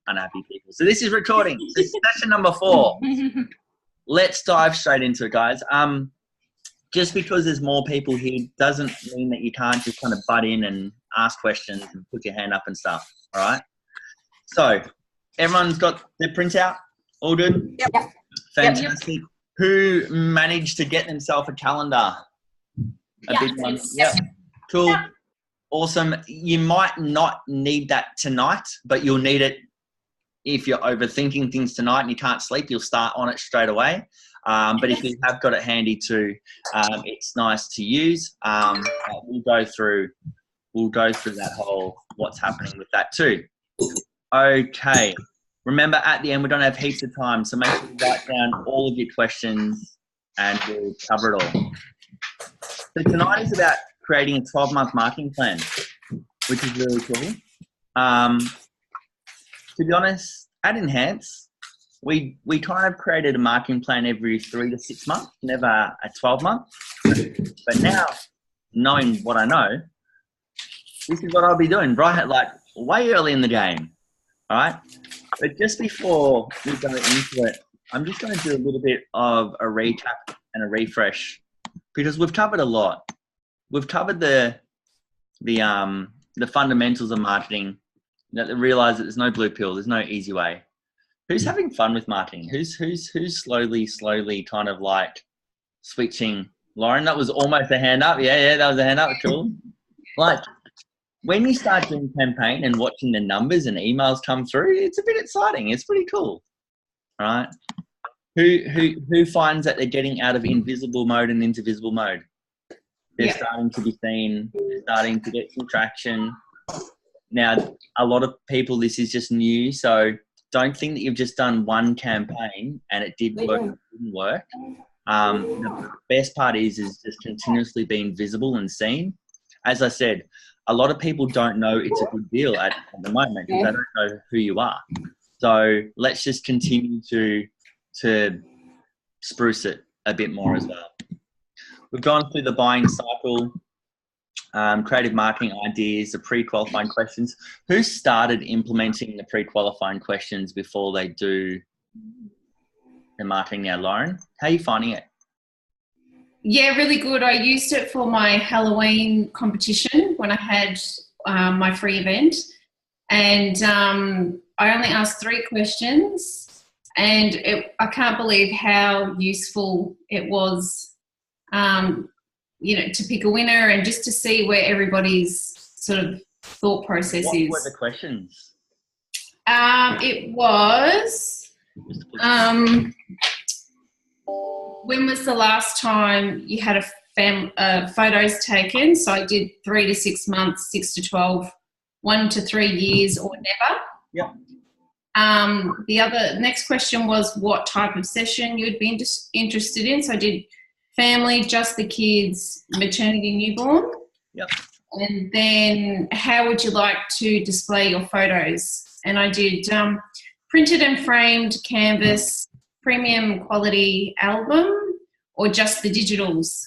unhappy people. So this is recording. So session number 4. Let's dive straight into it, guys. Just because there's more people here doesn't mean that you can't just kind of butt in and ask questions and put your hand up and stuff. All right. So everyone's got their printout. All good? Yep. Fantastic. Yep. Who managed to get themselves a calendar? A big one. Yep. Cool. Yep. Awesome. You might not need that tonight, but you'll need it if you're overthinking things tonight and you can't sleep. You'll start on it straight away. But if you have got it handy too, it's nice to use. We'll go through that whole what's happening with that too. Okay. Remember, at the end, we don't have heaps of time, so make sure you write down all of your questions and we'll cover it all. So tonight is about creating a 12-month marketing plan, which is really cool. To be honest, at Enhance, we kind of created a marketing plan every 3 to 6 months, never a 12-month. But now, knowing what I know, this is what I'll be doing, right? Like way early in the game, all right? But just before we go into it, I'm just going to do a little bit of a recap and a refresh because we've covered a lot. We've covered the fundamentals of marketing. That they realize that there's no blue pill, there's no easy way. Who's having fun with marketing? Who's slowly kind of like switching? Lauren, that was almost a hand up. Yeah, that was a hand up. Cool. Like when you start doing campaign and watching the numbers and emails come through, it's a bit exciting. It's pretty cool. All right. Who finds that they're getting out of invisible mode and into visible mode? They're starting to be seen. They're starting to get some traction. Now, a lot of people, this is just new, so don't think that you've just done one campaign and it did work or didn't work. The best part is just continuously being visible and seen. As I said, a lot of people don't know it's a good deal at the moment because they don't know who you are. So let's just continue to spruce it a bit more as well. We've gone through the buying cycle, creative marketing ideas, the pre-qualifying questions. Who started implementing the pre-qualifying questions before they do the marketing now? Lauren, how are you finding it? Yeah, really good. I used it for my Halloween competition when I had my free event. And I only asked 3 questions. And I can't believe how useful it was, to pick a winner and just to see where everybody's sort of thought process is. What were the questions? It was, when was the last time you had photos taken? So I did 3 to 6 months, 6 to 12, 1 to 3 years, or never. Yeah. The next question was what type of session you'd be interested in. So I did family, just the kids, maternity, newborn. Yep. And then how would you like to display your photos? And I did printed and framed canvas, premium quality album, or just the digitals.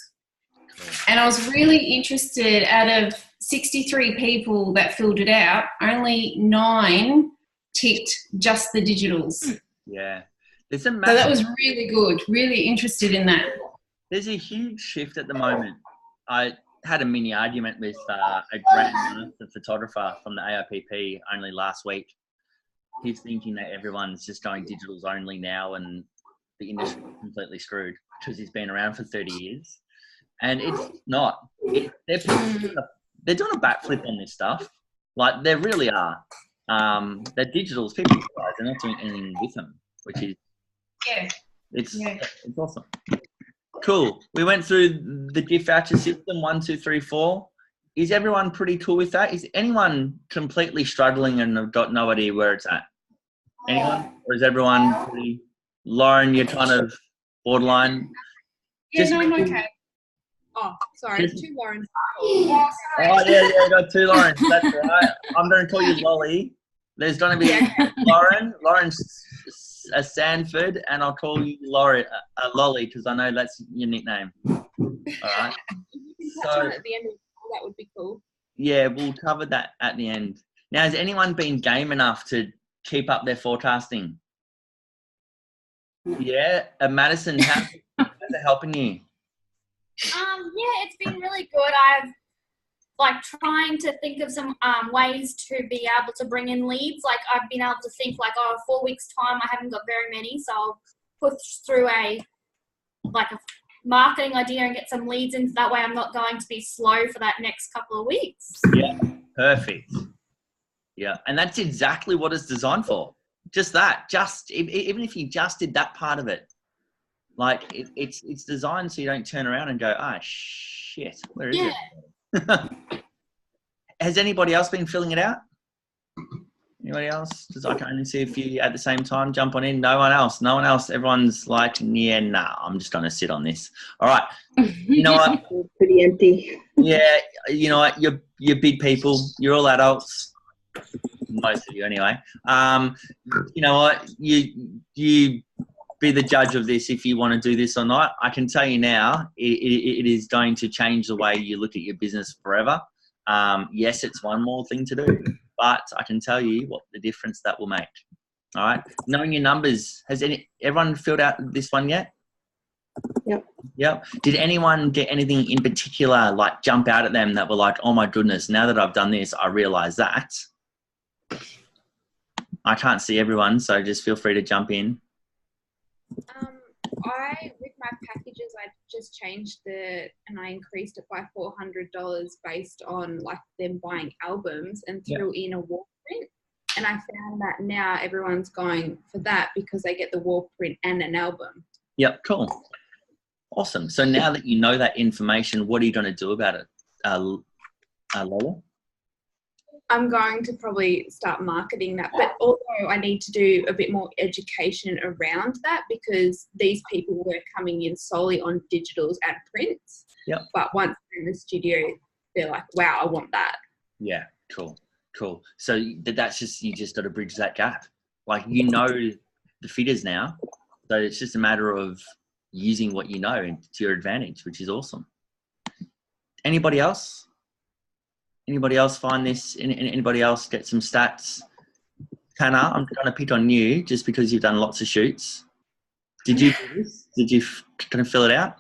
And I was really interested, out of 63 people that filled it out, only 9 ticked just the digitals. Yeah. So that was really good, really interested in that. There's a huge shift at the moment. I had a mini argument with a grandmaster photographer from the AIPP only last week. He's thinking that everyone's just going digitals only now and the industry is completely screwed because he's been around for 30 years. And it's not. They're doing a backflip on this stuff. Like, they really are. They're digitals. People realize they're not doing anything with them, which is it's awesome. Cool. We went through the gift voucher system, 1, 2, 3, 4. Is everyone pretty cool with that? Is anyone completely struggling and have got no idea where it's at? Anyone? Or is everyone pretty... Lauren, you're kind of borderline? Yeah, I'm okay. Oh, sorry. 2 Laurens. Oh, yeah, I got 2 Laurens. That's right. I'm going to call you Lolly. There's going to be Lauren's a Sanford, and I'll call you Lolly because I know that's your nickname. All right. So at the end of that would be cool. Yeah, we'll cover that at the end. Now, has anyone been game enough to keep up their forecasting. Yeah, Madison, how's it helping you? Yeah, it's been really good. I've like trying to think of some ways to be able to bring in leads. Like I've been able to think like, 4 weeks time, I haven't got very many, so I'll put through a marketing idea and get some leads in. That way I'm not going to be slow for that next couple of weeks. Yeah, perfect. Yeah, and that's exactly what it's designed for. Just that, even if you just did that part of it, like it's designed so you don't turn around and go, ah, shit, where is it? Has anybody else been filling it out? Anybody else? Because I can only see a few at the same time. Jump on in. No one else. Everyone's like, yeah, nah, I'm just going to sit on this. All right. You know what? Pretty empty. Yeah. You know what? You're big people. You're all adults. Most of you anyway. You know what? You be the judge of this if you want to do this or not. I can tell you now, it is going to change the way you look at your business forever. Yes, it's one more thing to do, but I can tell you what the difference that will make. All right. Knowing your numbers. Has everyone filled out this one yet? Yep. Did anyone get anything in particular, like jump out at them that were like, oh my goodness, now that I've done this, I realize that? I can't see everyone, so just feel free to jump in. With my packages, I just changed and I increased it by $400 based on like them buying albums and threw in a wall print. And I found that now everyone's going for that because they get the wall print and an album. Yep, cool. Awesome. So now that you know that information, what are you going to do about it, Lola? I'm going to probably start marketing that, but also I need to do a bit more education around that because these people were coming in solely on digitals and prints. Yep. But once they're in the studio, they're like, wow, I want that. Yeah, cool. So that's just, you just got to bridge that gap. Like, you know the fitters now, so it's just a matter of using what you know to your advantage, which is awesome. Anybody else? Anybody else find this? Anybody else get some stats? Hannah, I'm going to pick on you just because you've done lots of shoots. Did you do this? Did you kind of fill it out?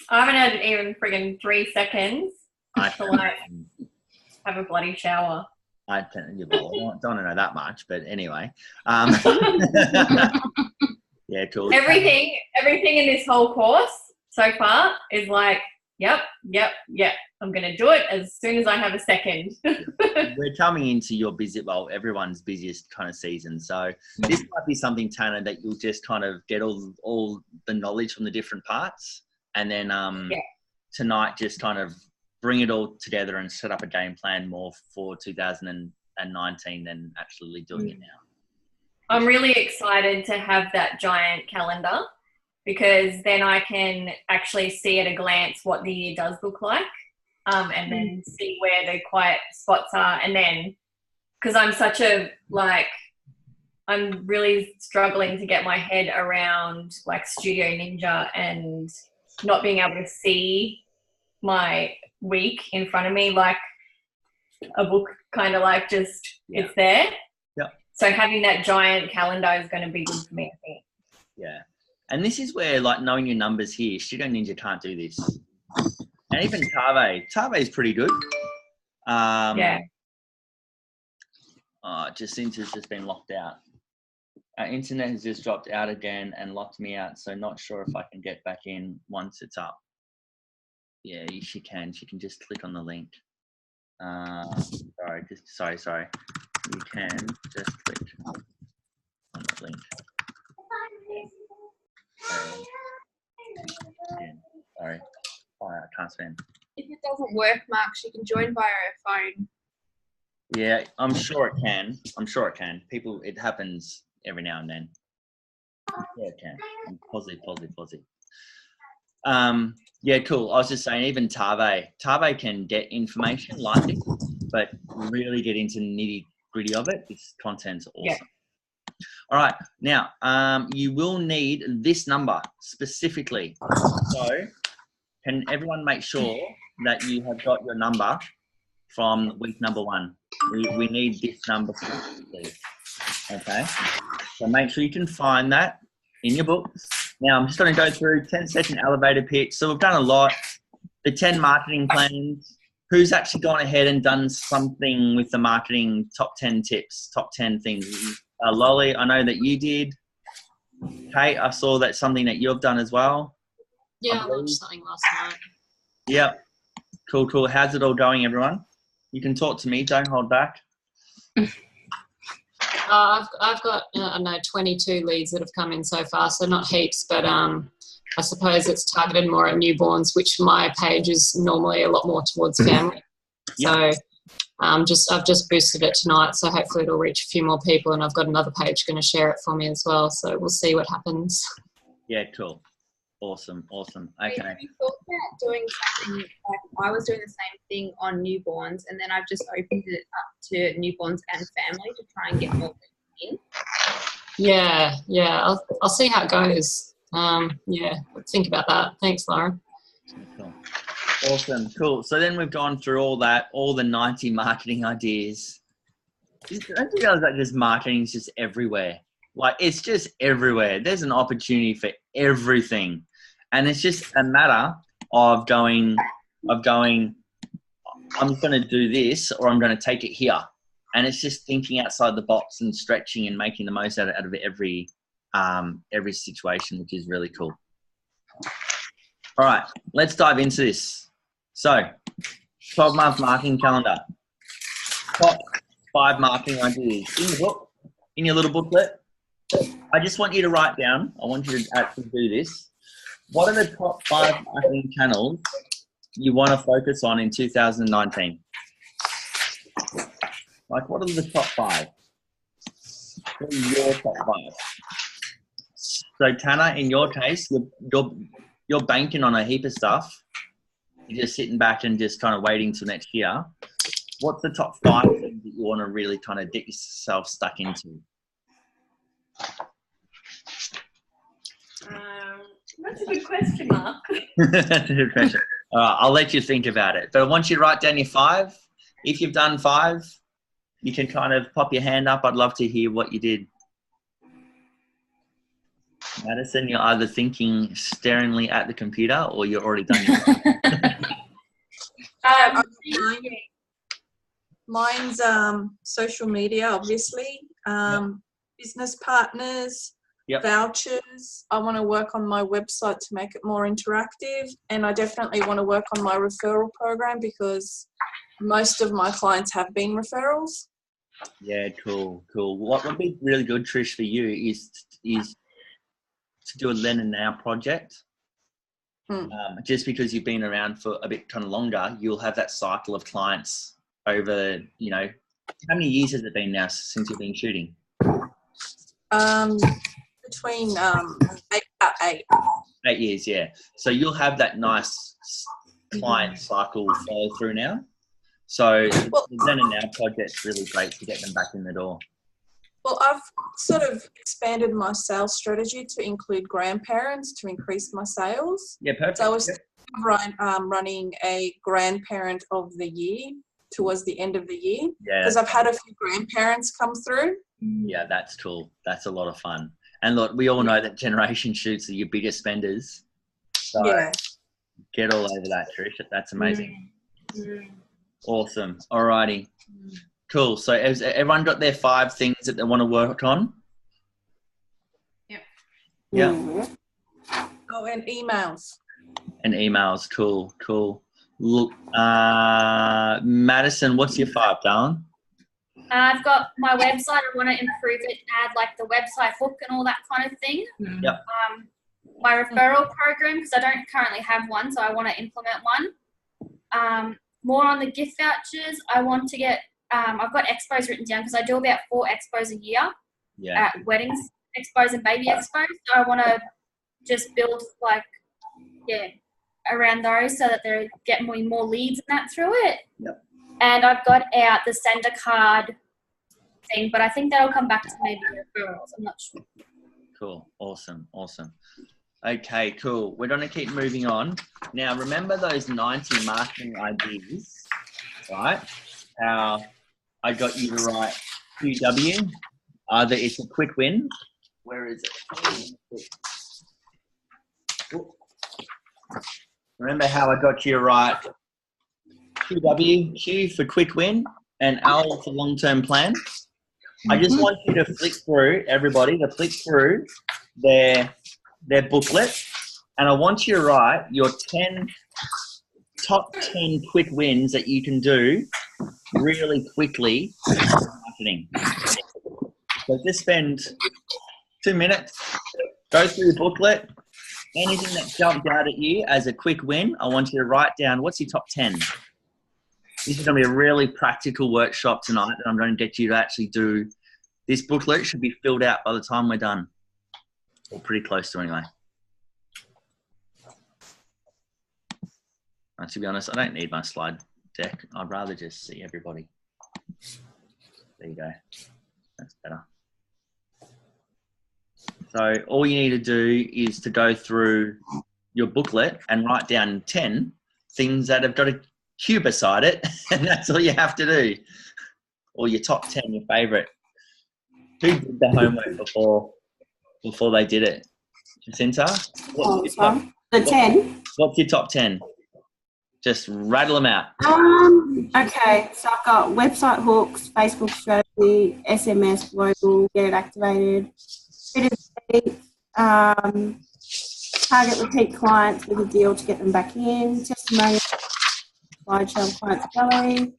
I haven't had even friggin' 3 seconds to like have a bloody shower. I don't want to know that much, but anyway. Yeah, cool. Everything in this whole course so far is like, yep. I'm going to do it as soon as I have a second. We're coming into your busy, well, everyone's busiest kind of season. So this might be something, Tanner, that you'll just kind of get all the knowledge from the different parts. And then tonight just kind of bring it all together and set up a game plan more for 2019 than actually doing it now. I'm really excited to have that giant calendar because then I can actually see at a glance what the year does look like, and then see where the quiet spots are. And then, because I'm really struggling to get my head around like Studio Ninja and not being able to see my week in front of me, like a book kind of like just it's there. Yep. So having that giant calendar is going to be good for me, I think. Yeah. And this is where, like, knowing your numbers here, Studio Ninja can't do this. And even Tave is pretty good. Jacinta's just been locked out. Our internet has just dropped out again and locked me out, so not sure if I can get back in once it's up. Yeah, she can. She can just click on the link. Sorry. You can just click on the link. Sorry. Oh, I can't spam. If it doesn't work, Mark, she can join via her phone. Yeah, I'm sure it can. People, it happens every now and then. Yeah, it can. I'm positive. Yeah, cool. I was just saying, even Tave can get information like this, but really get into nitty gritty of it. This content's awesome. Yeah. All right, now you will need this number specifically. So can everyone make sure that you have got your number from week number 1? We need this number specifically. Okay, so make sure you can find that in your books. Now I'm just going to go through 10-second elevator pitch. So we've done a lot. The 10 marketing plans. Who's actually gone ahead and done something with the marketing top 10 tips, top 10 things? Lolly, I know that you did. Kate, I saw that's something that you've done as well. Yeah, I launched something last night. Yep. Cool, cool. How's it all going, everyone? You can talk to me. Don't hold back. I've got, I don't know, 22 leads that have come in so far, so not heaps, but I suppose it's targeted more at newborns, which my page is normally a lot more towards family. Yep. So I've just boosted it tonight, so hopefully it'll reach a few more people, and I've got another page going to share it for me as well, so we'll see what happens. Yeah, cool. Awesome, awesome. Okay. Have you thought about doing something like I was doing the same thing on newborns, and then I've just opened it up to newborns and family to try and get more in? Yeah, I'll see how it goes. Yeah, think about that. Thanks, Laura. Cool. Awesome, cool. So then we've gone through all that, all the 90 marketing ideas. Don't you realize that just marketing is just everywhere? Like, it's just everywhere. There's an opportunity for everything. And it's just a matter of going, I'm going to do this, or I'm going to take it here. And it's just thinking outside the box and stretching and making the most out of every situation, which is really cool. All right, let's dive into this. So, 12-month marketing calendar. Top 5 marketing ideas in your book, in your little booklet. I just want you to write down. I want you to actually do this. What are the top 5 marketing channels you want to focus on in 2019? Like, what are the top 5? What are your top 5? So, Tanner, in your case, you're banking on a heap of stuff. You're just sitting back and just kind of waiting till next year. What's the top 5 things that you want to really kind of get yourself stuck into? That's a good question, Mark. That's a good question. All right, I'll let you think about it. But I want you to write down your 5. If you've done 5, you can kind of pop your hand up. I'd love to hear what you did. Madison, you're either thinking staringly at the computer or you're already done your Mine's social media, obviously. Business partners, vouchers. I want to work on my website to make it more interactive, and I definitely want to work on my referral program because most of my clients have been referrals. Yeah, cool. What would be really good, Trish, for you is to do a then and now project. Just because you've been around for a bit kind of longer, you'll have that cycle of clients over, you know, how many years has it been now since you've been shooting? Between 8. 8 years, yeah. So you'll have that nice client cycle follow through now. So the then and now project's really great to get them back in the door. Well, I've sort of expanded my sales strategy to include grandparents to increase my sales. Yeah, perfect. So I was running a grandparent of the year towards the end of the year because I've had a few grandparents come through. Yeah, that's cool. That's a lot of fun. And look, we all know that generation shoots are your biggest spenders. So get all over that, Trish. That's amazing. Awesome. All righty. Cool. So has everyone got their 5 things that they want to work on? Yeah. Oh, and emails. And emails. Cool. Look, Madison, what's your 5, darling? I've got my website. I want to improve it, add like the website hook and all that kind of thing. Yep. My referral program, because I don't currently have one, so I want to implement one. More on the gift vouchers. I want to get, I've got expos written down because I do about 4 expos a year at weddings, expos and baby expos. So I want to just build around those so that they're getting more leads and that through it. Yep. And I've got out the sender card thing, but I think that'll come back to maybe referrals. I'm not sure. Cool. Awesome. Okay, cool. We're going to keep moving on. Now, remember those 90 marketing ideas, right? How I got you to write QW, Either it's a quick win. Where is it? Remember how I got you right? Q for quick win and L for long-term plan. I just want you to flick through, everybody, to flick through their booklet, and I want you to write your top 10 quick wins that you can do really quickly in marketing. So just spend 2 minutes, go through your booklet, anything that jumped out at you as a quick win, I want you to write down what's your top 10. This is going to be a really practical workshop tonight that I'm going to get you to actually do. This booklet should be filled out by the time we're done, or pretty close to anyway. To be honest, I don't need my slide deck. I'd rather just see everybody. There you go. That's better. So all you need to do is to go through your booklet and write down 10 things that have got a Q beside it, and that's all you have to do. Or your top 10, your favourite. Who did the homework before they did it? Jacinta? The 10. What's your top 10? Just rattle them out. Okay, so I've got website hooks, Facebook strategy, SMS, global, get it activated, target repeat clients with a deal to get them back in, testimonial, slideshow clients gallery,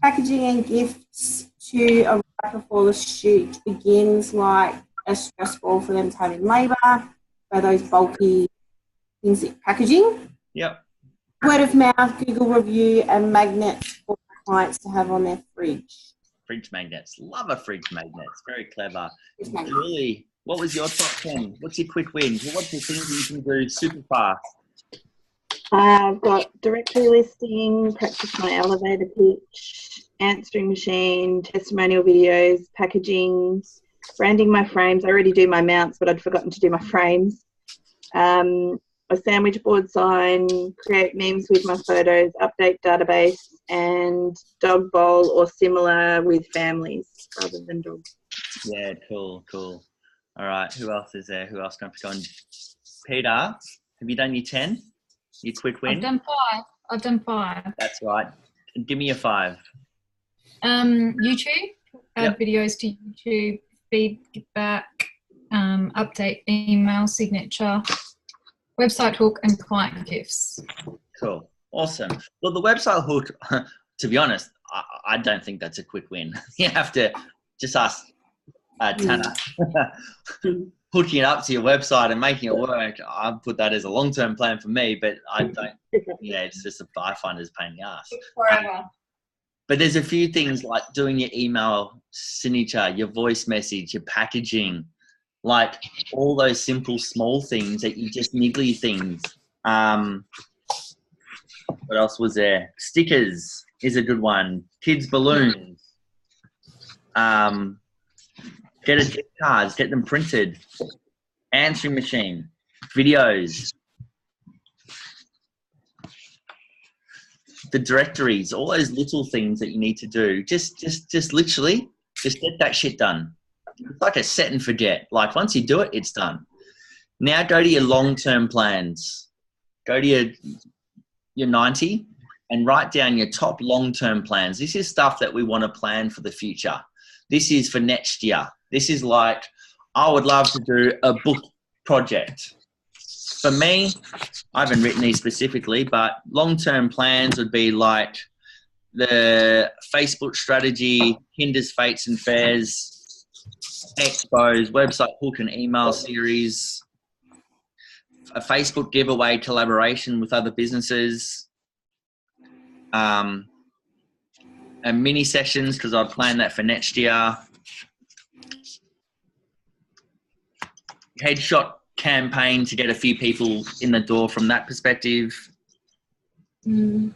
packaging and gifts to arrive before the shoot begins, like a stress ball for them to have in labour, so those bulky things, packaging. Yep. Word of mouth, Google review, and magnets for clients to have on their fridge. Fridge magnets. Love a fridge magnet. It's very clever. Julie, what was your top 10? What's your quick win? What's the things you can do super fast? I've got directory listing, practice my elevator pitch, answering machine, testimonial videos, packaging, branding my frames. I already do my mounts, but I'd forgotten to do my frames. A sandwich board sign, create memes with my photos, update database, and dog bowl or similar with families rather than dogs. Yeah, cool. All right, who else is there? Who else can I pick on? Peter, have you done your 10? Your quick win? I've done 5. That's right. Give me your 5. YouTube, add videos to YouTube, feedback, update email signature, website hook, and client gifts. Cool. Awesome. Well, the website hook, to be honest, I don't think that's a quick win. You have to just ask Tanner. Hooking it up to your website and making it work, I put that as a long-term plan for me, but I don't, it's just I find it as a pain in the ass. Forever. But there's a few things like doing your email signature, your voice message, your packaging, like all those simple small things that you just niggly things. What else was there? Stickers is a good one. Kids balloons. Get a gift cards, get them printed. Answering machine, videos. The directories, all those little things that you need to do. Just literally, just get that shit done. It's like a set and forget. Like once you do it, it's done. Now go to your long-term plans. Go to your 90 and write down your top long-term plans. This is stuff that we want to plan for the future. This is for next year. This is like, I would love to do a book project. For me, I haven't written these specifically, but long-term plans would be like the Facebook strategy, Hinders, Fates and Fairs, expos, website hook and email series, a Facebook giveaway collaboration with other businesses, and mini sessions because I'd plan that for next year. Headshot campaign to get a few people in the door from that perspective.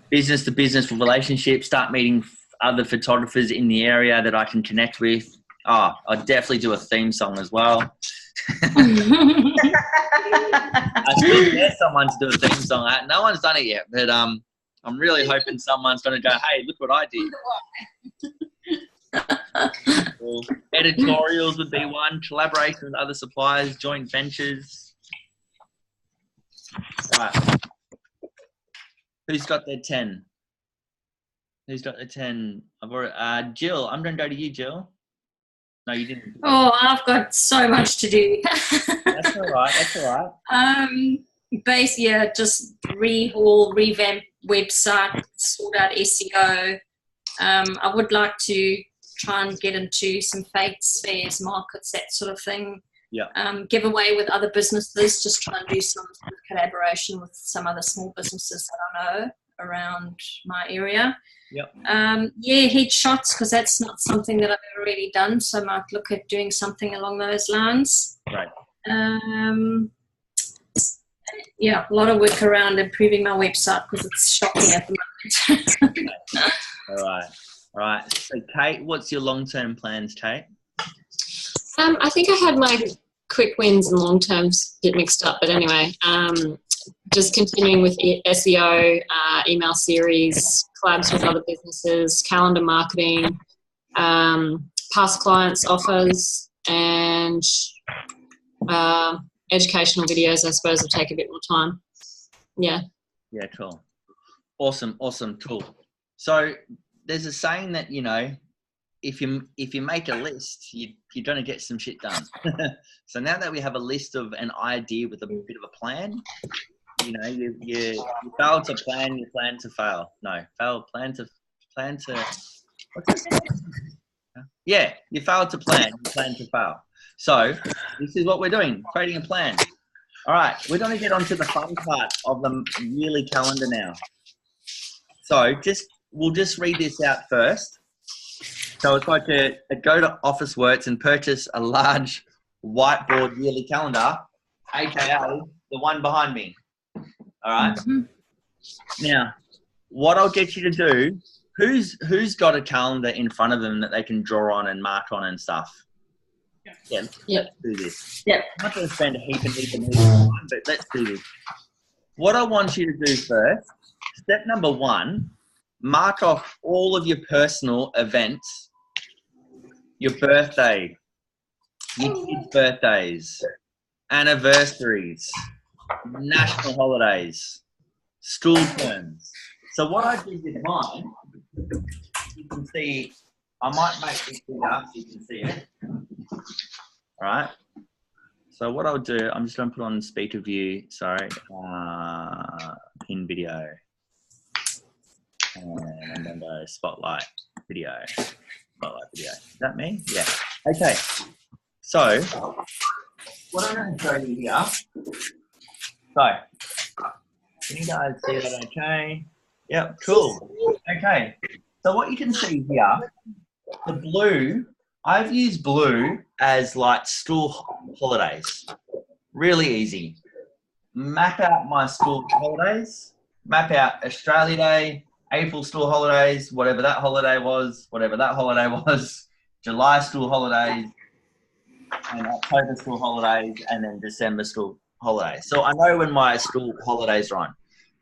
Business to business relationships, start meeting other photographers in the area that I can connect with. Oh, I'd definitely do a theme song as well. I still get someone to do a theme song. No one's done it yet, but I'm really hoping someone's going to go, hey, look what I did. Cool. Editorials would be one. Collaboration with other suppliers, joint ventures. Right. Who's got their 10? Who's got the 10? I've already, Jill, I'm going to go to you, Jill. No, you didn't. Oh, I've got so much to do. That's all right. That's all right. Basically, just revamp website, sort out SEO. I would like to try and get into some fairs, markets, that sort of thing. Yeah. Give away with other businesses, just try and do some sort of collaboration with some other small businesses that I know around my area. Yep. Headshots, because that's not something that I've ever really done, so I might look at doing something along those lines. Right. A lot of work around improving my website because it's shocking at the moment. All right. So, Kate, what's your long-term plans, Kate? I think I had my quick wins and long terms get mixed up, but anyway, just continuing with SEO, email series, collabs with other businesses, calendar marketing, past clients offers, and educational videos, I suppose, will take a bit more time. Yeah, cool. Awesome, cool. So there's a saying that, if you make a list, you're going to get some shit done. So now that we have a list of an idea with a bit of a plan, you fail to plan, you plan to fail. No, plan to. What's it? Yeah, you fail to plan, you plan to fail. So this is what we're doing, creating a plan. All right, we're going to get on to the fun part of the yearly calendar now. So we'll just read this out first. So it's like go to Officeworks and purchase a large whiteboard yearly calendar, aka the one behind me. All right. Mm-hmm. Now, what I'll get you to do, who's got a calendar in front of them that they can draw on and mark on and stuff? Yeah. Let's do this. Yeah. I'm not going to spend a heap of time, but let's do this. What I want you to do first, step number 1, mark off all of your personal events, your birthday, your kids' birthdays, anniversaries, national holidays, school terms. So what I did with mine, you can see, I might make this bigger so you can see it. All right. So what I'll do, I'm just going to put on speaker view, pin video. And I'm going to go spotlight video. Is that me? Yeah. Okay. So what I'm going to show you here. So can you guys see that okay? Yep, cool. Okay. So what you can see here, the blue, I've used blue as like school holidays. Really easy. Map out my school holidays, map out Australia Day, April school holidays, whatever that holiday was, July school holidays, and October school holidays, and then December school holidays. So I know when my school holidays are on.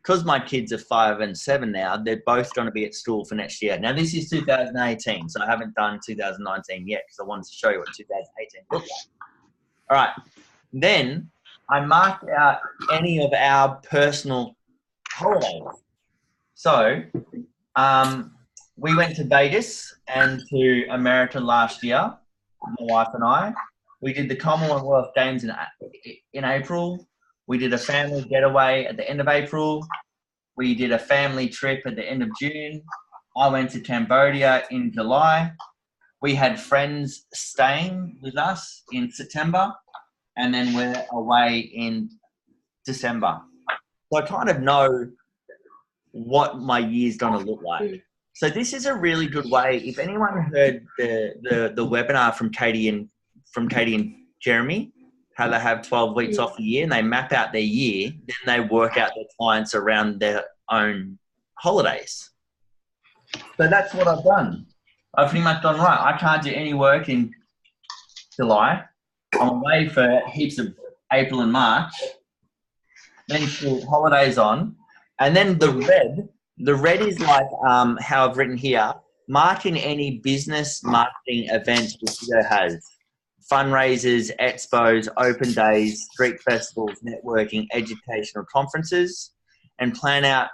Because my kids are 5 and 7 now, they're both going to be at school for next year. Now, this is 2018, so I haven't done 2019 yet because I wanted to show you what 2018 looked like. All right. Then I marked out any of our personal holidays. So we went to Vegas and to America last year, my wife and I. We did the Commonwealth Games in April. We did a family getaway at the end of April. We did a family trip at the end of June. I went to Cambodia in July. We had friends staying with us in September, and then we're away in December. So I kind of know what my year's going to look like. So this is a really good way. If anyone heard the webinar from Katie and Jeremy, how they have 12 weeks off a year and they map out their year, then they work out their clients around their own holidays. So that's what I've done. I've pretty much done right. I can't do any work in July. I'm away for heaps of April and March. Then school holidays on. And then the red is like how I've written here, mark in any business marketing events the studio has. Fundraisers, expos, open days, street festivals, networking, educational conferences, and plan out.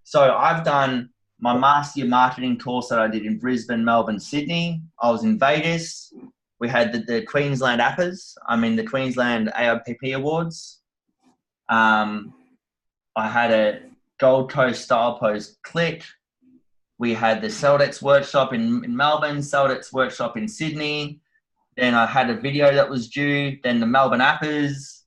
So I've done my Master Your Marketing course that I did in Brisbane, Melbourne, Sydney. I was in Vegas. We had the Queensland Appers. The Queensland AIPP Awards. I had a Gold Coast Style Post Click. We had the Celdex workshop in Melbourne, Celdex workshop in Sydney. Then I had a video that was due. Then the Melbourne Appers,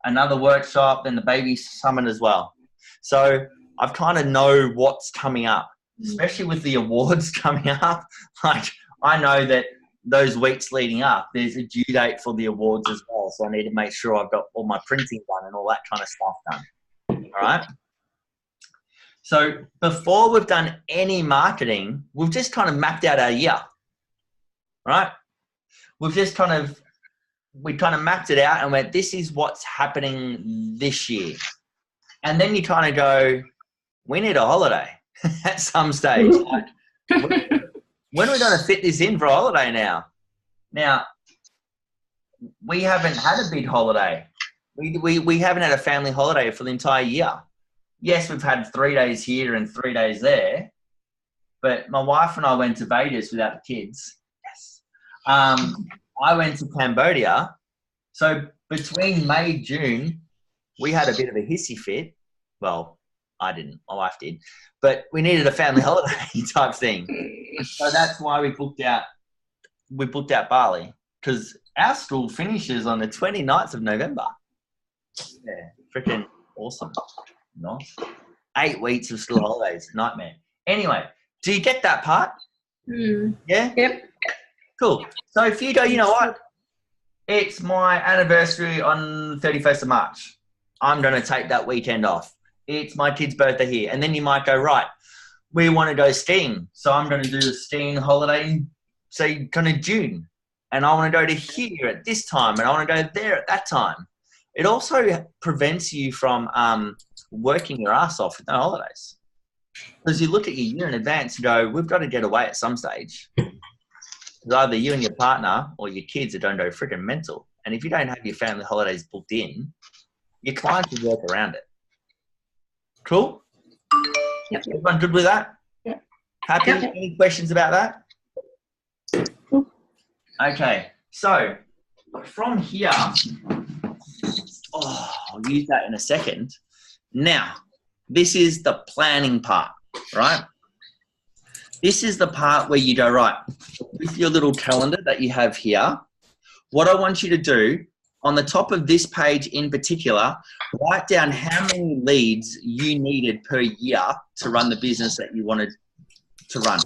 another workshop, then the Baby Summit as well. So I've kind of know what's coming up, especially with the awards coming up. Like I know that those weeks leading up, there's a due date for the awards as well. So I need to make sure I've got all my printing done and all that kind of stuff done. All right. So before we've done any marketing, we've just kind of mapped out our year, right? We've just kind of mapped it out and went, this is what's happening this year. And then you kind of go, we need a holiday at some stage. Like, when are we going to fit this in for a holiday now? Now, we haven't had a big holiday. We haven't had a family holiday for the entire year. Yes, we've had 3 days here and 3 days there, but my wife and I went to Vegas without the kids. Yes. I went to Cambodia. So between May, June, we had a bit of a hissy fit. Well, I didn't, my wife did, but we needed a family holiday type thing. So that's why we booked out Bali, because our school finishes on the 29th of November. Yeah, freaking awesome. Nice. 8 weeks of school holidays, nightmare. Anyway, do you get that part? Yeah? Yep. Cool. So if you go, you know what? It's my anniversary on the 31st of March. I'm going to take that weekend off. It's my kid's birthday here. And then you might go, right, we want to go skiing. So I'm going to do a skiing holiday in, say, kind of June. And I want to go to here at this time. And I want to go there at that time. It also prevents you from working your ass off with no holidays. Because you look at your year in advance and go, we've got to get away at some stage. Because either you and your partner or your kids are going to go freaking mental. And if you don't have your family holidays booked in, your clients will work around it. Cool? Yep. Everyone good with that? Yep. Happy? Yep. Any questions about that? Okay. So from here, I'll use that in a second. Now, this is the planning part, right? This is the part where you go, right, with your little calendar that you have here, what I want you to do, on the top of this page in particular, write down how many leads you needed per year to run the business that you wanted to run.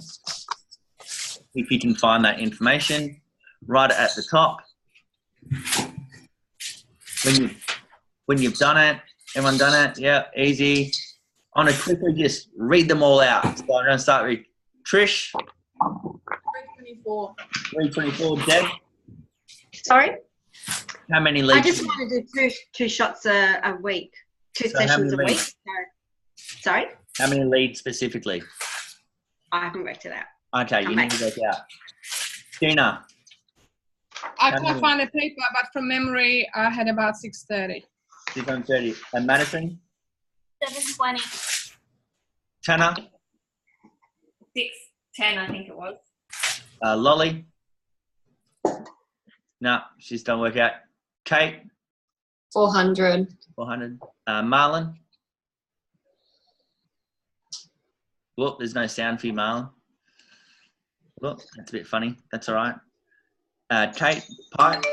If you can find that information, write it at the top. When you've done it, everyone done it? Yeah, easy. I'm going to quickly just read them all out. So I'm going to start with Trish. 324. 324. Deb? Sorry? How many leads? I just want to do two shots a week, two So sessions a week. leads? Sorry? How many leads specifically? I haven't worked it out. Okay, you need to work out. Gina? I can't find a paper, but from memory, I had about 6:30. 630. And Madison? 7:20. Tanner? 6:10, I think it was. Lolly? No, she's done work out. Kate? 400. 400. Marlon? Whoop, there's no sound for you, Marlon. Whoop, that's a bit funny. That's all right. Kate Pite?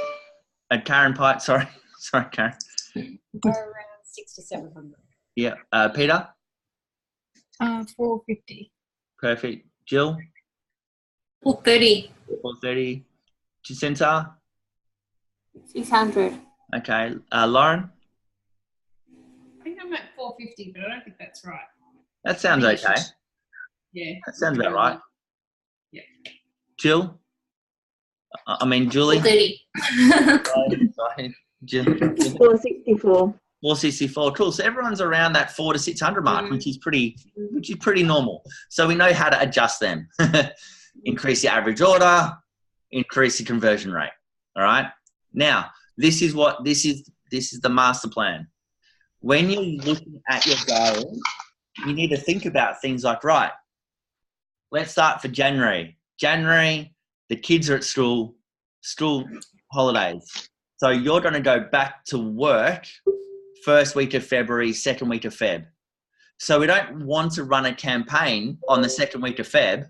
Karen Pite, sorry. Sorry, Karen. Around 600 to 700. Yeah. Peter? 450. Perfect. Jill? 430. 430. Jacinta? 600. Okay. Lauren? I think I'm at 450, but I don't think that's right. That sounds okay. Yeah. That sounds about right. Yeah. Jill? I mean, Julie? 430. Sorry. Jill? 464. 464. Cool. So everyone's around that 400 to 600 mark, which is pretty normal. So we know how to adjust them. Increase your average order, increase your conversion rate. All right. Now, this is the master plan. When you're looking at your goals, you need to think about things like, right, let's start for January. January, the kids are at school holidays. So you're going to go back to work first week of February, second week of Feb. So we don't want to run a campaign on the second week of Feb,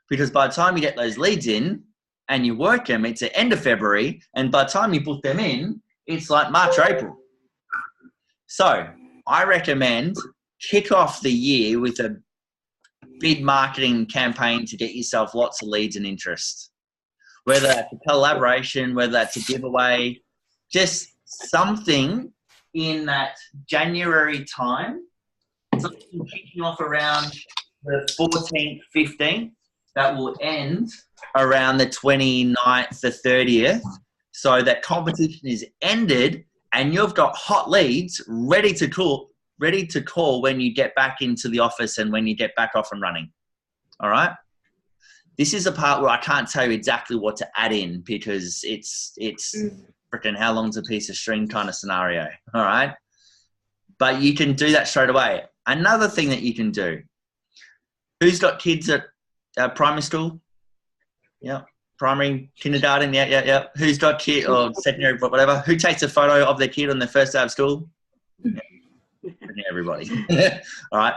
because by the time you get those leads in and you work them, it's the end of February. And by the time you put them in, it's like March or April. So I recommend kick off the year with a big marketing campaign to get yourself lots of leads and interest. Whether that's a collaboration, whether that's a giveaway, just something in that January time, something kicking off around the 14th, 15th, that will end around the 29th, the 30th, so that competition is ended and you've got hot leads ready to call when you get back into the office and when you get back off and running. All right? This is a part where I can't tell you exactly what to add in, because it's freaking how long's a piece of string kind of scenario. All right? But you can do that straight away. Another thing that you can do, who's got kids at primary school? Yeah. Primary, kindergarten, yeah. Who's got kid or secondary, whatever? Who takes a photo of their kid on their first day of school? Yeah. Everybody. All right.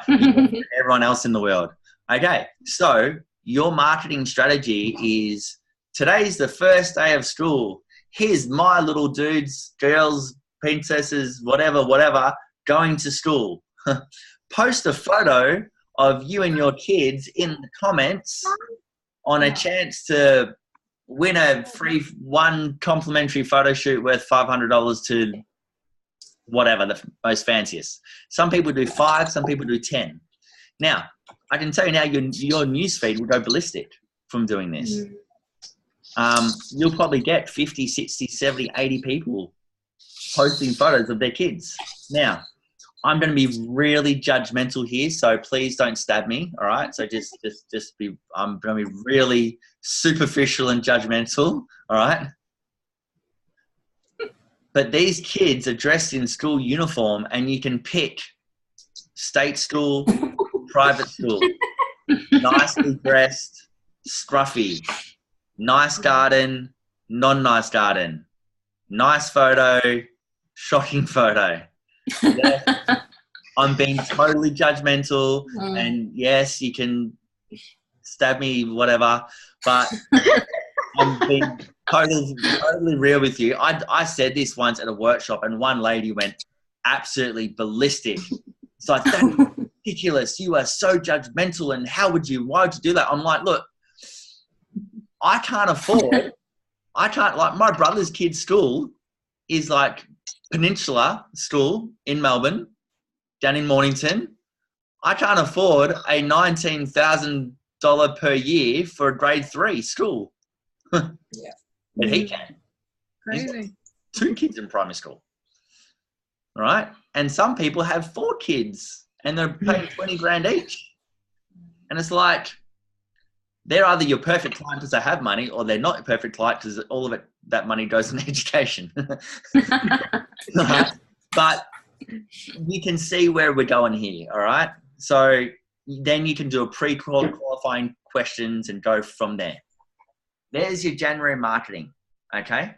Everyone else in the world. Okay. So your marketing strategy is, today's the first day of school. Here's my little dudes, girls, princesses, whatever, going to school. Post a photo of you and your kids in the comments on a chance to win one complimentary photo shoot worth $500 to whatever, the most fanciest. Some people do 5, some people do 10. Now, I can tell you now, your newsfeed will go ballistic from doing this. You'll probably get 50, 60, 70, 80 people posting photos of their kids. Now, I'm going to be really judgmental here, so please don't stab me, all right? So I'm going to be really superficial and judgmental, all right? But these kids are dressed in school uniform, and you can pick state school, private school, nicely dressed, scruffy, nice garden, non-nice garden, nice photo, shocking photo. Yes, I'm being totally judgmental, and yes, you can stab me, whatever, but I'm being totally real with you. I said this once at a workshop, and one lady went absolutely ballistic. It's like, that's ridiculous. You are so judgmental, and why would you do that? I'm like, look, I can't afford, like my brother's kid's school is like Peninsula School in Melbourne, down in Mornington. I can't afford a $19,000 per year for a grade 3 school. Yeah. But he can. Crazy. 2 kids in primary school. All right? And some people have 4 kids and they're paying 20 grand each. And it's like, they're either your perfect client because they have money, or they're not your perfect client because all of that money goes in education. Right? But you can see where we're going here, all right? So then you can do a pre-qualifying questions and go from there. There's your January marketing, okay?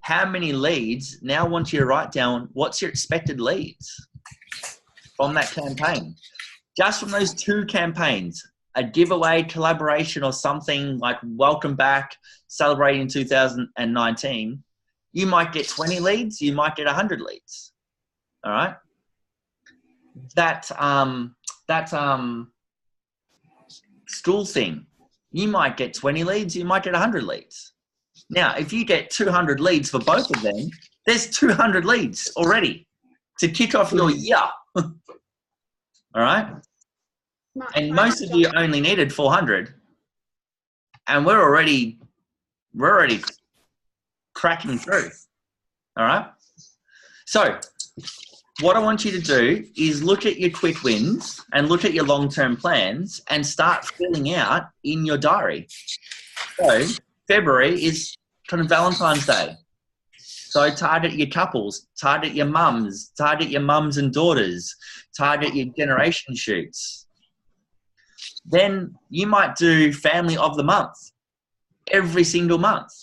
How many leads? Now I want you to write down what's your expected leads from that campaign. Just from those 2 campaigns, a giveaway, collaboration, or something like welcome back, celebrating 2019, you might get 20 leads, you might get 100 leads. All right? That school thing, you might get 20 leads, you might get 100 leads. Now, if you get 200 leads for both of them, there's 200 leads already to kick off your year. All right? And most of you only needed 400, and we're already cracking through. All right. So what I want you to do is look at your quick wins and look at your long-term plans and start filling out in your diary. So February is kind of Valentine's Day. So target your couples, target your mums and daughters, target your generation shoots. Then you might do family of the month every single month.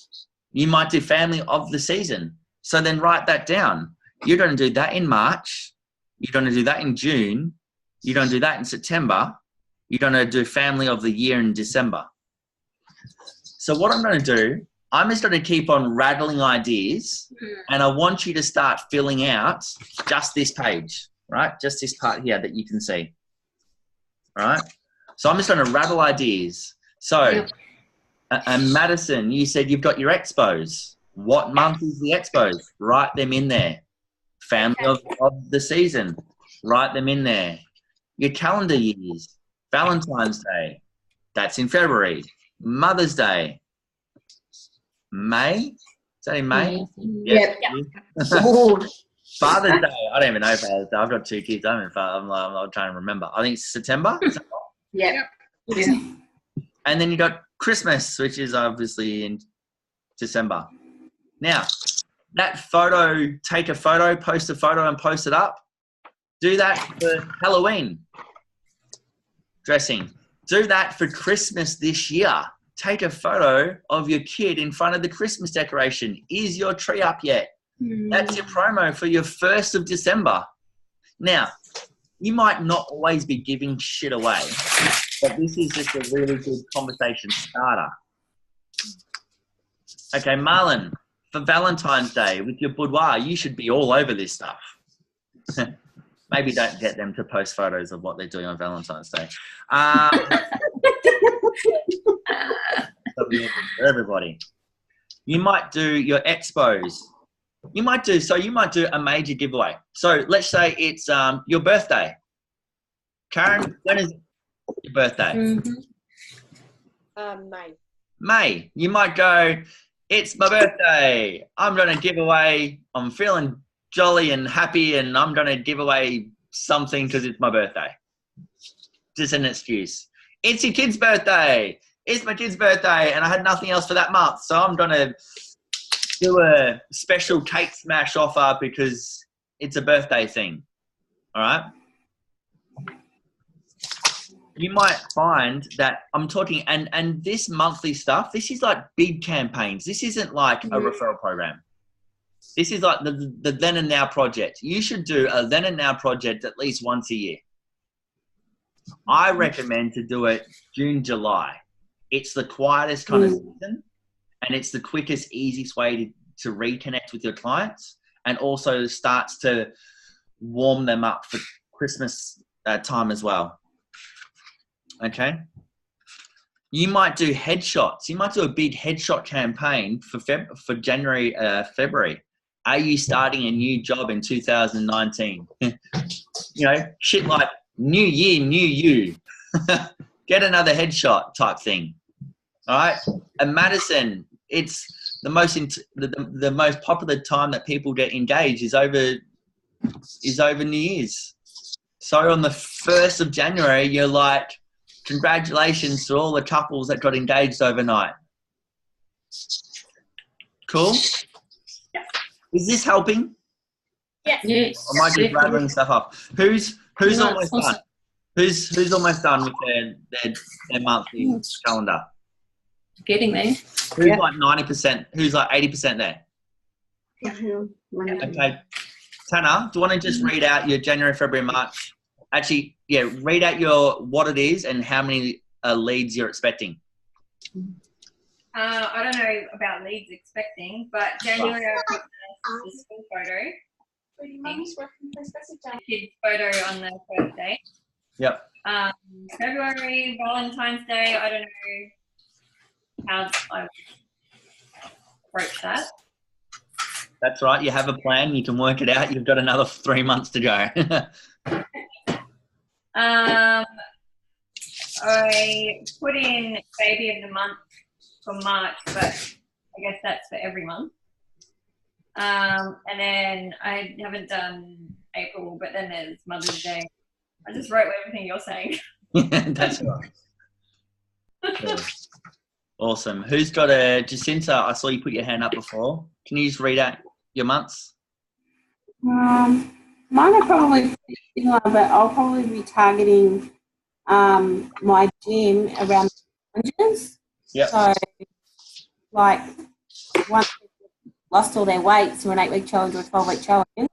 You might do family of the season. So then write that down. You're going to do that in March. You're going to do that in June. You're going to do that in September. You're going to do family of the year in December. So what I'm going to do, I'm just going to keep on rattling ideas, and I want you to start filling out just this page, right? Just this part here that you can see, all right? So I'm just going to rattle ideas. So, Madison, you said you've got your expos. What month is the expos? Write them in there. Family of the season. Write them in there. Your calendar years. Valentine's Day. That's in February. Mother's Day. May? Is that in May? Yep. Father's Day. I don't even know Father's Day. I've got 2 kids. I'm trying to remember. I think it's September. Is that right? Yeah. And then you got Christmas, which is obviously in December. Now, that photo, take a photo, post a photo and post it up. Do that for Halloween dressing. Do that for Christmas this year. Take a photo of your kid in front of the Christmas decoration. Is your tree up yet? That's your promo for your 1st of December. Now, you might not always be giving shit away, but this is just a really good conversation starter. Okay, Marlon, for Valentine's Day with your boudoir, you should be all over this stuff. Maybe don't get them to post photos of what they're doing on Valentine's Day. For everybody. You might do your expos. You might do a major giveaway. So let's say it's your birthday. Karen, when is your birthday? May. May. You might go, it's my birthday. I'm going to give away, I'm feeling jolly and happy, and I'm going to give away something because it's my birthday. Just an excuse. It's your kid's birthday. It's my kid's birthday, and I had nothing else for that month, so I'm going to do a special cake smash offer because it's a birthday thing. All right? You might find that I'm talking, and this monthly stuff, this is like big campaigns. This isn't like a referral program. This is like the then and now project. You should do a then and now project at least once a year. I recommend to do it June, July. It's the quietest kind of season, and it's the quickest, easiest way to reconnect with your clients, and also starts to warm them up for Christmas time as well. Okay. You might do headshots. You might do a big headshot campaign for January, February. Are you starting a new job in 2019? You know, shit like new year, new you. Get another headshot type thing. All right. And Madison, it's the most popular time that people get engaged is over New Year's. So on the 1st of January, you're like, congratulations to all the couples that got engaged overnight. Cool? Yeah. Is this helping? Yes. Or am I just rattling stuff up? Who's almost done? Who's almost done with their monthly calendar? Getting there. Who's like 90%? Who's like 80% there? Okay. Tanner, do you want to just read out your January, February, March? Actually, yeah, read out what it is and how many leads you're expecting. I don't know about leads expecting, but January I got the school photo. Kid's photo on the first day. Yep. February, Valentine's Day, I don't know how I approach that. That's right. You have a plan. You can work it out. You've got another 3 months to go. I put in baby of the month for March, but I guess that's for every month. And then I haven't done April, but then there's Mother's Day. I just wrote everything you're saying. That's right. Cool. Awesome. Who's got a Jacinta? I saw you put your hand up before. Can you just read out your months? Mine are probably similar, but I'll probably be targeting my gym around challenges. Yep. So, like, once they've lost all their weight, so an 8-week challenge or a 12-week challenge,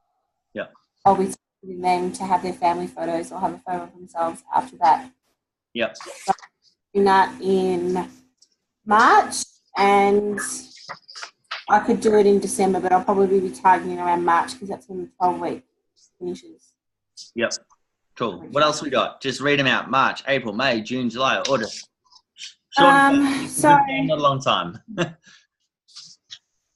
yep, I'll be targeting them to have their family photos or have a photo of themselves after that. Yep. So doing that in March, and I could do it in December, but I'll probably be targeting around March because that's when the 12-week finishes. Yep. Cool. What else we got? Just read them out. March, April, May, June, July, August. So not a long time.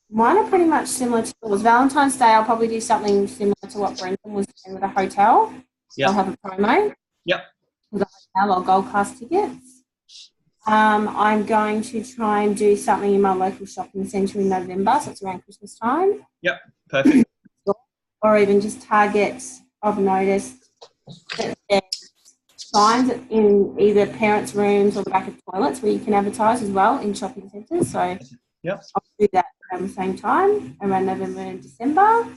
Mine are pretty much similar to yours. Valentine's Day, I'll probably do something similar to what Brendan was doing with a hotel. Yep. I'll have a promo. Yep. With a hotel or Gold Class tickets. I'm going to try and do something in my local shopping centre in November, so it's around Christmas time. Yep. Perfect. Or even just target. I've noticed that there's signs in either parents' rooms or the back of toilets where you can advertise as well in shopping centres. So yep, I'll do that around the same time, around November and December.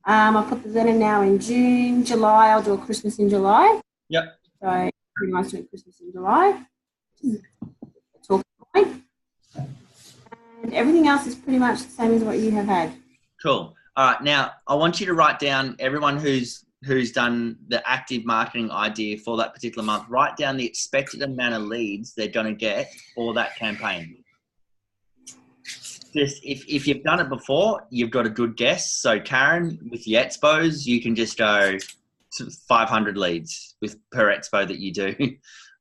I'll put the letter now in June. July, I'll do a Christmas in July. Yep. So pretty much doing Christmas in July. Talking point. And everything else is pretty much the same as what you have had. Cool. All right. Now, I want you to write down everyone who's done the active marketing idea for that particular month. Write down the expected amount of leads they're going to get for that campaign. Just if you've done it before, you've got a good guess. So Karen, with the expos, you can just go to 500 leads per expo that you do.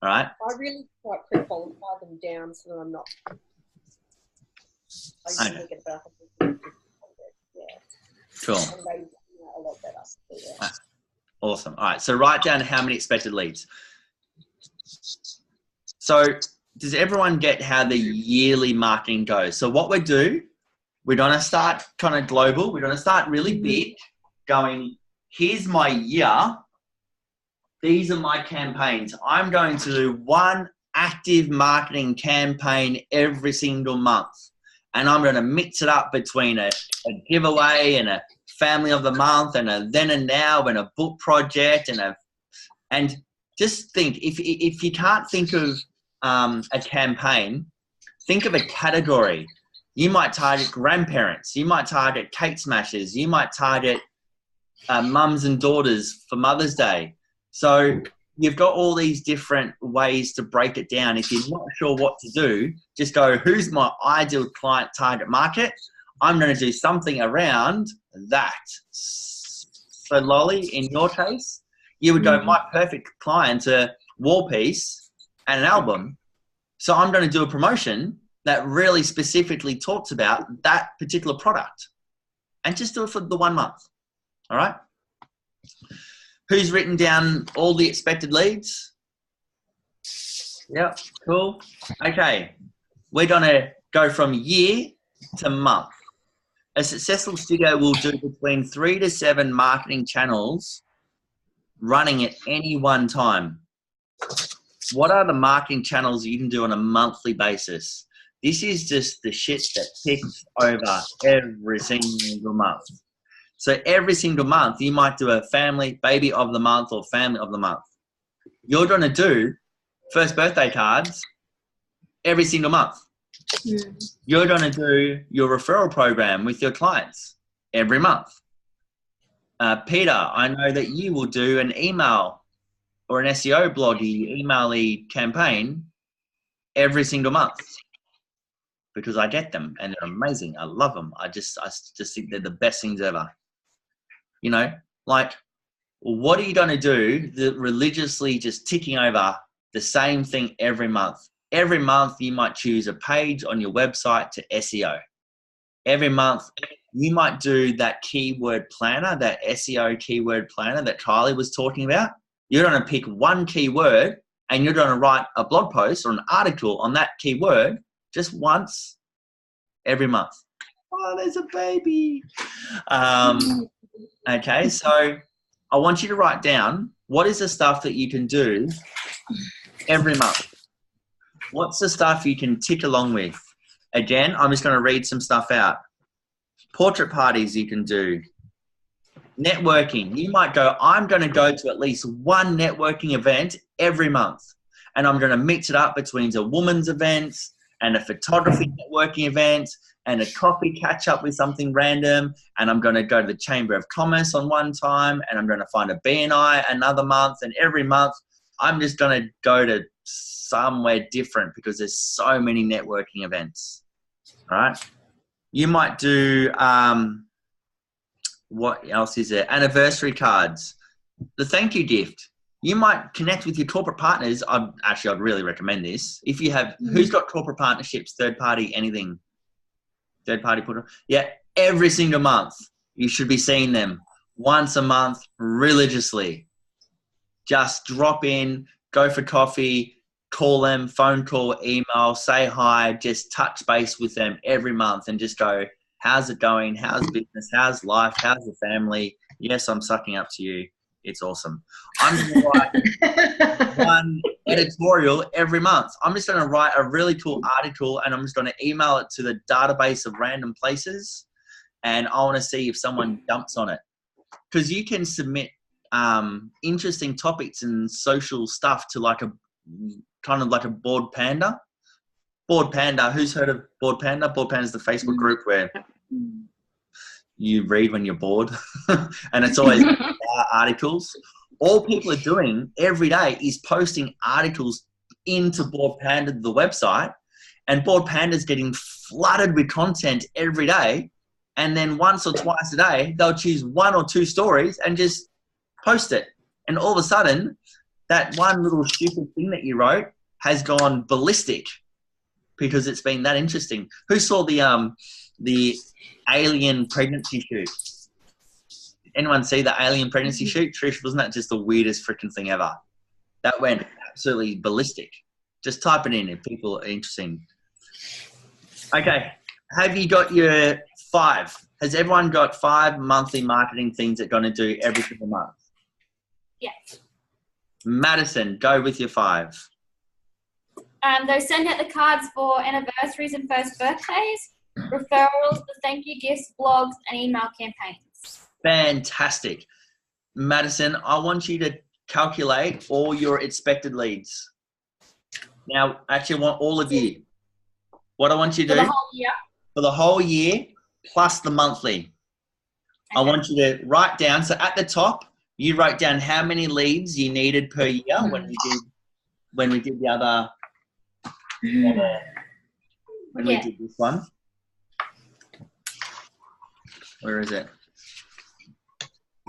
All right. I really quite pre-qualify them down so that I'm not. I usually get about 100. Yeah. Cool. And they a lot better. So, yeah. Awesome. All right. So write down how many expected leads. So does everyone get how the yearly marketing goes? So what we do, we're going to start kind of global. We're going to start really big, going, here's my year. These are my campaigns. I'm going to do one active marketing campaign every single month. And I'm going to mix it up between a giveaway and a family of the month and a then and now and a book project and just think, if you can't think of a campaign, think of a category. You might target grandparents. You might target cake smashers. You might target mums and daughters for Mother's Day. So you've got all these different ways to break it down. If you're not sure what to do, just go, who's my ideal client target market? I'm going to do something around that. So Lolly, in your case, you would go, my perfect client's a wall piece and an album. So I'm going to do a promotion that really specifically talks about that particular product and just do it for the 1 month. All right. Who's written down all the expected leads? Yep, cool. Okay, we're going to go from year to month. A successful studio will do between 3 to 7 marketing channels running at any one time. What are the marketing channels you can do on a monthly basis? This is just the shit that ticks over every single month. So every single month, you might do a family baby of the month or family of the month. You're going to do first birthday cards every single month. You're going to do your referral program with your clients every month. Peter, I know that you will do an email or an SEO bloggy, email-y campaign every single month because I get them and they're amazing. I love them. I just think they're the best things ever. You know, like, what are you going to do that religiously just ticking over the same thing every month? Every month you might choose a page on your website to SEO. Every month you might do that keyword planner, that SEO keyword planner that Kylie was talking about. You're going to pick one keyword and you're going to write a blog post or an article on that keyword just once every month. Oh, there's a baby. Okay, so I want you to write down what is the stuff that you can do every month. What's the stuff you can tick along with? Again, I'm just going to read some stuff out. Portrait parties you can do. Networking. You might go, I'm going to go to at least one networking event every month. And I'm going to mix it up between a woman's event and a photography networking event and a coffee catch up with something random. And I'm going to go to the Chamber of Commerce on one time. And I'm going to find a BNI another month. And every month, I'm just going to go to somewhere different because there's so many networking events. All right. You might do, what else is there? Anniversary cards. The thank you gift. You might connect with your corporate partners. I'd really recommend this. If you have, who's got corporate partnerships, third party, anything? Third party portal? Yeah, every single month. You should be seeing them once a month religiously. Just drop in, go for coffee, call them, phone call, email, say hi, just touch base with them every month and just go, how's it going? How's business? How's life? How's the family? Yes, I'm sucking up to you. It's awesome. I'm going to write one editorial every month. I'm just going to write a really cool article and I'm just going to email it to the database of random places and I want to see if someone jumps on it. Because you can submit interesting topics and social stuff to like a kind of like a Board Panda. Board Panda, who's heard of Board Panda? Board Panda is the Facebook group where you read when you're bored and it's always articles. All people are doing every day is posting articles into Board Panda, the website, and Board Panda's getting flooded with content every day. And then once or twice a day, they'll choose one or two stories and just post it. And all of a sudden, that one little stupid thing that you wrote has gone ballistic because it's been that interesting. Who saw the alien pregnancy shoot? Anyone see the alien pregnancy shoot? Trish, wasn't that just the weirdest freaking thing ever? That went absolutely ballistic. Just type it in if people are interested. Okay, have you got your 5? Has everyone got 5 monthly marketing things they're going to do every single month? Yes. Madison, go with your 5. They send out the cards for anniversaries and first birthdays, referrals, the thank you gifts, blogs, and email campaigns. Fantastic. Madison, I want you to calculate all your expected leads. Now, actually, I want all of you. What I want you to do For the whole year? For the whole year plus the monthly. Okay. I want you to write down. So at the top, you wrote down how many leads you needed per year when we did the other when we did this one. Where is it?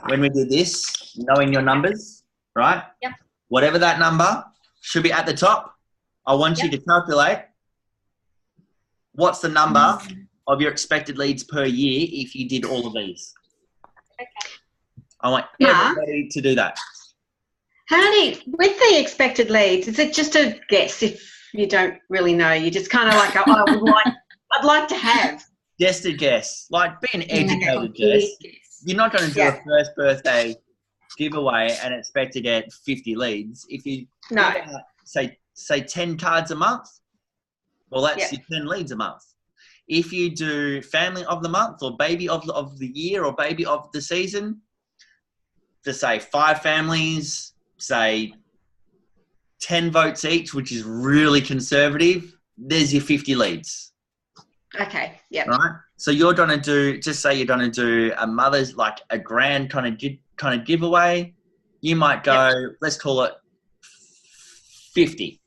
When we did this, knowing your numbers, right? Yep. Whatever that number should be at the top. I want you to calculate what's the number of your expected leads per year if you did all of these. Okay. I want everybody to do that. With the expected leads, is it just a guess if you don't really know? You just kind of like, I'd like to have. Just a guess. Like, be an educated guess. You're not going to do a first birthday giveaway and expect to get 50 leads. If you say 10 cards a month, well, that's your 10 leads a month. If you do family of the month or baby of the year or baby of the season, to say 5 families, say 10 votes each, which is really conservative, there's your 50 leads. Okay, yeah. Right? So you're going to do, just say you're going to do a mother's, like a grand kind of giveaway. You might go, let's call it 50.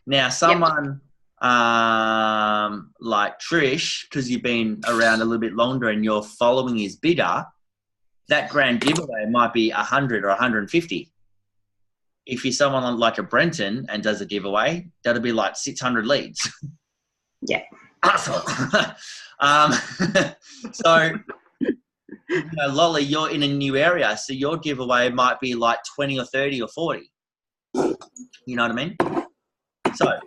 Now, someone like Trish, because you've been around a little bit longer and your following is bigger, that grand giveaway might be 100 or 150. If you're someone like a Brenton and does a giveaway, that'll be like 600 leads. Yeah. So, Lolly, you're in a new area, so your giveaway might be like 20 or 30 or 40. You know what I mean? So,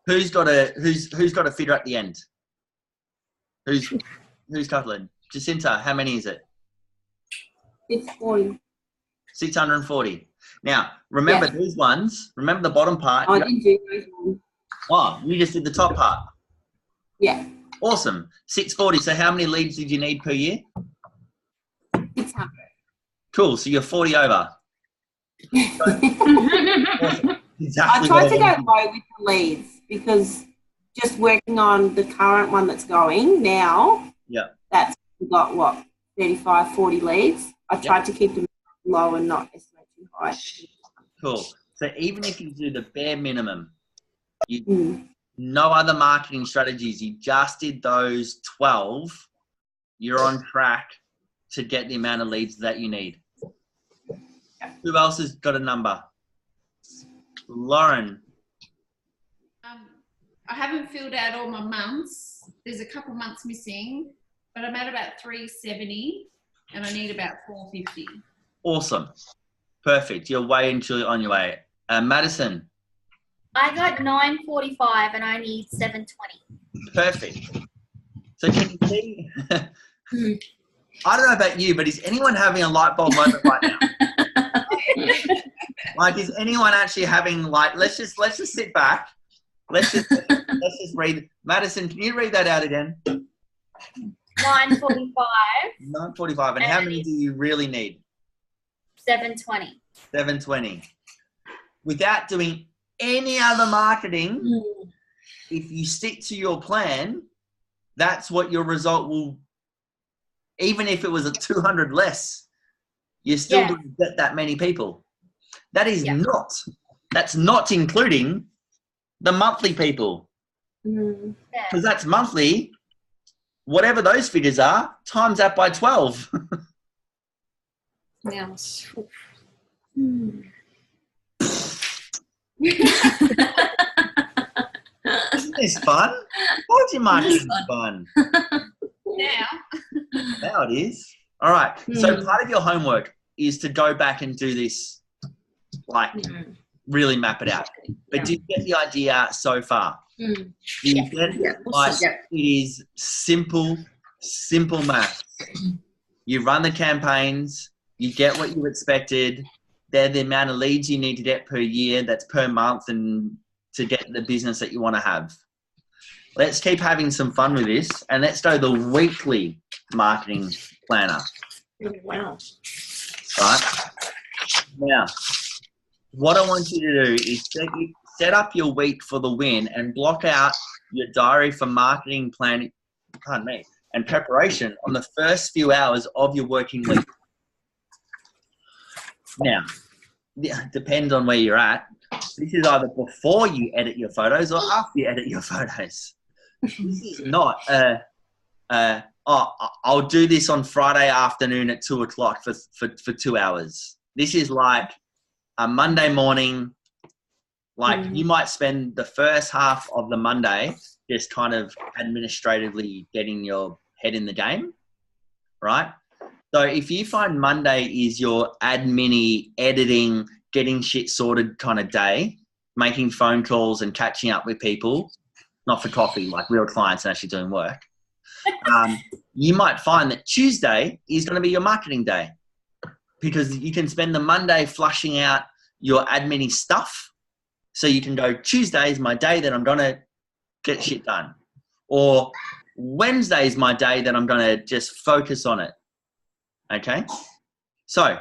who's got a figure at the end? Who's calculating? Jacinta, how many is it? It's 40. 640. Now, remember these ones. Remember the bottom part. I didn't do those ones. Oh, you just did the top part. Yeah. Awesome. 640. So how many leads did you need per year? 600. Cool. So you're 40 over. Awesome. Exactly. I tried to go low with the leads because just working on the current one that's going now, that's got what, 35, 40 leads. I tried to keep them low and not estimate too high. Cool. So even if you do the bare minimum, no other marketing strategies, you just did those 12, you're on track to get the amount of leads that you need. Who else has got a number? Lauren. I haven't filled out all my months. There's a couple months missing, but I'm at about 370 and I need about 450. Awesome. Perfect. You're way on your way. Madison. I got 945 and I need 720. Perfect. So can you see? I don't know about you, but is anyone having a light bulb moment right now? Like, is anyone actually having let's just sit back. Let's just read. Madison, can you read that out again? 945. 945. And how many do you really need? 720. 720. Without doing any other marketing, if you stick to your plan, that's what your result will, even if it was a 200 less, you're still going to get that many people. That is that's not including the monthly people. Because that's monthly, whatever those figures are, times that by 12. Yeah. Isn't this fun? Why's your marketing fun? Now it is. All right. So part of your homework is to go back and do this, really map it out. But do you get the idea so far? Do you get it is simple math. You run the campaigns, you get what you expected. They're the amount of leads you need to get per year, that's per month, and to get the business that you want to have. Let's keep having some fun with this, and let's do the weekly marketing planner. Wow. Right? Now, what I want you to do is set up your week for the win and block out your diary for marketing planning, and preparation on the first few hours of your working week. Now, depends on where you're at. This is either before you edit your photos or after you edit your photos. This is not I'll do this on Friday afternoon at 2 o'clock for 2 hours. This is like a Monday morning. Like you might spend the first half of the Monday just kind of administratively getting your head in the game, right? So if you find Monday is your admin-y, editing, getting shit sorted kind of day, making phone calls and catching up with people, not for coffee, like real clients and actually doing work, you might find that Tuesday is going to be your marketing day because you can spend the Monday flushing out your admin-y stuff. So you can go, Tuesday is my day that I'm going to get shit done. Or Wednesday is my day that I'm going to just focus on it. Okay? So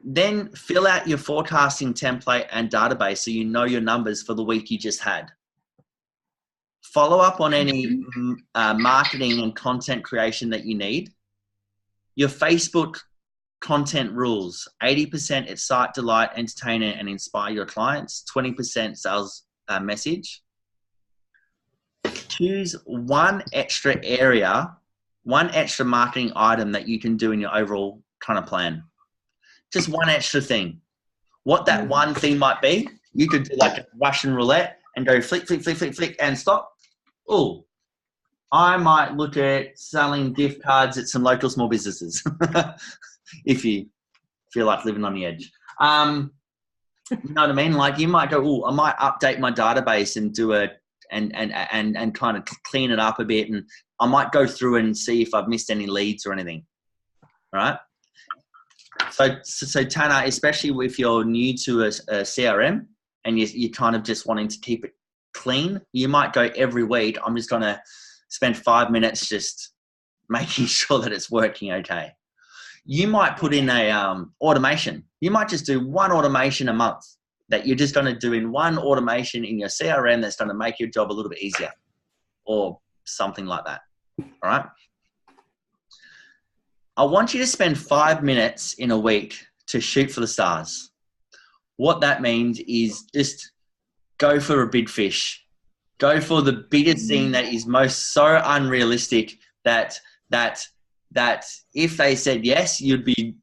then fill out your forecasting template and database so you know your numbers for the week you just had. Follow up on any marketing and content creation that you need. Your Facebook content rules: 80% excite, delight, entertain, and inspire your clients. 20% sales message. Choose one extra area, one extra marketing item that you can do in your overall kind of plan. Just one extra thing. What that one thing might be, you could do like a Russian roulette and go flick, flick, flick, flick, flick, and stop. Oh, I might look at selling gift cards at some local small businesses. If you feel like living on the edge. You know what I mean? Like you might go, oh, I might update my database and do and kind of clean it up a bit. And I might go through and see if I've missed any leads or anything. Right? So Tanner, especially if you're new to a CRM and you're kind of just wanting to keep it clean, you might go every week, I'm just going to spend 5 minutes just making sure that it's working okay. You might put in a automation. You might just do one automation a month that you're just going to do in one automation in your CRM that's going to make your job a little bit easier or something like that. All right. I want you to spend 5 minutes in a week to shoot for the stars. What that means is just go for a big fish. Go for the biggest thing that is most so unrealistic that if they said yes, you'd be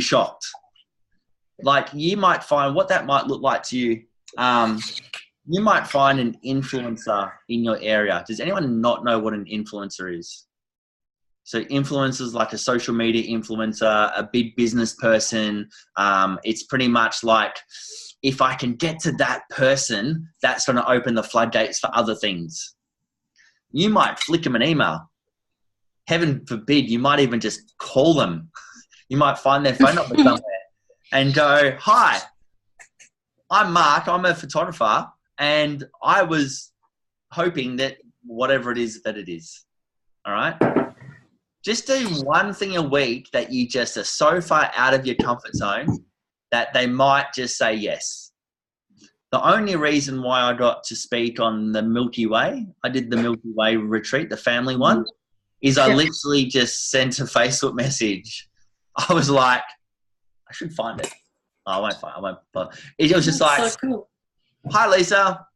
shocked. Like you might find what that might look like to you. You might find an influencer in your area. Does anyone not know what an influencer is? So influencers like a social media influencer, a big business person. It's pretty much like if I can get to that person, that's going to open the floodgates for other things. You might flick them an email. Heaven forbid, you might even just call them. You might find their phone number somewhere and go, hi, I'm Mark. I'm a photographer. And I was hoping that whatever it is that it is. All right. Just do one thing a week that you just are so far out of your comfort zone that they might just say yes. The only reason why I got to speak on the Milky Way, I did the Milky Way retreat, the family one, is I literally just sent a Facebook message. I was like, I should find it. Oh, I won't. It was just like, so cool. Hi, Lisa.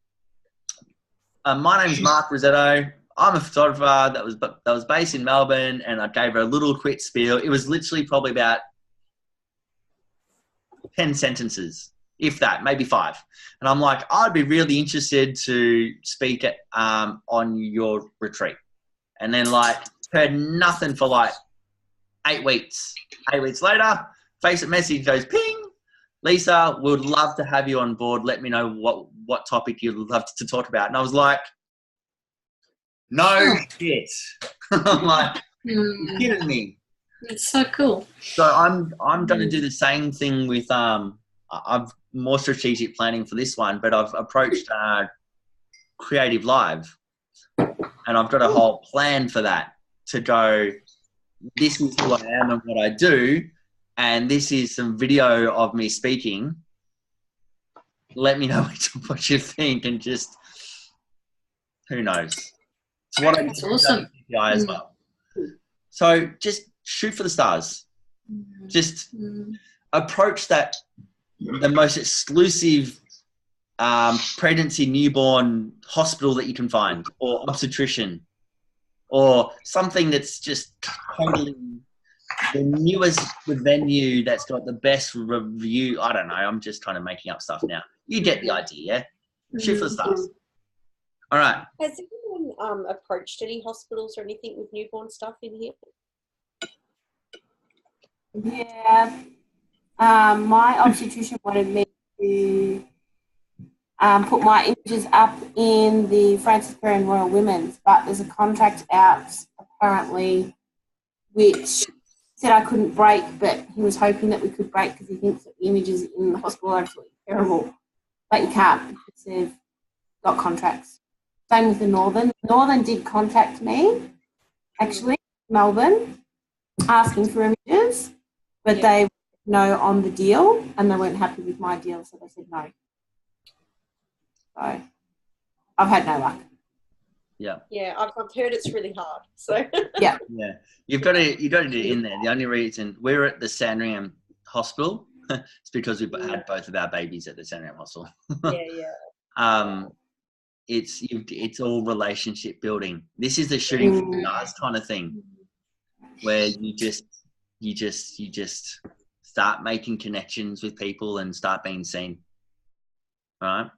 My name is Mark Rosetto. I'm a photographer that was based in Melbourne, and I gave her a little quick spiel. It was literally probably about 10 sentences, if that, maybe 5. And I'm like, I'd be really interested to speak at, on your retreat. And then like heard nothing for like 8 weeks. 8 weeks later, Facebook message goes ping. Lisa, we would love to have you on board. Let me know what topic you'd love to talk about. And I was like, no shit. I'm like, you're kidding me. It's so cool. So I'm going to do the same thing with I've more strategic planning for this one, but I've approached Creative Live, and I've got a whole plan for that to go. This is who I am and what I do, and this is some video of me speaking. Let me know what you think, and just who knows. It's what I do awesome. As well. So just shoot for the stars. Just approach that the most exclusive pregnancy newborn hospital that you can find, or obstetrician, or something that's just totally the newest venue that's got the best review. I don't know. I'm just kind of making up stuff now. You get the idea, yeah? Shoot for the stars. All right. Has anyone approached any hospitals or anything with newborn stuff in here? Yeah. My obstetrician wanted me to put my images up in the Francis Perrin Royal Women's, but there's a contract out apparently which said I couldn't break, but he was hoping that we could break because he thinks that the images in the hospital are absolutely terrible. But you can't because they've got contracts. Same with the Northern. Northern did contact me, actually, Melbourne, asking for images, but they were no on the deal and they weren't happy with my deal, so they said no. So I've had no luck. Yeah. Yeah, I've heard it's really hard. So yeah. You've got to get in there. The only reason we're at the Sandringham Hospital is because we've had both of our babies at the Sandringham Hospital. It's all relationship building. This is the shooting from the stars kind of thing, where you just start making connections with people and start being seen. All right.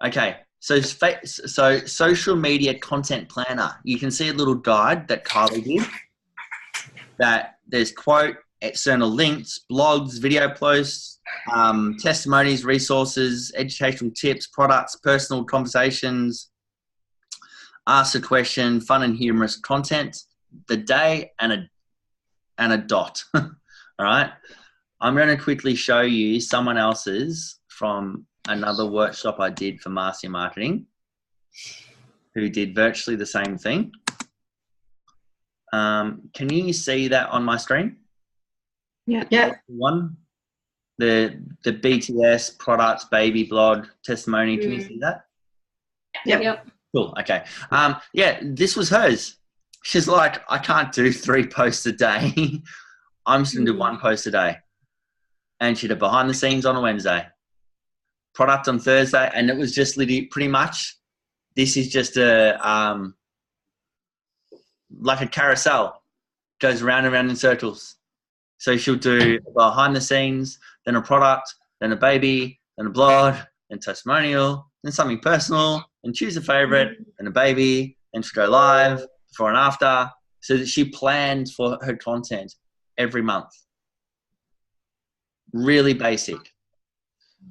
Okay. So social media content planner. You can see a little guide that Kylie did. That there's quote, external links, blogs, video posts, testimonies, resources, educational tips, products, personal conversations, ask a question, fun and humorous content, the day, and a dot. All right. I'm going to quickly show you someone else's from another workshop I did for Master Marketing, who did virtually the same thing. Can you see that on my screen? Yeah. One, the BTS product baby blog testimony. Can you see that? Yep. Cool. Okay. Yeah, this was hers. She's like, I can't do 3 posts a day. I'm just gonna do 1 post a day. And she did behind the scenes on a Wednesday, product on Thursday, and it was just literally pretty much. This is just a like a carousel, goes round and round in circles. So she'll do behind the scenes, then a product, then a baby, then a blog, then testimonial, then something personal, and choose a favorite, then a baby, then she'll go live before and after. So that she planned for her content every month. Really basic.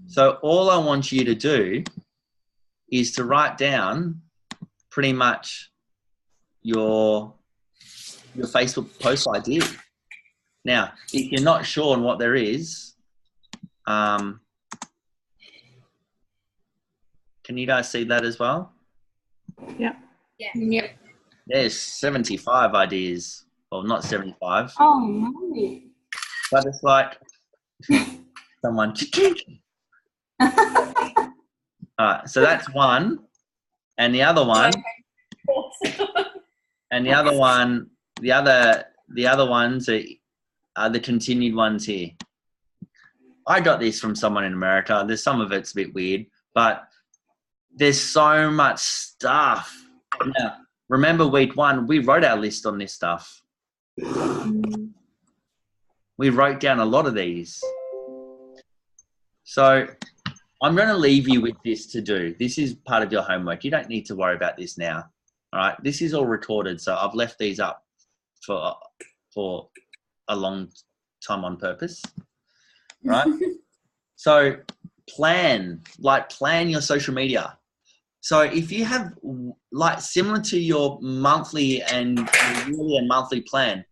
So all I want you to do is to write down pretty much your Facebook post idea. Now, if you're not sure on what there is, can you guys see that as well? Yeah. Yep. There's 75 ideas. Well, not 75. Oh, no. But it's like someone. All right, so that's one, and the other one, and the other one, the other ones are the continued ones here. I got this from someone in America. There's some of it's a bit weird, but there's so much stuff. Now, remember week 1, we wrote our list on this stuff. We wrote down a lot of these. So I'm going to leave you with this to do. This is part of your homework. You don't need to worry about this now. All right. This is all recorded. So I've left these up for a long time on purpose. Right. So plan your social media. So if you have like similar to your monthly and yearly and monthly plan,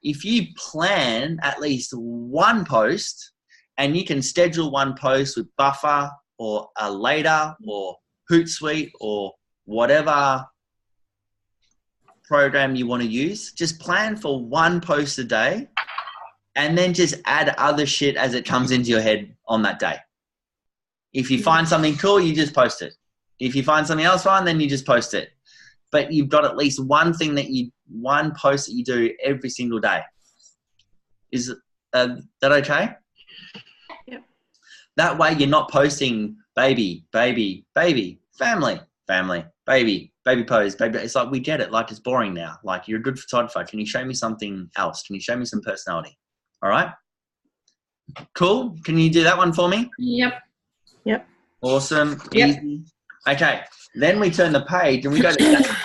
if you plan at least 1 post, and you can schedule 1 post with Buffer or a Later or Hootsuite or whatever program you want to use, just plan for 1 post a day and then just add other shit as it comes into your head on that day. If you find something cool, you just post it. If you find something else fun, then you just post it. But you've got at least 1 post that you do every single day. Is that okay? Yep. That way you're not posting baby, baby, baby, family, family, baby, baby pose, baby. It's like, we get it. Like, it's boring now. Like, you're a good photographer. Can you show me something else? Can you show me some personality? All right. Cool. Can you do that one for me? Yep. Yep. Awesome. Yep. Easy. Okay. Then we turn the page and we go to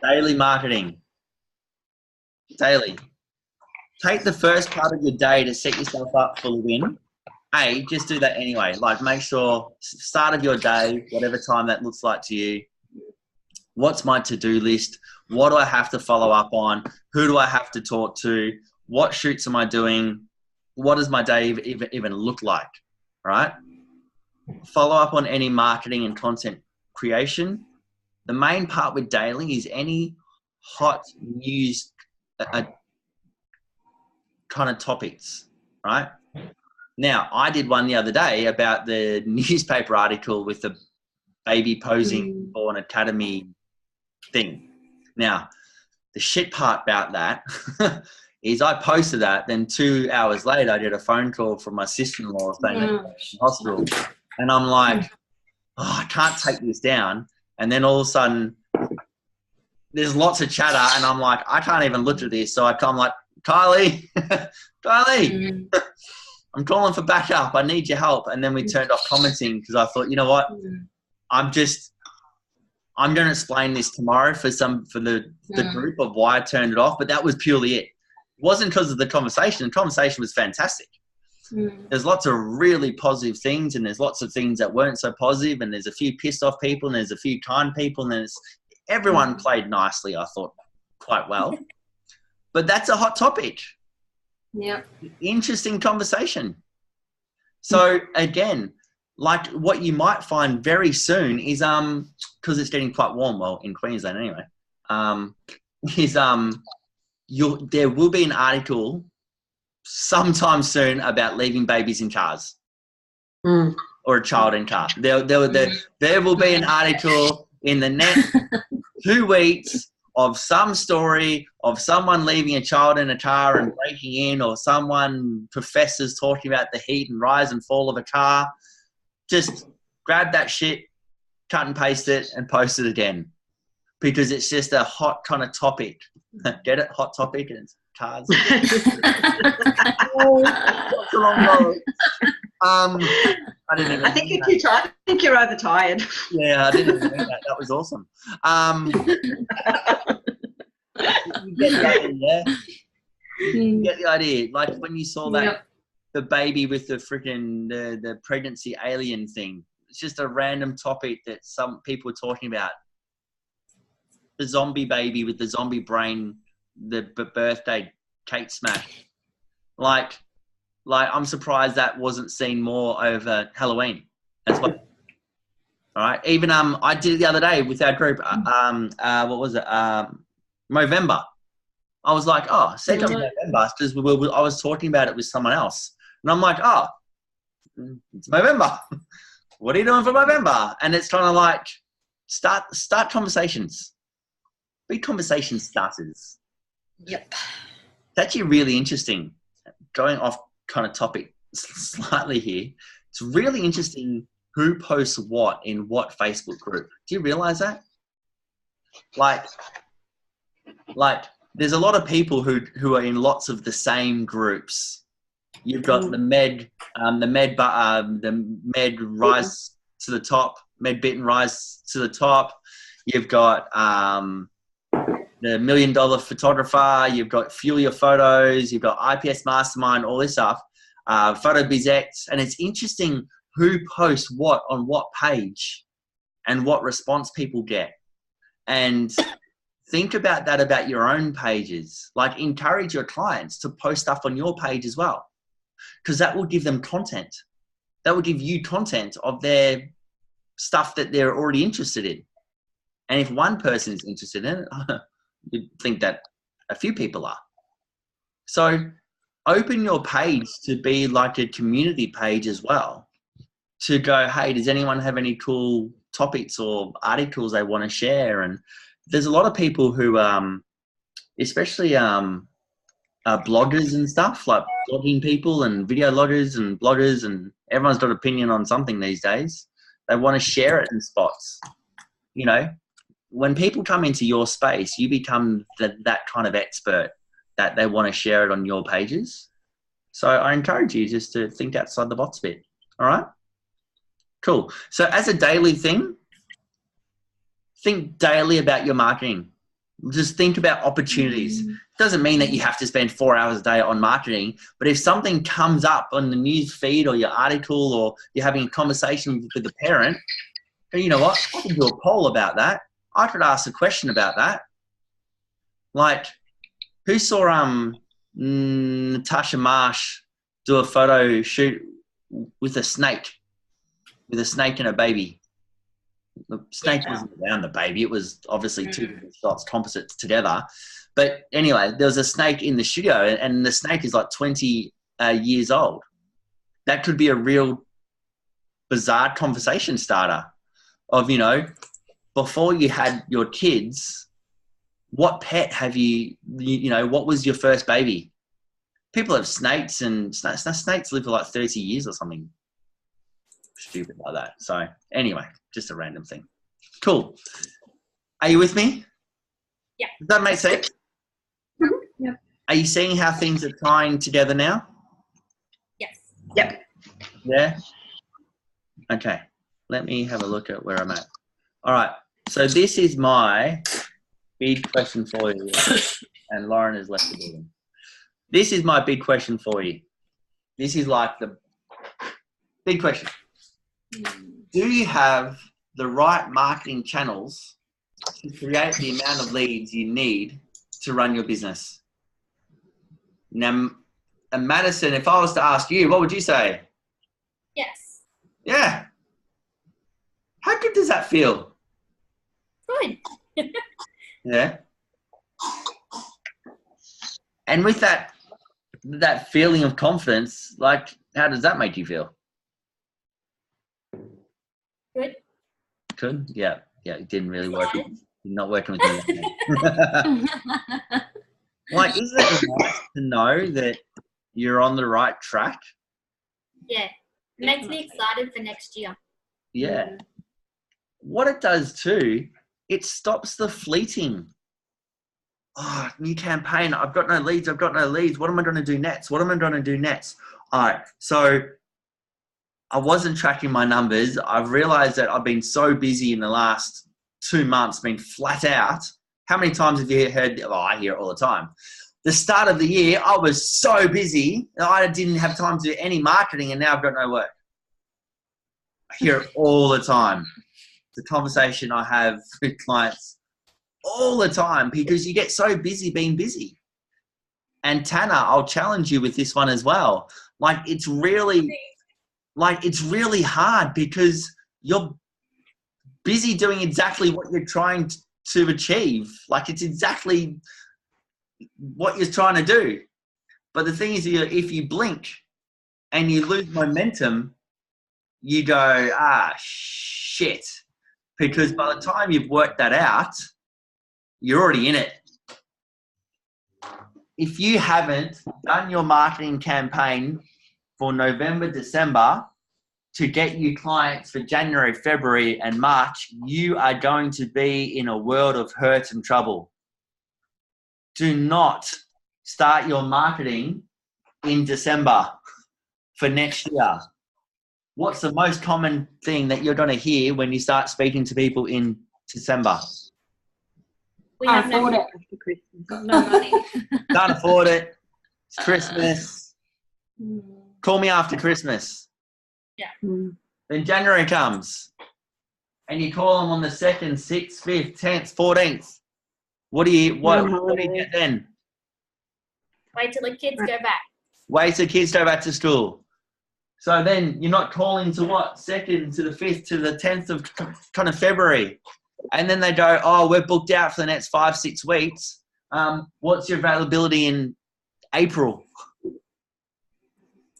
daily marketing. Daily. Take the first part of your day to set yourself up for the win. Just do that anyway. Like, make sure, start of your day, whatever time that looks like to you. What's my to-do list? What do I have to follow up on? Who do I have to talk to? What shoots am I doing? What does my day even look like? Right? Follow up on any marketing and content creation. The main part with daily is any hot news kind of topics, right? Now, I did one the other day about the newspaper article with the baby posing for an academy thing. Now, the shit part about that is I posted that, then 2 hours later, I did a phone call from my sister-in-law saying that she's in hospital. And I'm like, I can't take this down. And then all of a sudden, there's lots of chatter, and I'm like, I can't even look at this. So I come like, Kylie, Kylie, I'm calling for backup. I need your help. And then we turned off commenting because I thought, you know what? I'm going to explain this tomorrow for the group of why I turned it off. But that was purely it. It wasn't because of the conversation. The conversation was fantastic. There's lots of really positive things, and there's lots of things that weren't so positive, and there's a few pissed off people, and there's a few kind people, and everyone played nicely, I thought, quite well. But that's a hot topic. Yep. Interesting conversation. So again, like what you might find very soon is because it's getting quite warm, well, in Queensland anyway, is there will be an article sometime soon about leaving babies in cars. Or a child in car. There will be an article in the next 2 weeks of some story of someone leaving a child in a car and breaking in, or professors talking about the heat and rise and fall of a car. Just grab that shit, cut and paste it, and post it again. Because it's just a hot kind of topic. Get it? Hot topic, and it's cars. What's the long road? I think you're too tired. I think you're overtired. Yeah, I didn't even know that. That was awesome. You get the idea, yeah? You get the idea. Like when you saw that, the baby with the freaking the pregnancy alien thing. It's just a random topic that some people are talking about. The zombie baby with the zombie brain, the birthday cake smash. Like I'm surprised that wasn't seen more over Halloween as well. All right. Even I did it the other day with our group. What was it? Movember. I was like, oh, second of November, because I was talking about it with someone else, and I'm like, oh, it's Movember. What are you doing for Movember? And it's trying to like start conversations. Be conversation starters. Yep. It's actually really interesting. Going off kind of topic slightly here, it's really interesting who posts what in what Facebook group. Do you realize that? Like there's a lot of people who are in lots of the same groups. You've got the med rise to the top, med bit and rise to the top. You've got the $1 million photographer. You've got Fuel Your Photos. You've got IPS Mastermind. All this stuff. Photo BizX, and it's interesting who posts what on what page and what response people get. And think about that about your own pages. Like encourage your clients to post stuff on your page as well, because that will give them content. That will give you content of their stuff that they're already interested in. And if one person is interested in it, you'd think that a few people are. So open your page to be like a community page as well, to go, hey, does anyone have any cool topics or articles they want to share? And there's a lot of people who, especially bloggers and stuff, like blogging people and video loggers and bloggers, and everyone's got an opinion on something these days. They want to share it in spots. You know, when people come into your space, you become that kind of expert that they want to share it on your pages. So I encourage you just to think outside the box a bit. All right? Cool. So as a daily thing, think daily about your marketing. Just think about opportunities. Doesn't mean that you have to spend 4 hours a day on marketing, but if something comes up on the news feed or your article, or you're having a conversation with a parent, you know what? I can do a poll about that. I could ask a question about that. Like, who saw Natasha Marsh do a photo shoot with a snake and a baby? The snake wasn't around the baby. It was obviously two different shots, composites together. But anyway, there was a snake in the studio, and the snake is like 20 years old. That could be a real bizarre conversation starter of, you know, before you had your kids, what pet have you know, what was your first baby? People have snakes, and snakes live for like 30 years or something stupid like that. So anyway, just a random thing. Cool. Are you with me? Yeah. Does that make sense? Yeah. Are you seeing how things are tying together now? Yes. Yep. Yeah? Okay. Let me have a look at where I'm at. All right. So this is my big question for you. And Lauren has left the building. This is my big question for you. This is like the big question. Do you have the right marketing channels to create the amount of leads you need to run your business? Now, And Madison, if I was to ask you, what would you say? Yes. Yeah. How good does that feel? Good. Yeah. And with that feeling of confidence, like, how does that make you feel? Good. Good? Yeah. Yeah, it didn't really work. You're not working with me. Like, isn't it nice to know that you're on the right track? Yeah. It makes me excited for next year. Yeah. What it does too, it stops the fleeting. Oh, new campaign. I've got no leads. What am I going to do next? All right. So I wasn't tracking my numbers. I've realized that I've been so busy in the last 2 months, been flat out. How many times have you heard? Oh, I hear it all the time. The start of the year, I was so busy. I didn't have time to do any marketing, and now I've got no work. I hear it all the time. The conversation I have with clients all the time, because you get so busy being busy. And Tanner, I'll challenge you with this one as well. Like, it's really hard because you're busy doing exactly what you're trying to achieve. Like, it's exactly what you're trying to do. But the thing is, if you blink and you lose momentum, you go, shit. Because by the time you've worked that out, you're already in it. If you haven't done your marketing campaign for November, December to get you clients for January, February, and March, you are going to be in a world of hurt and trouble. Do not start your marketing in December for next year. What's the most common thing that you're going to hear when you start speaking to people in December? We have no money. Got no money. Can't afford it. It's Christmas. Call me after Christmas. Yeah. Then January comes and you call them on the 2nd, 6th, 5th, 10th, 14th. What do you get then? Wait till the kids go back. Wait till kids go back to school. So then you're not calling to what? 2nd to the 5th to the 10th of kind of February. And then they go, oh, we're booked out for the next 5-6 weeks. What's your availability in April?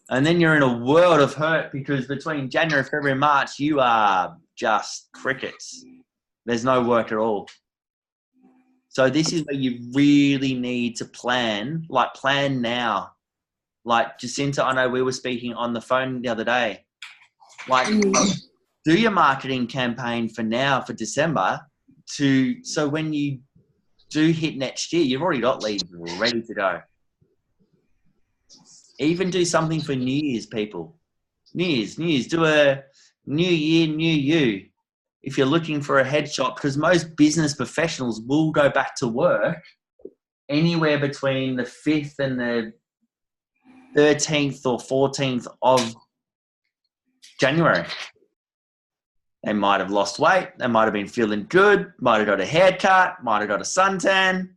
And then you're in a world of hurt because between January, February, March, you are just crickets. There's no work at all. So this is where you really need to plan now. Like Jacinta, I know we were speaking on the phone the other day. Like, do your marketing campaign for now, for December, so when you do hit next year, you've already got leads ready to go. Even do something for New Year's, people. New Year's. Do a New Year, New You. If you're looking for a headshot, because most business professionals will go back to work anywhere between the 5th and the 13th or 14th of January. They might have lost weight. They might have been feeling good. Might have got a haircut. Might have got a suntan.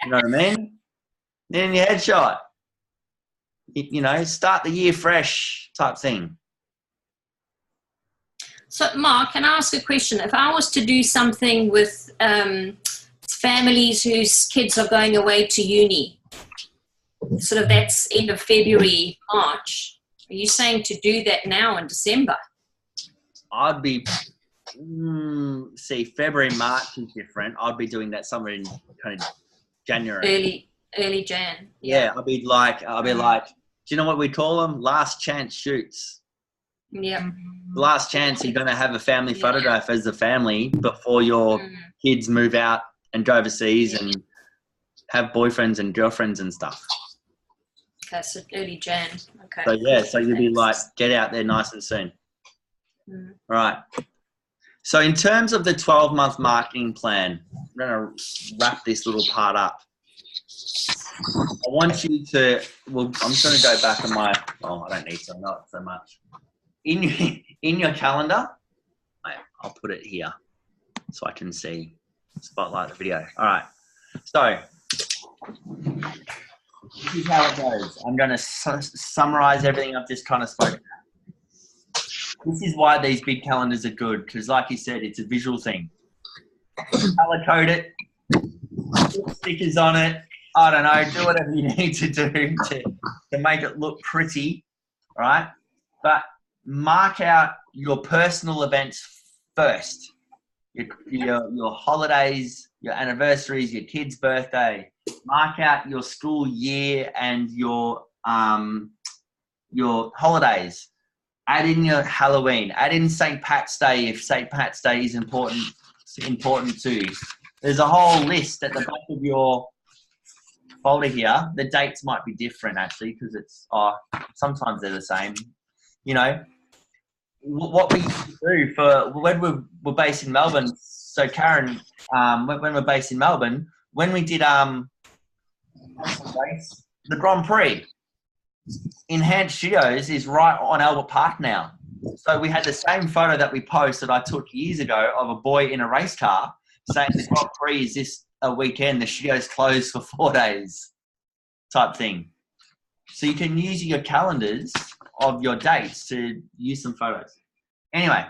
You know what I mean? Then your headshot. You know, start the year fresh type thing. So, Mark, can I ask a question? If I was to do something with families whose kids are going away to uni, sort of that's end of February, March, are you saying to do that now in December? I'd be, February, March is different. I'd be doing that somewhere in kind of January. Early Jan. Yeah, I'll be like, do you know what we call them? Last chance shoots. Yeah. Last chance you're going to have a family photograph as a family before your kids move out and go overseas and have boyfriends and girlfriends and stuff. Okay, so early Jan. Okay. So you'll be like, get out there nice and soon. Right. So in terms of the 12-month marketing plan, I'm going to wrap this little part up. I want you to, I'm just going to go back on I don't need to, not so much. In your calendar, I'll put it here so I can spotlight the video. All right. So this is how it goes. I'm going to summarize everything I've just kind of spoken about. This is why these big calendars are good, because like you said, it's a visual thing. Color code it, put stickers on it. I don't know, do whatever you need to do to make it look pretty, right? But mark out your personal events first. Your holidays, your anniversaries, your kid's birthday. Mark out your school year and your holidays. Add in your Halloween. Add in St. Pat's Day if St. Pat's Day is important to you. There's a whole list at the back of your folder here. The dates might be different actually because it's sometimes they're the same. You know what we used to do for when we're based in Melbourne. So Karen, when we're based in Melbourne, when we did the Grand Prix, Enhanced Studios is right on Albert Park now. So we had the same photo that we posted I took years ago of a boy in a race car saying the Grand Prix is this a weekend, the studio's closed for 4 days type thing. So you can use your calendars of your dates to use some photos. Anyway,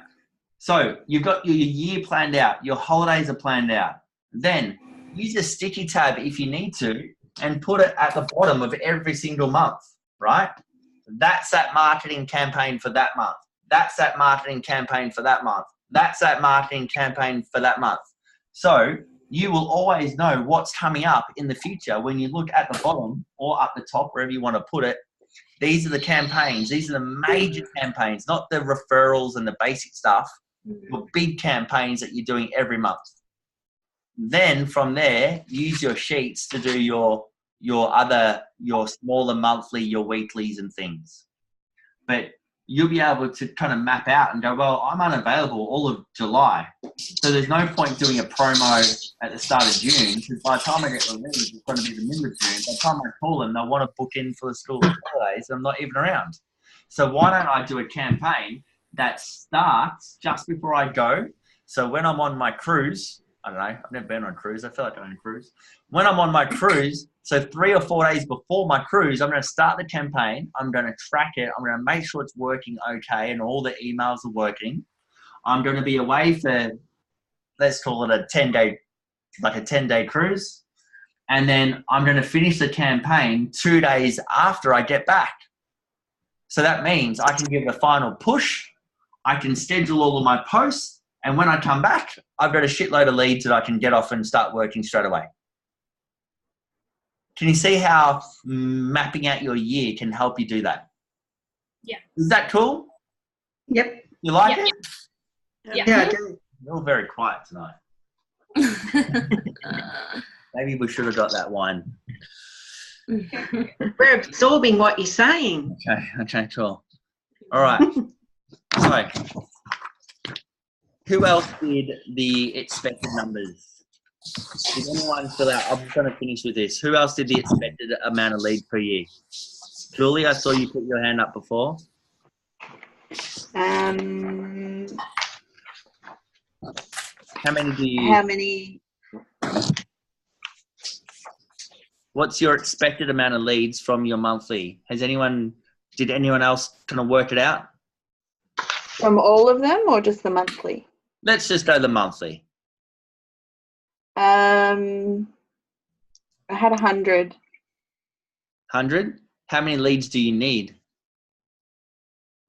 so you've got your year planned out, your holidays are planned out. Then use a sticky tab if you need to and put it at the bottom of every single month, right? That's that marketing campaign for that month. That's that marketing campaign for that month. That's that marketing campaign for that month. So you will always know what's coming up in the future when you look at the bottom or up the top, wherever you want to put it. These are the campaigns. These are the major campaigns, not the referrals and the basic stuff, but big campaigns that you're doing every month. Then from there, use your sheets to do your smaller monthly, your weeklies and things. But you'll be able to kind of map out and go, well, I'm unavailable all of July. So there's no point doing a promo at the start of June because by the time I get the lead, it's going to be the middle of June. By the time I call them, they'll want to book in for the school holidays and I'm not even around. So why don't I do a campaign that starts just before I go? So when I'm on my cruise, I don't know, I've never been on a cruise. I feel like I'm on a cruise. When I'm on my cruise, so 3 or 4 days before my cruise, I'm going to start the campaign. I'm going to track it. I'm going to make sure it's working okay and all the emails are working. I'm going to be away for, let's call it a 10-day cruise. And then I'm going to finish the campaign 2 days after I get back. So that means I can give it a final push. I can schedule all of my posts. And when I come back, I've got a shitload of leads that I can get off and start working straight away. Can you see how mapping out your year can help you do that? Yeah. Is that cool? Yep. You like it? Yeah. Yeah, I do. You're all very quiet tonight. Maybe we should have got that wine. We're absorbing what you're saying. Okay, cool. All right. So, who else did the expected numbers? Did anyone fill out? I'm going to finish with this. Who else did the expected amount of leads per year? Julie, I saw you put your hand up before. How many do you? How many? What's your expected amount of leads from your monthly? Did anyone else kind of work it out? From all of them or just the monthly? Let's just go the monthly. I had 100. 100? How many leads do you need?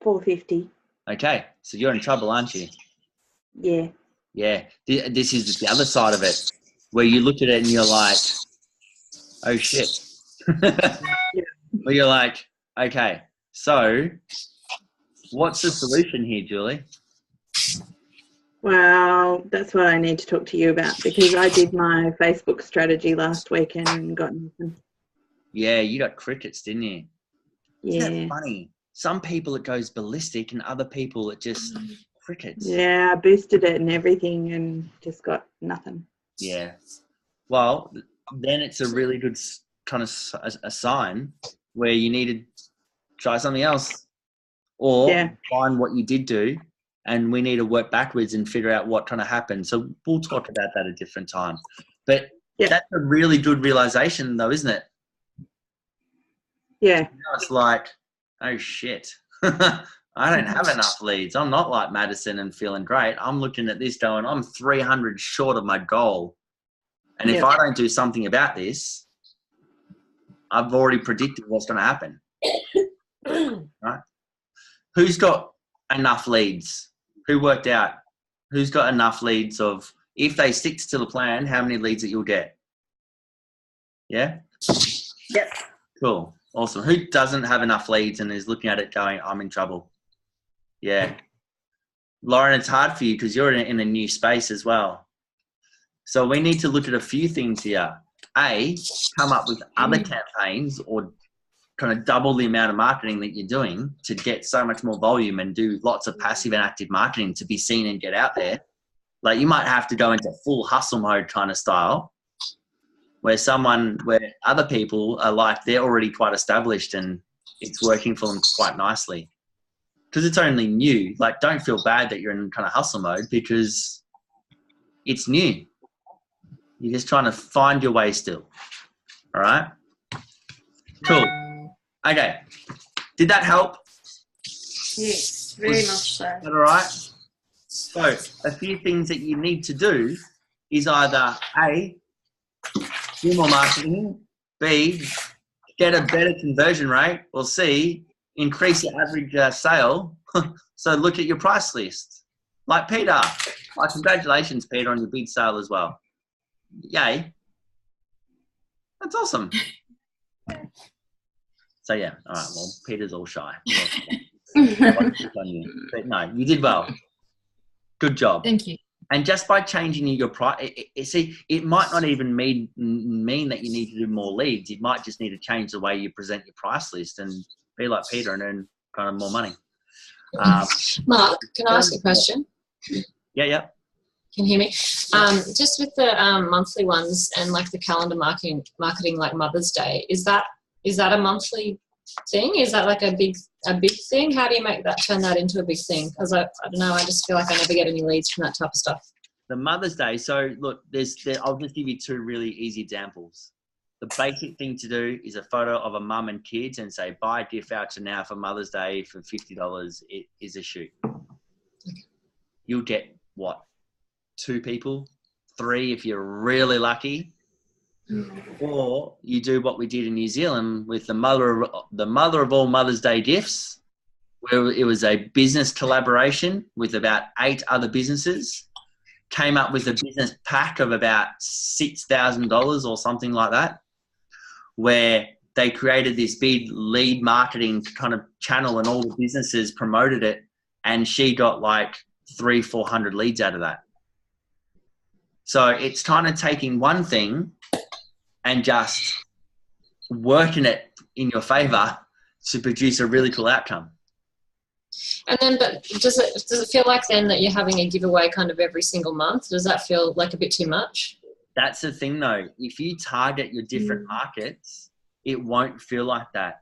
450. Okay, so you're in trouble, aren't you? Yeah. Yeah, this is the other side of it, where you look at it and you're like, oh shit. Well, you're like, okay, so what's the solution here, Julie? Well, that's what I need to talk to you about because I did my Facebook strategy last week and got nothing. Yeah, you got crickets, didn't you? Yeah. Isn't that funny? Some people it goes ballistic and other people it just crickets. Yeah, I boosted it and everything and just got nothing. Yeah. Well, then it's a really good kind of a sign where you need to try something else or find what you did do. And we need to work backwards and figure out what kind of happened. So we'll talk about that at a different time. But that's a really good realization though, isn't it? Yeah. Now it's like, oh shit, I don't have enough leads. I'm not like Madison and feeling great. I'm looking at this going, I'm 300 short of my goal. And if I don't do something about this, I've already predicted what's going to happen. Right? Who's got enough leads? Who worked out? Who's got enough leads of, if they stick to the plan, how many leads that you'll get? Yeah? Yep. Cool. Awesome. Who doesn't have enough leads and is looking at it going, I'm in trouble? Yeah. Lauren, it's hard for you because you're in a new space as well. So we need to look at a few things here. A, come up with other campaigns or kind of double the amount of marketing that you're doing to get so much more volume and do lots of passive and active marketing to be seen and get out there. Like you might have to go into full hustle mode kind of style where other people are like, they're already quite established and it's working for them quite nicely. Because it's only new. Like, don't feel bad that you're in kind of hustle mode because it's new. You're just trying to find your way still. All right? Cool. Okay. Did that help? Yes, very much so. Is that all right? So, a few things that you need to do is either A, do more marketing, B, get a better conversion rate, or C, increase your average sale. So look at your price list. Like Peter. Like, congratulations, Peter, on your big sale as well. Yay. That's awesome. So yeah, all right, well, Peter's all shy. But no, you did well. Good job. Thank you. And just by changing your price, see, it might not even mean that you need to do more leads. You might just need to change the way you present your price list and be like Peter and earn kind of more money. Mark, can I ask a question? Yeah. Can you hear me? Just with the monthly ones and like the calendar marketing like Mother's Day, is that a monthly thing? Is that like a big thing? How do you turn that into a big thing? Because I don't know, I just feel like I never get any leads from that type of stuff. The Mother's Day. So look, I'll just give you two really easy examples. The basic thing to do is a photo of a mum and kids and say, buy a gift voucher now for Mother's Day for $50. It is a shoot. You'll get what? 2 people, 3 if you're really lucky. Or you do what we did in New Zealand with the mother of all Mother's Day gifts, where it was a business collaboration with about 8 other businesses, came up with a business pack of about $6,000 or something like that, where they created this big lead marketing kind of channel and all the businesses promoted it, and she got like 300-400 leads out of that. So it's kind of taking one thing and just working it in your favor to produce a really cool outcome. And then, but does it feel like then that you're having a giveaway kind of every single month? Does that feel like a bit too much? That's the thing though. If you target your different markets, it won't feel like that.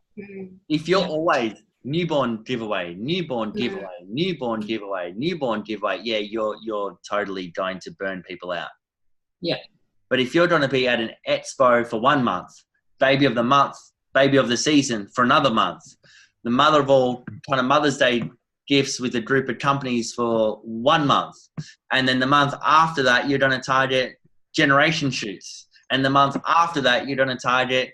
If you're always newborn giveaway, newborn giveaway, newborn giveaway, newborn giveaway, yeah, you're totally going to burn people out. Yeah. But if you're going to be at an expo for 1 month, baby of the month, baby of the season for another month, the mother of all kind of Mother's Day gifts with a group of companies for 1 month, and then the month after that, you're going to target generation shoots. And the month after that, you're going to target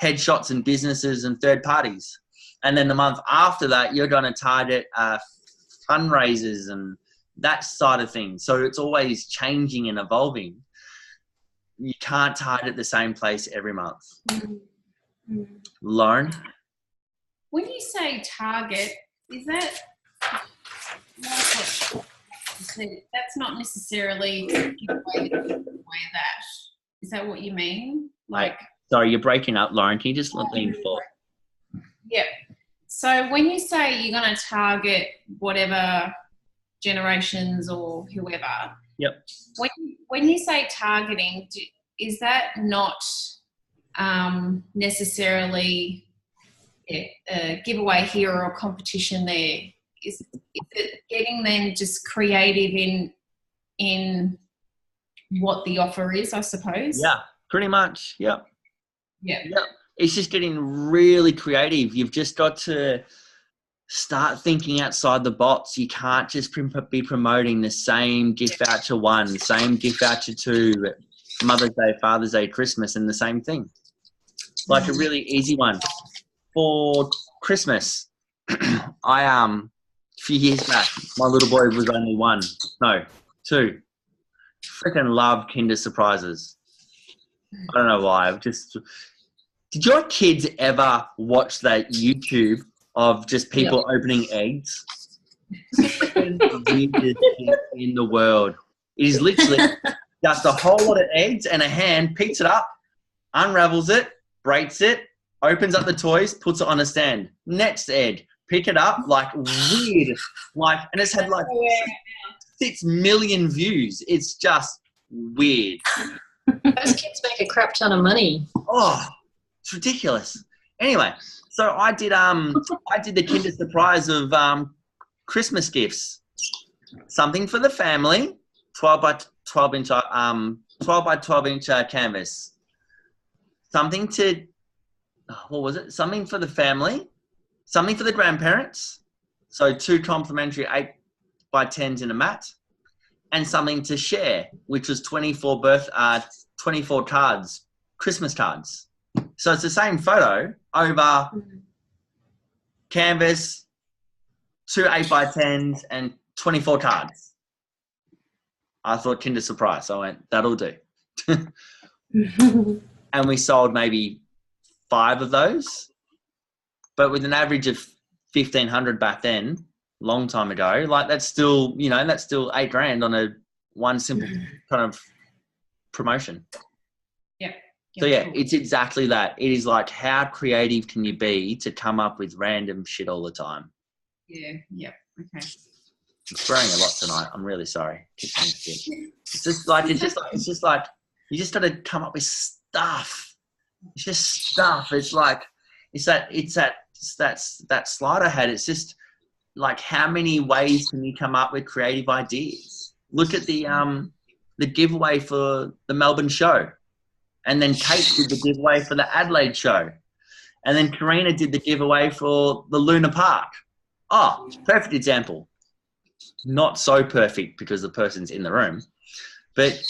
headshots and businesses and third parties. And then the month after that, you're going to target fundraisers and that side of things. So it's always changing and evolving. You can't target the same place every month. Lauren? When you say target, is that that's not necessarily give away that. Is that what you mean? Like, sorry, you're breaking up, Lauren. Can you just lean forward? Yeah. So when you say you're going to target whatever generations or whoever, yep. When you say targeting, is that not necessarily a giveaway here or a competition there? Is it getting them just creative in what the offer is, I suppose? Yeah, pretty much. Yep. Yeah. Yep. it's just getting really creative. You've just got to start thinking outside the box. You can't just be promoting the same gift voucher 1, same gift voucher 2, Mother's Day, Father's Day, Christmas, and the same thing. Like a really easy one. For Christmas, a few years back, my little boy was only 2. Freaking love Kinder Surprises. I don't know why. Did your kids ever watch that YouTube of just people opening eggs? The weirdest thing in the world. It is literally just a whole lot of eggs and a hand picks it up, unravels it, breaks it, opens up the toys, puts it on a stand. Next egg, pick it up, like weird, like, and it's had like 6 million views. It's just weird. Those kids make a crap ton of money. Oh, it's ridiculous. Anyway, so I did the Kinder Surprise of Christmas gifts. Something for the family, 12 by 12 inch 12 by 12 inch canvas. Something to, what was it? Something for the family, something for the grandparents. So 2 complimentary 8 by 10s in a mat, and something to share, which was 24 cards, Christmas cards. So it's the same photo over canvas, 2 8 by 10s, and 24 cards. I thought Kinder Surprise. So I went, that'll do. And we sold maybe 5 of those, but with an average of 1,500 back then, long time ago. Like that's still, that's still $8,000 on one simple kind of promotion. Yeah. So yeah, it's exactly that. It is like, how creative can you be to come up with random shit all the time? Yeah. Yeah. Okay. I'm swearing a lot tonight. I'm really sorry. It's just like you just got to come up with stuff. It's just stuff. It's like that slide I had. It's just like, how many ways can you come up with creative ideas? Look at the giveaway for the Melbourne show, and then Kate did the giveaway for the Adelaide show, and then Karina did the giveaway for the Luna Park. Oh, perfect example. Not so perfect because the person's in the room, but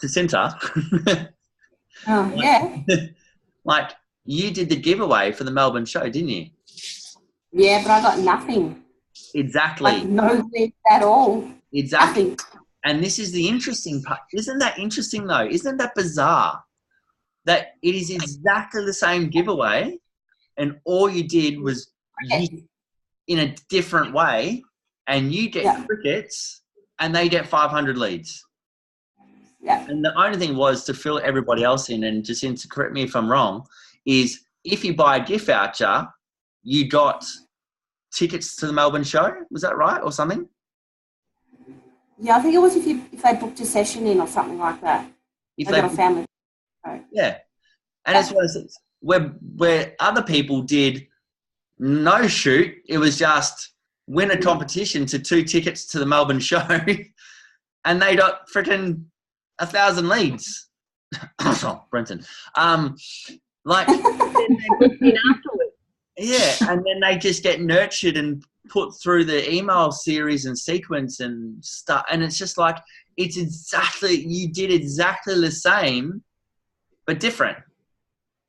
Jacinta. Oh, yeah. Like, you did the giveaway for the Melbourne show, didn't you? Yeah, but I got nothing. Exactly. Like, no leads at all. Exactly. Nothing. And this is the interesting part. Isn't that interesting, though? Isn't that bizarre? That it is exactly the same giveaway, and all you did was use it in a different way, and you get crickets, and they get 500 leads. Yeah. And the only thing was to fill everybody else in, and Jacinta, correct me if I'm wrong, is if you buy a gift voucher, you got tickets to the Melbourne show. Was that right, or something? Yeah, I think it was if they booked a session in or something like that. If they got a family. Yeah. And it's one of those where other people did no shoot. It was just win a competition to 2 tickets to the Melbourne show, and they got freaking 1,000 leads. Oh, Brenton. Like, yeah, and then they just get nurtured and put through the email series and sequence and stuff, and it's just like, you did exactly the same but different.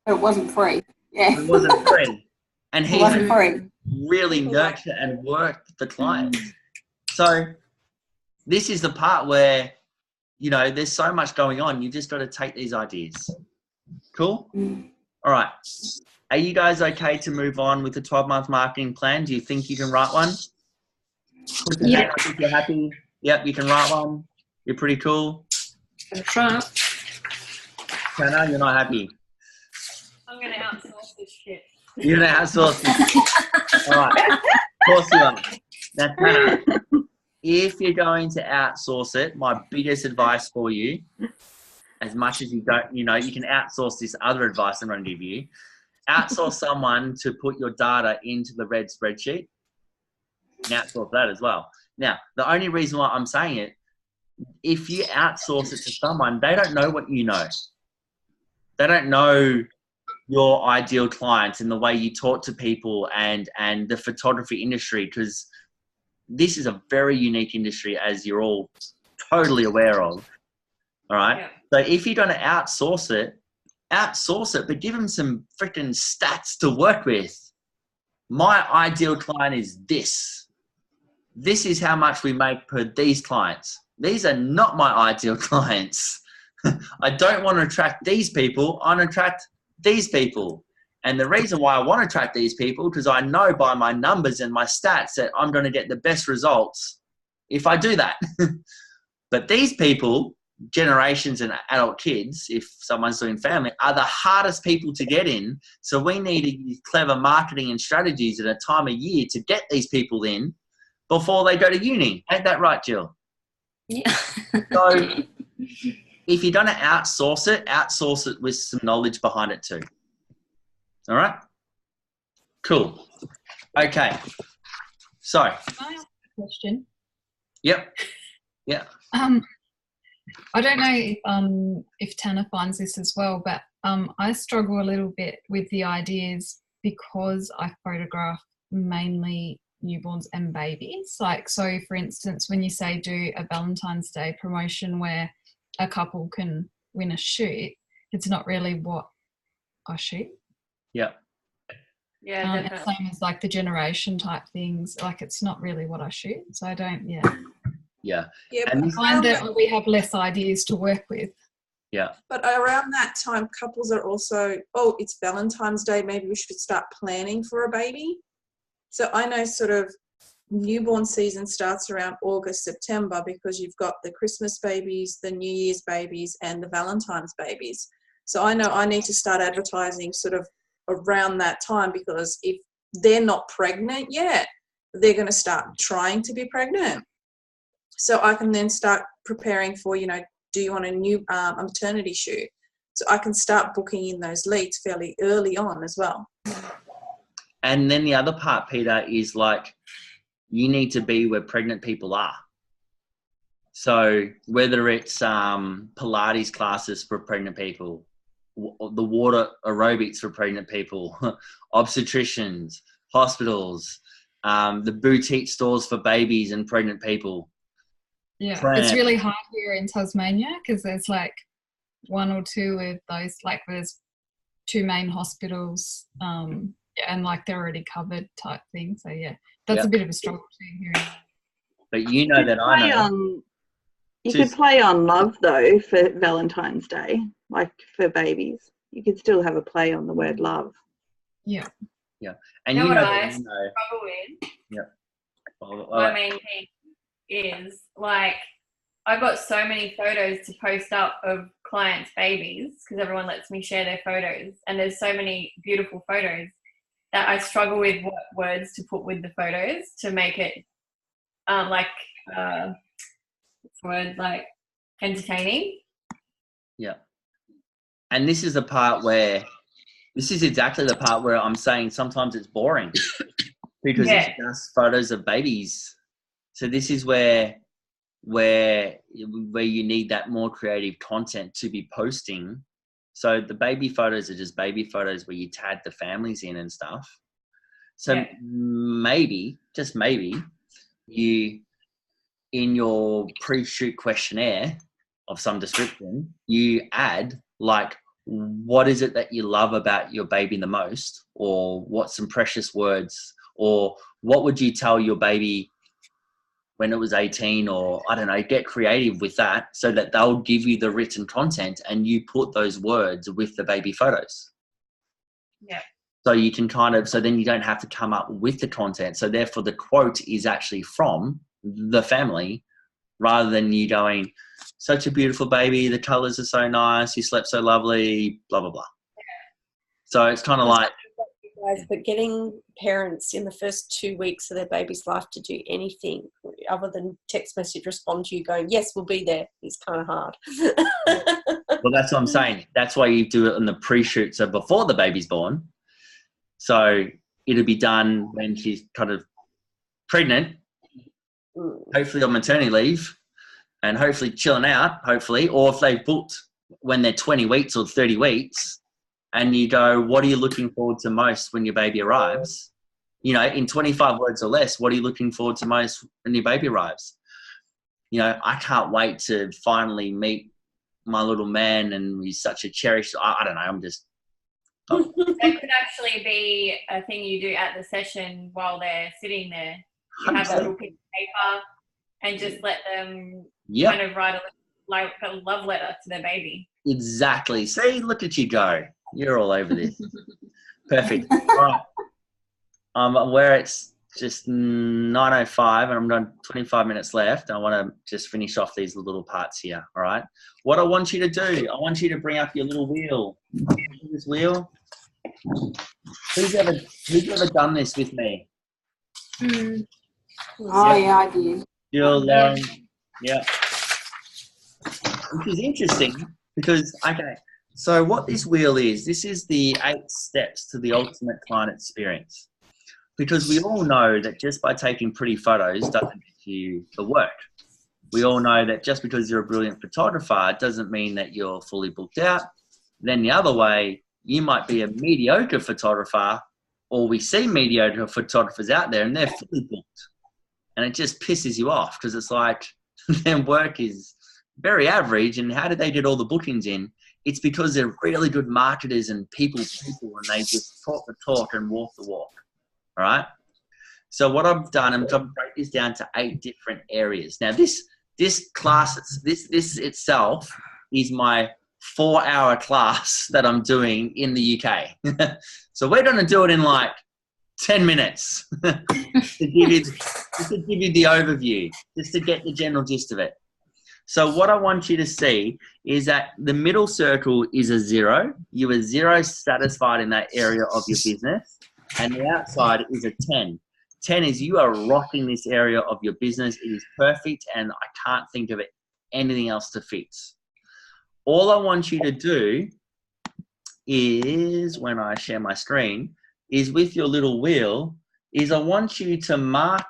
But it wasn't free. Yeah, it wasn't free, and he wasn't free. Really nurtured and worked the clients. So this is the part where, there's so much going on. You just got to take these ideas. Cool. All right, are you guys okay to move on with the 12-month marketing plan? Do you think you can write one? Yeah. I think you're happy. Yep, you can write one. You're pretty cool. That's right. Tana, you're not happy. I'm going to outsource this shit. You're going to outsource this. All right. Of course you are. Now, Tana, if you're going to outsource it, my biggest advice for you, as much as you don't, you can outsource this other advice I'm going to give you. Outsource someone to put your data into the red spreadsheet. And outsource that as well. Now, the only reason why I'm saying it, if you outsource it to someone, they don't know what you know. They don't know your ideal clients and the way you talk to people and the photography industry, because this is a very unique industry, as you're all totally aware of. All right. Yeah. So if you're going to outsource it, but give them some freaking stats to work with. My ideal client is this. This is how much we make per these clients. These are not my ideal clients. I don't want to attract these people. I want to attract these people. And the reason why I want to attract these people, because I know by my numbers and my stats that I'm going to get the best results if I do that. But these people, generations and adult kids, if someone's doing family, are the hardest people to get in. So we need clever marketing and strategies at a time of year to get these people in before they go to uni. Ain't that right, Jill? Yeah. So if you're going to outsource it with some knowledge behind it too. All right? Cool. Okay. So. Can I ask a question? Yep. Yeah. I don't know if Tanner finds this as well, but I struggle a little bit with the ideas because I photograph mainly newborns and babies. Like, so for instance, when you say do a Valentine's Day promotion where a couple can win a shoot, it's not really what I shoot. Yeah. Yeah, and same as like the generation type things, like it's not really what I shoot. So I don't, Yeah. And I find that we have less ideas to work with. Yeah. But around that time, couples are also, oh, it's Valentine's Day, maybe we should start planning for a baby. So I know sort of newborn season starts around August, September, because you've got the Christmas babies, the New Year's babies, and the Valentine's babies. So I know I need to start advertising sort of around that time, because if they're not pregnant yet, they're going to start trying to be pregnant. So I can then start preparing for, you know, do you want a new maternity shoot? So I can start booking in those leads fairly early on as well. And then the other part, Peter, is like you need to be where pregnant people are. So whether it's Pilates classes for pregnant people, the water aerobics for pregnant people, obstetricians, hospitals, the boutique stores for babies and pregnant people. Yeah, it's really hard here in Tasmania because there's like one or two of those, like there's two main hospitals and like they're already covered type thing. So yeah, that's a bit of a struggle too here. But you know that I know. You could play on love though for Valentine's Day, like for babies. You could still have a play on the word love. Yeah. Yeah. And you know what I know. struggle with? Yeah. My main thing is like I've got so many photos to post up of clients' babies because everyone lets me share their photos, and there's so many beautiful photos that I struggle with what words to put with the photos to make it like entertaining. Yeah. And this is exactly the part where I'm saying sometimes it's boring because it's just photos of babies. So this is where you need that more creative content to be posting. So the baby photos are just baby photos where you tag the families in and stuff. So maybe, just maybe, you, in your pre-shoot questionnaire of some description, you add like, what is it that you love about your baby the most? Or what's some precious words? Or what would you tell your baby when it was 18, or I don't know, get creative with that so that they'll give you the written content and you put those words with the baby photos. Yeah. So you can so then you don't have to come up with the content. So therefore the quote is actually from the family rather than you going, such a beautiful baby, the colors are so nice, he slept so lovely, blah, blah, blah. Yeah. So it's kind of like, but getting parents in the first 2 weeks of their baby's life to do anything other than text message respond to you going, yes, we'll be there, is kind of hard. Well, that's what I'm saying. That's why you do it in the pre-shoot, so before the baby's born. So it'll be done when she's kind of pregnant, hopefully on maternity leave, and hopefully chilling out, hopefully, or if they've booked when they're 20 weeks or 30 weeks, and you go, what are you looking forward to most when your baby arrives? You know, in 25 words or less, what are you looking forward to most when your baby arrives? You know, I can't wait to finally meet my little man, and he's such a cherished, I don't know, I'm just. Oh. That could actually be a thing you do at the session while they're sitting there. You have a little piece of paper and just let them kind of write a love letter to their baby. Exactly. See, look at you go. You're all over this. Perfect. Right. Where it's just 9:05 and I'm done, 25 minutes left. I want to just finish off these little parts here. All right. What I want you to do, I want you to bring up your little wheel. This wheel. Who's ever done this with me? Oh yeah, I did. Jill, Lauren. Yeah. Which is interesting because, okay, so what this wheel is, this is the 8 steps to the ultimate client experience. Because we all know that just by taking pretty photos doesn't get you the work. We all know that just because you're a brilliant photographer doesn't mean that you're fully booked out. Then the other way, you might be a mediocre photographer, or we see mediocre photographers out there and they're fully booked. And it just pisses you off because it's like their work is very average, and how did they get all the bookings in? It's because they're really good marketers and people, and they just talk the talk and walk the walk. All right. So what I've done, I'm going to break this down to 8 different areas. Now this class, this itself is my 4-hour class that I'm doing in the UK. So we're going to do it in like 10 minutes to give you the overview, just to get the general gist of it. So what I want you to see is that the middle circle is a 0. You are 0 satisfied in that area of your business. And the outside is a 10. 10 is you are rocking this area of your business. It is perfect, and I can't think of anything else to fix. All I want you to do is, when I share my screen, is with your little wheel, is I want you to mark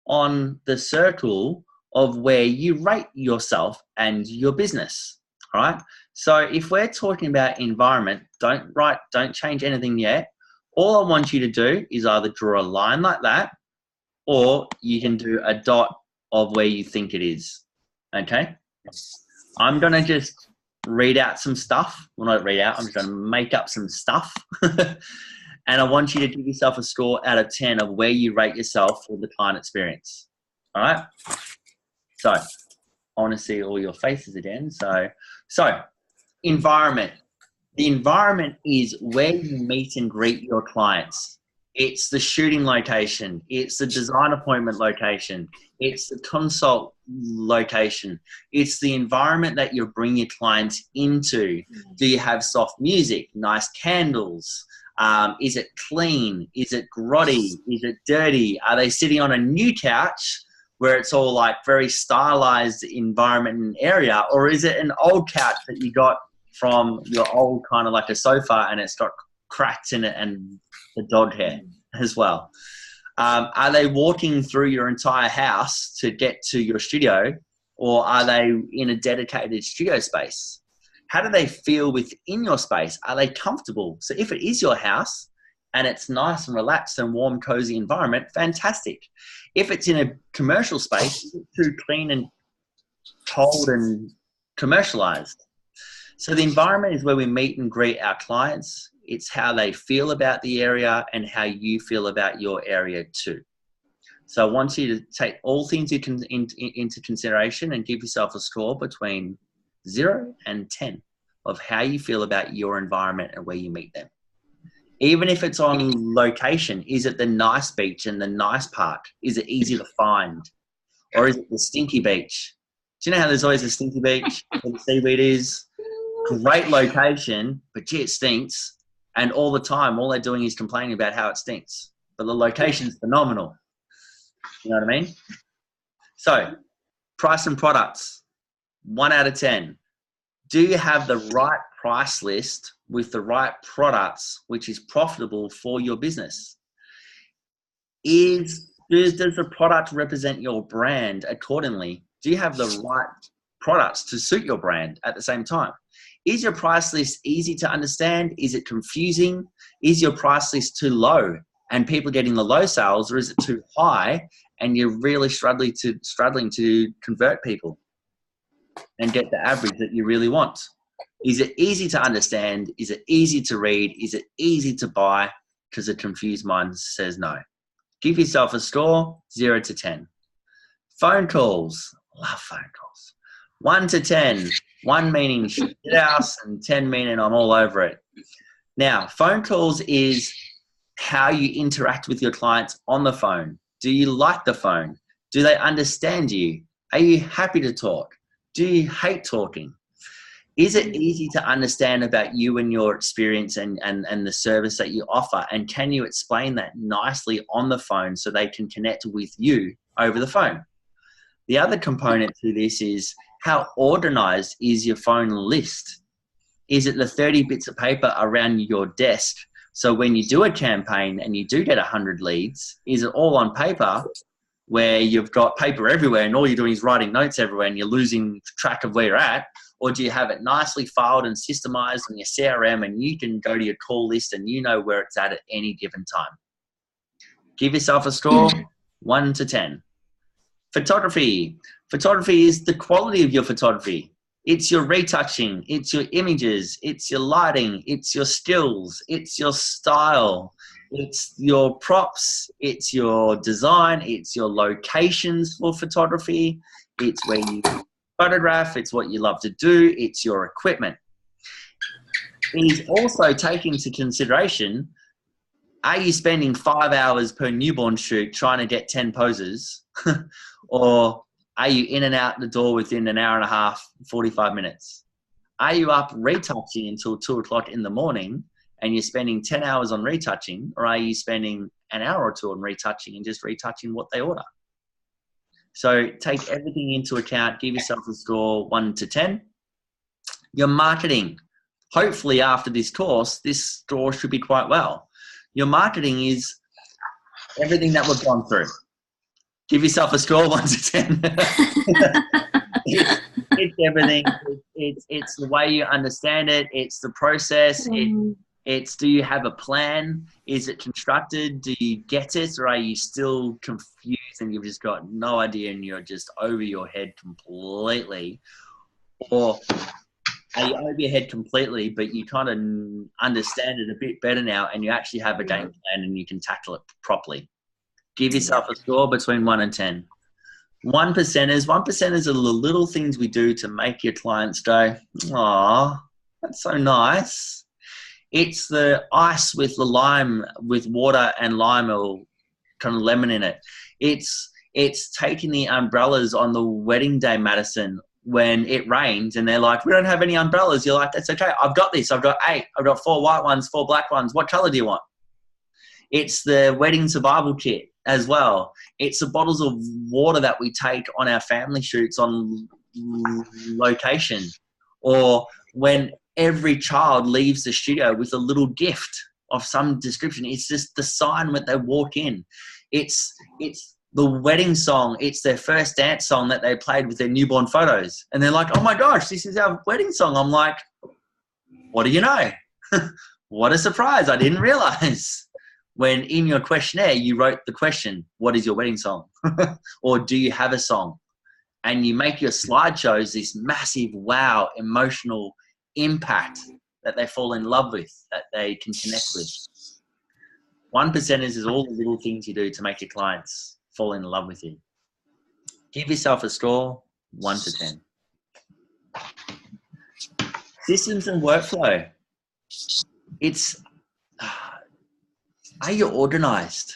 on the circle of where you rate yourself and your business. All right. So if we're talking about environment, don't change anything yet. All I want you to do is either draw a line like that, or you can do a dot of where you think it is. Okay. I'm going to just read out some stuff. Well, not read out. I'm just going to make up some stuff. And I want you to give yourself a score out of 10 of where you rate yourself for the client experience. All right. So I want to see all your faces again. So environment. The environment is where you meet and greet your clients. It's the shooting location. It's the design appointment location. It's the consult location. It's the environment that you bring your clients into. Do you have soft music, nice candles? Is it clean? Is it grotty? Is it dirty? Are they sitting on a new couch where it's all like very stylized environment and area? Or is it an old couch that you got from your old kind of like a sofa and it's got cracks in it and the dog hair as well? Are they walking through your entire house to get to your studio, or are they in a dedicated studio space? How do they feel within your space? Are they comfortable? So if it is your house and it's nice and relaxed and warm, cozy environment, fantastic. If it's in a commercial space, is it too clean and cold and commercialized? So the environment is where we meet and greet our clients. It's how they feel about the area and how you feel about your area too. So I want you to take all things into consideration and give yourself a score between 0 and 10 of how you feel about your environment and where you meet them. Even if it's on location, is it the nice beach and the nice park? Is it easy to find? Or is it the stinky beach? Do you know how there's always a stinky beach where the seaweed is? Great location, but gee, it stinks. And all the time, all they're doing is complaining about how it stinks. But the location's phenomenal. You know what I mean? So, price and products, 1 out of 10. Do you have the right price list with the right products, which is profitable for your business? Does the product represent your brand accordingly? Do you have the right products to suit your brand at the same time? Is your price list easy to understand? Is it confusing? Is your price list too low and people getting the low sales, or is it too high and you're really struggling to convert people and get the average that you really want? Is it easy to understand? Is it easy to read? Is it easy to buy? Because a confused mind says no. Give yourself a score, 0 to 10. Phone calls. Love phone calls. 1 to 10. 1 meaning shit house and 10 meaning I'm all over it. Now, phone calls is how you interact with your clients on the phone. Do you like the phone? Do they understand you? Are you happy to talk? Do you hate talking? Is it easy to understand about you and your experience and the service that you offer? And can you explain that nicely on the phone so they can connect with you over the phone? The other component to this is how organized is your phone list? Is it the 30 bits of paper around your desk? So when you do a campaign and you do get 100 leads, is it all on paper where you've got paper everywhere and all you're doing is writing notes everywhere and you're losing track of where you're at? Or do you have it nicely filed and systemized in your CRM and you can go to your call list and you know where it's at any given time? Give yourself a score, 1 to 10. Photography. Photography is the quality of your photography. It's your retouching, it's your images, it's your lighting, it's your skills, it's your style, it's your props, it's your design, it's your locations for photography, it's where you photograph, it's what you love to do, it's your equipment. It is also taking into consideration, are you spending 5 hours per newborn shoot trying to get 10 poses? Or are you in and out the door within an hour and a half, 45 minutes? Are you up retouching until 2 o'clock in the morning and you're spending 10 hours on retouching, or are you spending an hour or two on retouching and just retouching what they order? So take everything into account. Give yourself a score, 1 to 10. Your marketing. Hopefully after this course, this score should be quite well. Your marketing is everything that we've gone through. Give yourself a score, 1 to 10. It's everything. It's the way you understand it. It's the process. It's do you have a plan? Is it constructed? Do you get it? Or are you still confused and you've just got no idea and you're just over your head completely? Or are you over your head completely, but you kind of understand it a bit better now and you actually have a game plan and you can tackle it properly? Give yourself a score between 1 and 10. 1%ers are the little things we do to make your clients go, "Aw, that's so nice." It's the ice with the lime, with water and lime or kind of lemon in it. It's taking the umbrellas on the wedding day, Madison, when it rains and they're like, "We don't have any umbrellas." You're like, "That's okay. I've got this. I've got 8. I've got 4 white ones, 4 black ones. What color do you want?" It's the wedding survival kit as well. It's the bottles of water that we take on our family shoots on location, or when every child leaves the studio with a little gift of some description. It's just the sign when they walk in. It's the wedding song. It's their first dance song that they played with their newborn photos. And they're like, "Oh my gosh, this is our wedding song." I'm like, what do you know? What a surprise. I didn't realize. When in your questionnaire, you wrote the question, what is your wedding song? Or do you have a song? And you make your slideshows this massive, wow, emotional impact that they fall in love with, that they can connect with. 1%ers is all the little things you do to make your clients fall in love with you. Give yourself a score, 1 to 10. Systems and workflow. Are you organized?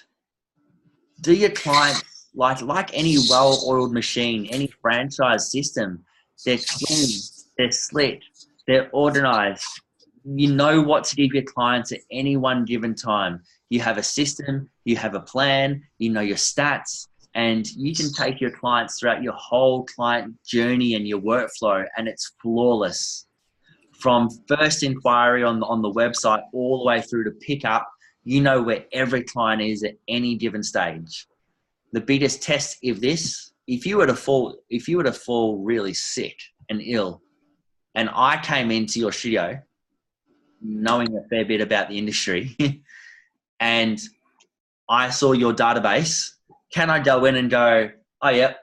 Do your clients, like any well-oiled machine, any franchise system, they're clean, they're slick, they're organized. You know what to give your clients at any one given time. You have a system, you have a plan, you know your stats, and you can take your clients throughout your whole client journey and your workflow, and it's flawless. From first inquiry on the website all the way through to pickup, you know where every client is at any given stage. The biggest test of this, if you were to fall really sick and ill, and I came into your studio knowing a fair bit about the industry and I saw your database, can I go in and go, oh, yep,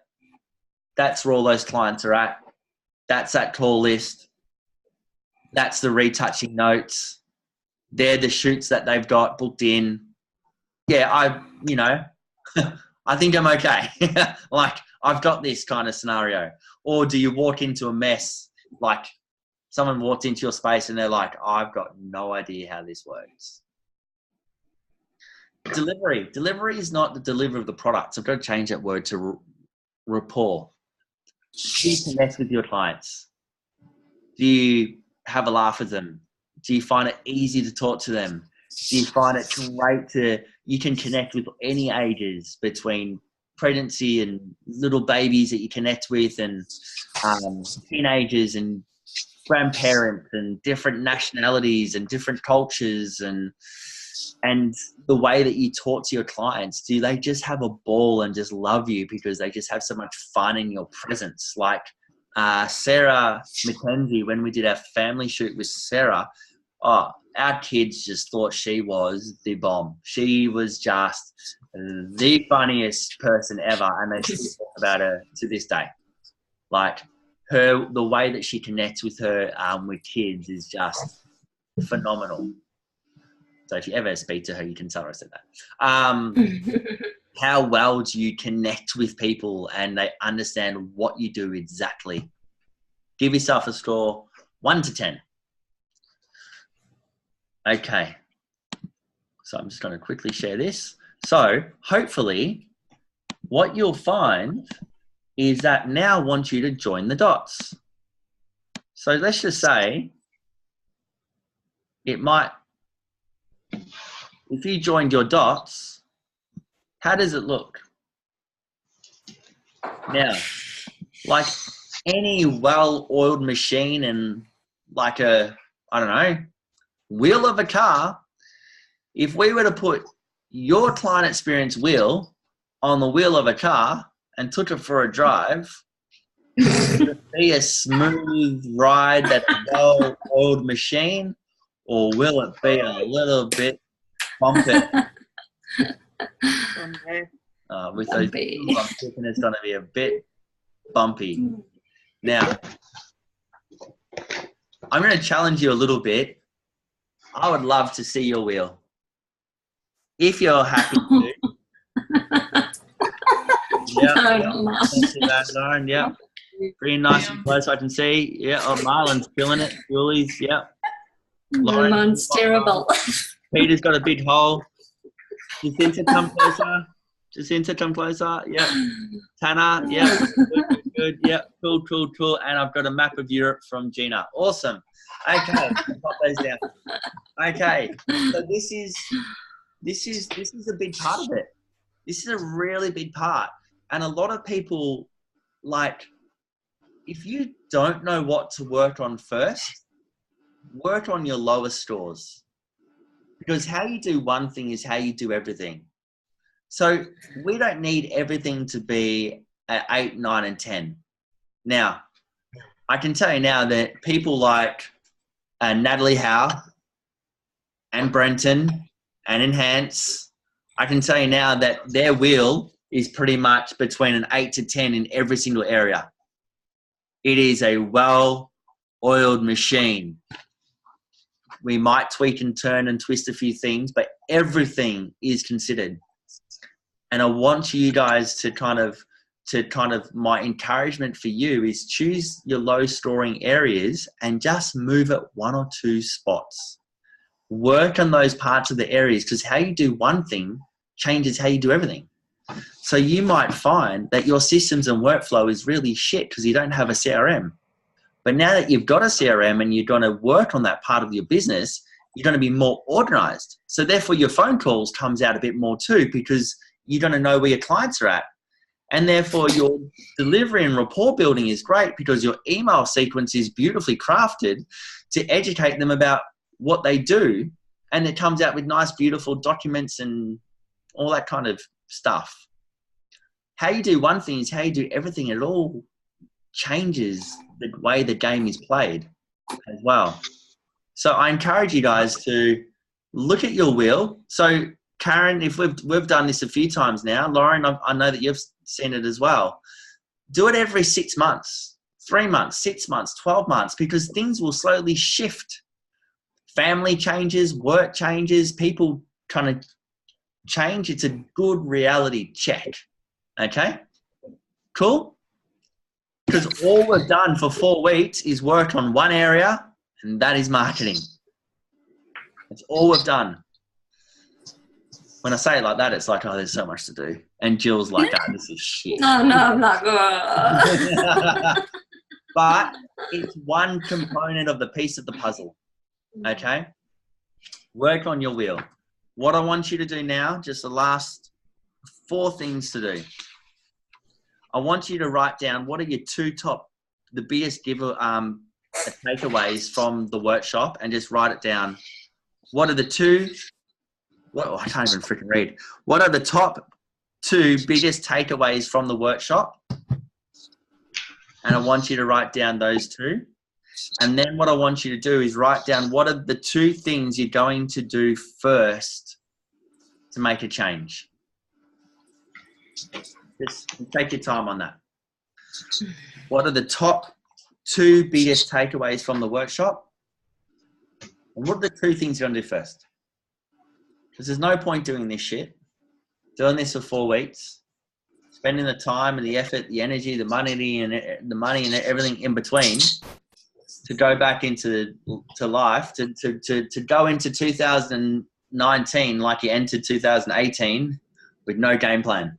that's where all those clients are at. That's that call list. That's the retouching notes. They're the shoots that they've got booked in. Yeah, I think I'm okay. Like, I've got this kind of scenario. Or do you walk into a mess, like someone walked into your space and they're like, I've got no idea how this works. Delivery. Delivery is not the delivery of the products. I've got to change that word to rapport. Do you connect with your clients? Do you have a laugh with them? Do you find it easy to talk to them? Do you find it great you can connect with any ages between pregnancy and little babies that you connect with and teenagers and grandparents and different nationalities and different cultures and the way that you talk to your clients, do they just have a ball and just love you because they just have so much fun in your presence? Like Sarah McKenzie, when we did our family shoot with Sarah, our kids just thought she was the bomb. She was just the funniest person ever, and they still talk about her to this day. Like the way that she connects with with kids is just phenomenal. So if you ever speak to her, you can tell her I said that. How well do you connect with people and they understand what you do exactly? Give yourself a score, 1 to 10. Okay. So I'm just going to quickly share this. So hopefully what you'll find is that now I want you to join the dots. So let's just say it might, if you joined your dots, how does it look? Now, like any well-oiled machine and like a, I don't know, wheel of a car, if we were to put your client experience wheel on the wheel of a car and took it for a drive, would it be a smooth ride that's a well-oiled machine, or will it be a little bit bumpy? With those wheels, I'm thinking it's going to be a bit bumpy. Now, I'm going to challenge you a little bit. I would love to see your wheel. If you're happy to. Yeah. Pretty nice and close, I can see. Yeah, oh, Marlon's killing it. Julie's, yeah. Mine's terrible. Peter's got a big hole. Jacinta, come closer. Jacinta, come closer. Yeah. Tanner, yeah. Good. Yeah. Cool. And I've got a map of Europe from Gina. Awesome. Okay. Pop those down. Okay. So this is a big part of it. This is a really big part. And a lot of people, like, if you don't know what to work on first, work on your lowest scores. Because how you do one thing is how you do everything. So we don't need everything to be at 8, 9, and 10. Now, I can tell you now that people like Natalie Howe and Brenton and Enhance, I can tell you now that their wheel is pretty much between an 8 to 10 in every single area. It is a well-oiled machine. We might tweak and turn and twist a few things, but everything is considered. And I want you guys to kind of, my encouragement for you is choose your low scoring areas and just move it 1 or 2 spots. Work on those parts of the areas, because how you do one thing changes how you do everything. So you might find that your systems and workflow is really shit because you don't have a CRM. But now that you've got a CRM and you're going to work on that part of your business, you're going to be more organized. So therefore your phone calls comes out a bit more too, because you're going to know where your clients are at. And therefore your delivery and rapport building is great because your email sequence is beautifully crafted to educate them about what they do. And it comes out with nice, beautiful documents and all that kind of stuff. How you do one thing is how you do everything. It all changes the way the game is played. as well. So I encourage you guys to look at your wheel. So Karen, if we've done this a few times now, Lauren, I know that you've seen it as well. Do it every 6 months, 3 months, 6 months, 12 months, because things will slowly shift. Family changes, work changes, people kind of change. It's a good reality check. Okay? Cool? Because all we've done for 4 weeks is work on one area, and that is marketing. That's all we've done. When I say it like that, it's like, oh, there's so much to do. And Jill's like, oh, this is shit. No, I'm not. But it's one component of the piece of the puzzle. Okay? Work on your wheel. What I want you to do now, just the last 4 things to do. I want you to write down what are your 2 top, the biggest takeaways from the workshop, and just write it down. What are the 2? I can't even freaking read. What are the top 2 biggest takeaways from the workshop? And I want you to write down those 2. And then what I want you to do is write down what are the 2 things you're going to do first to make a change. Just take your time on that. What are the top 2 biggest takeaways from the workshop? And what are the 2 things you're going to do first? Because there's no point doing this shit, doing this for 4 weeks, spending the time and the effort, the energy, the money and everything in between to go back into life, to go into 2019 like you entered 2018 with no game plan.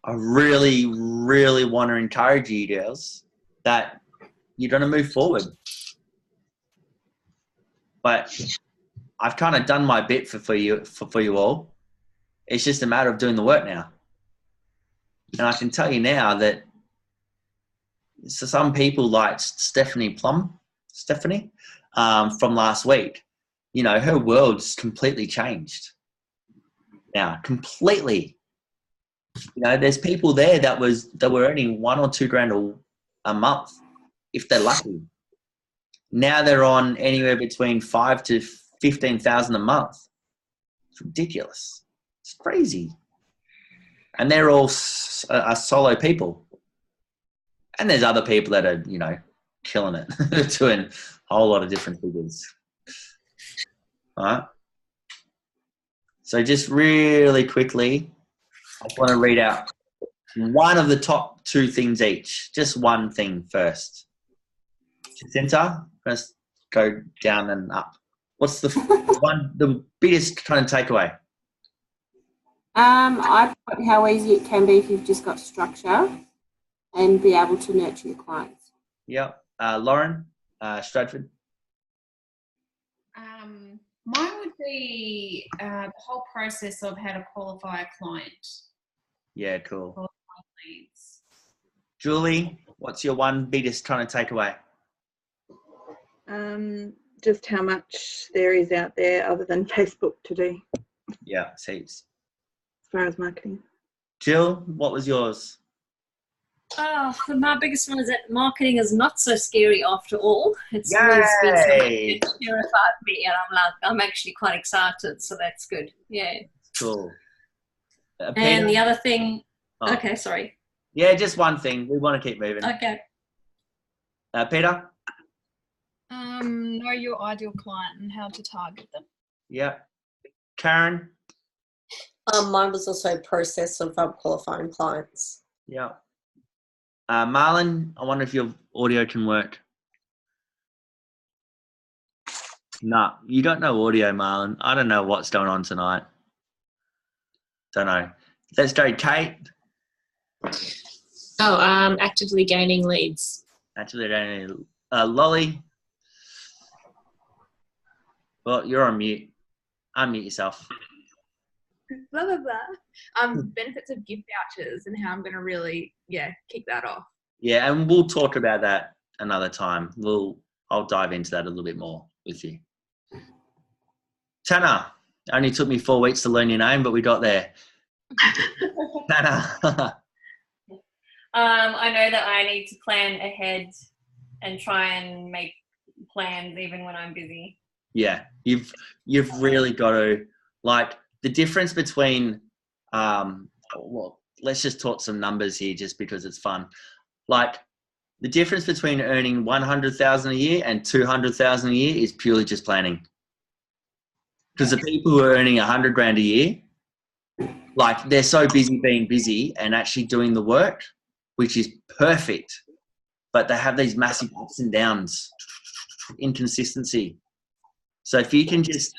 I really, really want to encourage you girls that you're going to move forward. But I've kind of done my bit for you all. It's just a matter of doing the work now. And I can tell you now that so some people like Stephanie from last week, you know, her world's completely changed now, completely. You know, there's people there that were earning $1 or $2 grand a month, if they're lucky. Now they're on anywhere between 5 to 15,000 a month. It's ridiculous. It's crazy. And they're all solo people. And there's other people that are, you know, killing it, doing a whole lot of different figures. All right. So just really quickly, I want to read out one of the top 2 things each. Just one thing first. Jacinta, let's go down and up. What's the biggest kind of takeaway? I put how easy it can be if you've just got structure and be able to nurture your clients. Yep. Lauren, Stratford. Mine would be the whole process of how to qualify a client. Yeah, cool. Julie, what's your one biggest kind of takeaway? Just how much there is out there other than Facebook to do. Yeah, heaps. As far as marketing. Jill, what was yours? My biggest one is that marketing is not so scary after all. It's always been something that terrified me, and I'm actually quite excited, so that's good. Yeah. Cool. And the other thing, okay, sorry. Yeah, just one thing. We want to keep moving. Okay. Peter? Know your ideal client and how to target them. Yeah. Karen? Mine was also a process of qualifying clients. Yeah. Marlon, I wonder if your audio can work. No, you don't know audio, Marlon. I don't know what's going on tonight. Don't know. Let's go, Kate. Actively gaining leads. Actively gaining. Lolly. Well, you're on mute. Unmute yourself. Blah, blah, blah. Benefits of gift vouchers and how I'm going to really, kick that off. Yeah, and we'll talk about that another time. I'll dive into that a little bit more with you. Tanner, it only took me 4 weeks to learn your name, but we got there. Tanner. I know that I need to plan ahead and try and make plans even when I'm busy. Yeah, you've really got to, like, the difference between well, let's just talk some numbers here just because it's fun. Like, the difference between earning 100,000 a year and 200,000 a year is purely just planning. Because the people who are earning 100 grand a year, like, they're so busy being busy and actually doing the work, which is perfect, but they have these massive ups and downs, inconsistency. So if you can just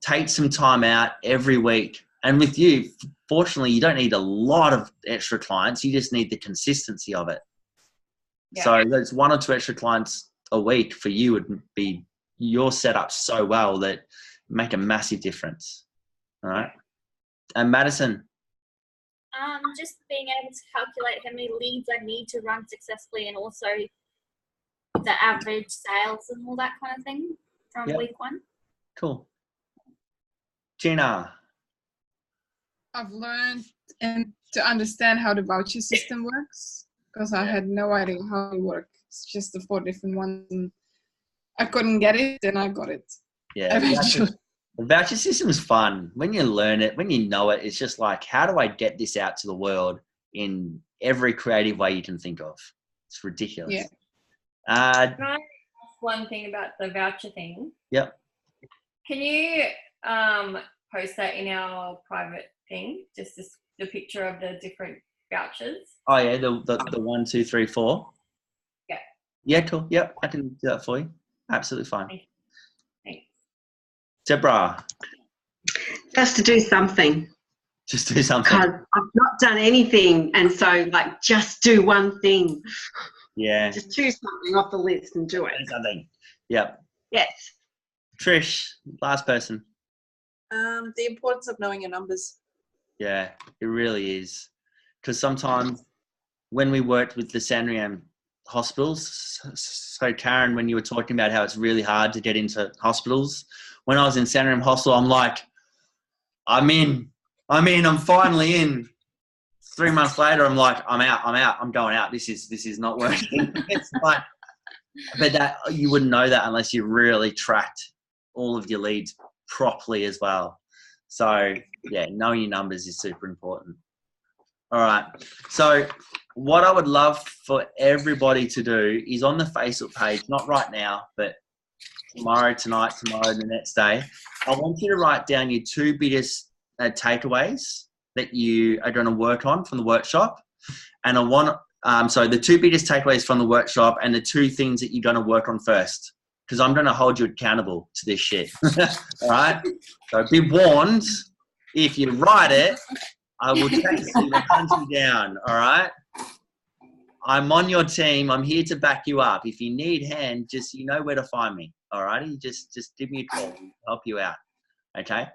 take some time out every week, and with you, fortunately, you don't need a lot of extra clients. You just need the consistency of it. Yeah. So those 1 or 2 extra clients a week for you would be, you're set up so well that make a massive difference. All right. And Madison? Just being able to calculate how many leads I need to run successfully, and also the average sales and all that kind of thing from week 1. Cool. Gina? I've learned to understand how the voucher system works, because I had no idea how it worked. It's just the 4 different ones, and I couldn't get it, then I got it. Yeah, the voucher system is fun. When you learn it, when you know it, it's just like, how do I get this out to the world in every creative way you can think of? It's ridiculous. Yeah. Can I ask one thing about the voucher thing? Yep. Can you post that in our private thing? Just the picture of the different vouchers? Oh yeah, the 1, 2, 3, 4. Yeah. Yeah, cool. Yep, I can do that for you. Absolutely fine. Thanks. Deborah. Just to do something. Just do something. Because I've not done anything, and so like just do one thing. Yeah. Just choose something off the list and do it. Something. Yep. Yes. Trish, last person. The importance of knowing your numbers. Yeah, it really is. Because sometimes when we worked with the Sandringham hospitals, so Karen, when you were talking about how it's really hard to get into hospitals, when I was in Sandringham Hospital, I'm like, I'm finally in. 3 months later, I'm like, I'm out, I'm going out. This is not working. It's like, but that, you wouldn't know that unless you really tracked all of your leads properly as well. So yeah, knowing your numbers is super important. All right. So what I would love for everybody to do is on the Facebook page, not right now, but tomorrow, tonight, tomorrow, the next day, I want you to write down your 2 biggest takeaways that you are going to work on from the workshop. And I want, the 2 biggest takeaways from the workshop and the 2 things that you're going to work on first, because I'm going to hold you accountable to this shit. All right. So be warned, if you write it, I will text you and hunt you down. All right. I'm on your team. I'm here to back you up. If you need hand, just, you know where to find me. All righty. Just give me a call. I'll help you out. Okay.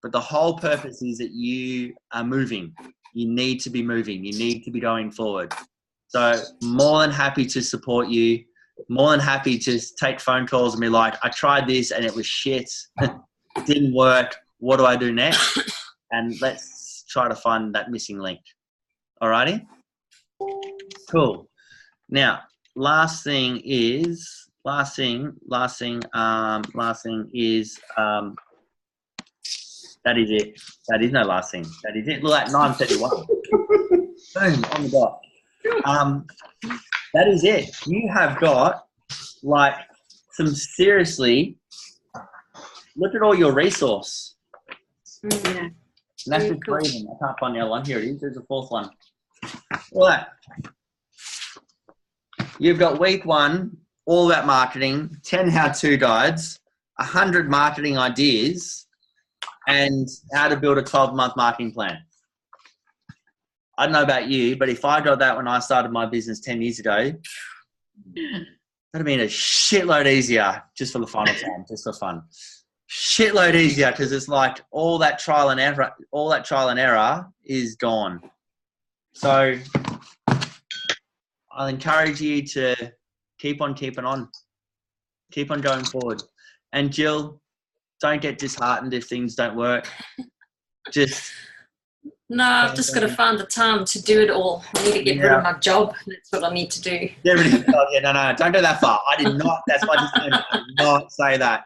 But the whole purpose is that you are moving. You need to be moving. You need to be going forward. So more than happy to support you. More than happy to take phone calls and be like, I tried this and it was shit. Didn't work. What do I do next? And let's try to find that missing link. All righty? Cool. Now, last thing is, that is it. That is no last thing. That is it. Look at 9:31. Boom, on the dot. That is it. You have got, like, some seriously, look at all your resource. Yeah. And that's just 3 of them. I can't find the other one. Here it is. There's a 4th one. All right. You've got week 1, all about marketing, 10 how-to guides, 100 marketing ideas, and how to build a 12-month marketing plan. I don't know about you, but if I got that when I started my business 10 years ago, that'd have been a shitload easier, just for the final time, just for fun. Shitload easier, because it's like all that trial and error is gone. So I'll encourage you to keep on keeping on. Keep on going forward. And Jill, don't get disheartened if things don't work. Just No, I've just got to find the time to do it all. I need to get rid of my job. That's what I need to do. Get rid of oh, yeah, no, don't go that far. I did not. That's my disclaimer. I did not say that.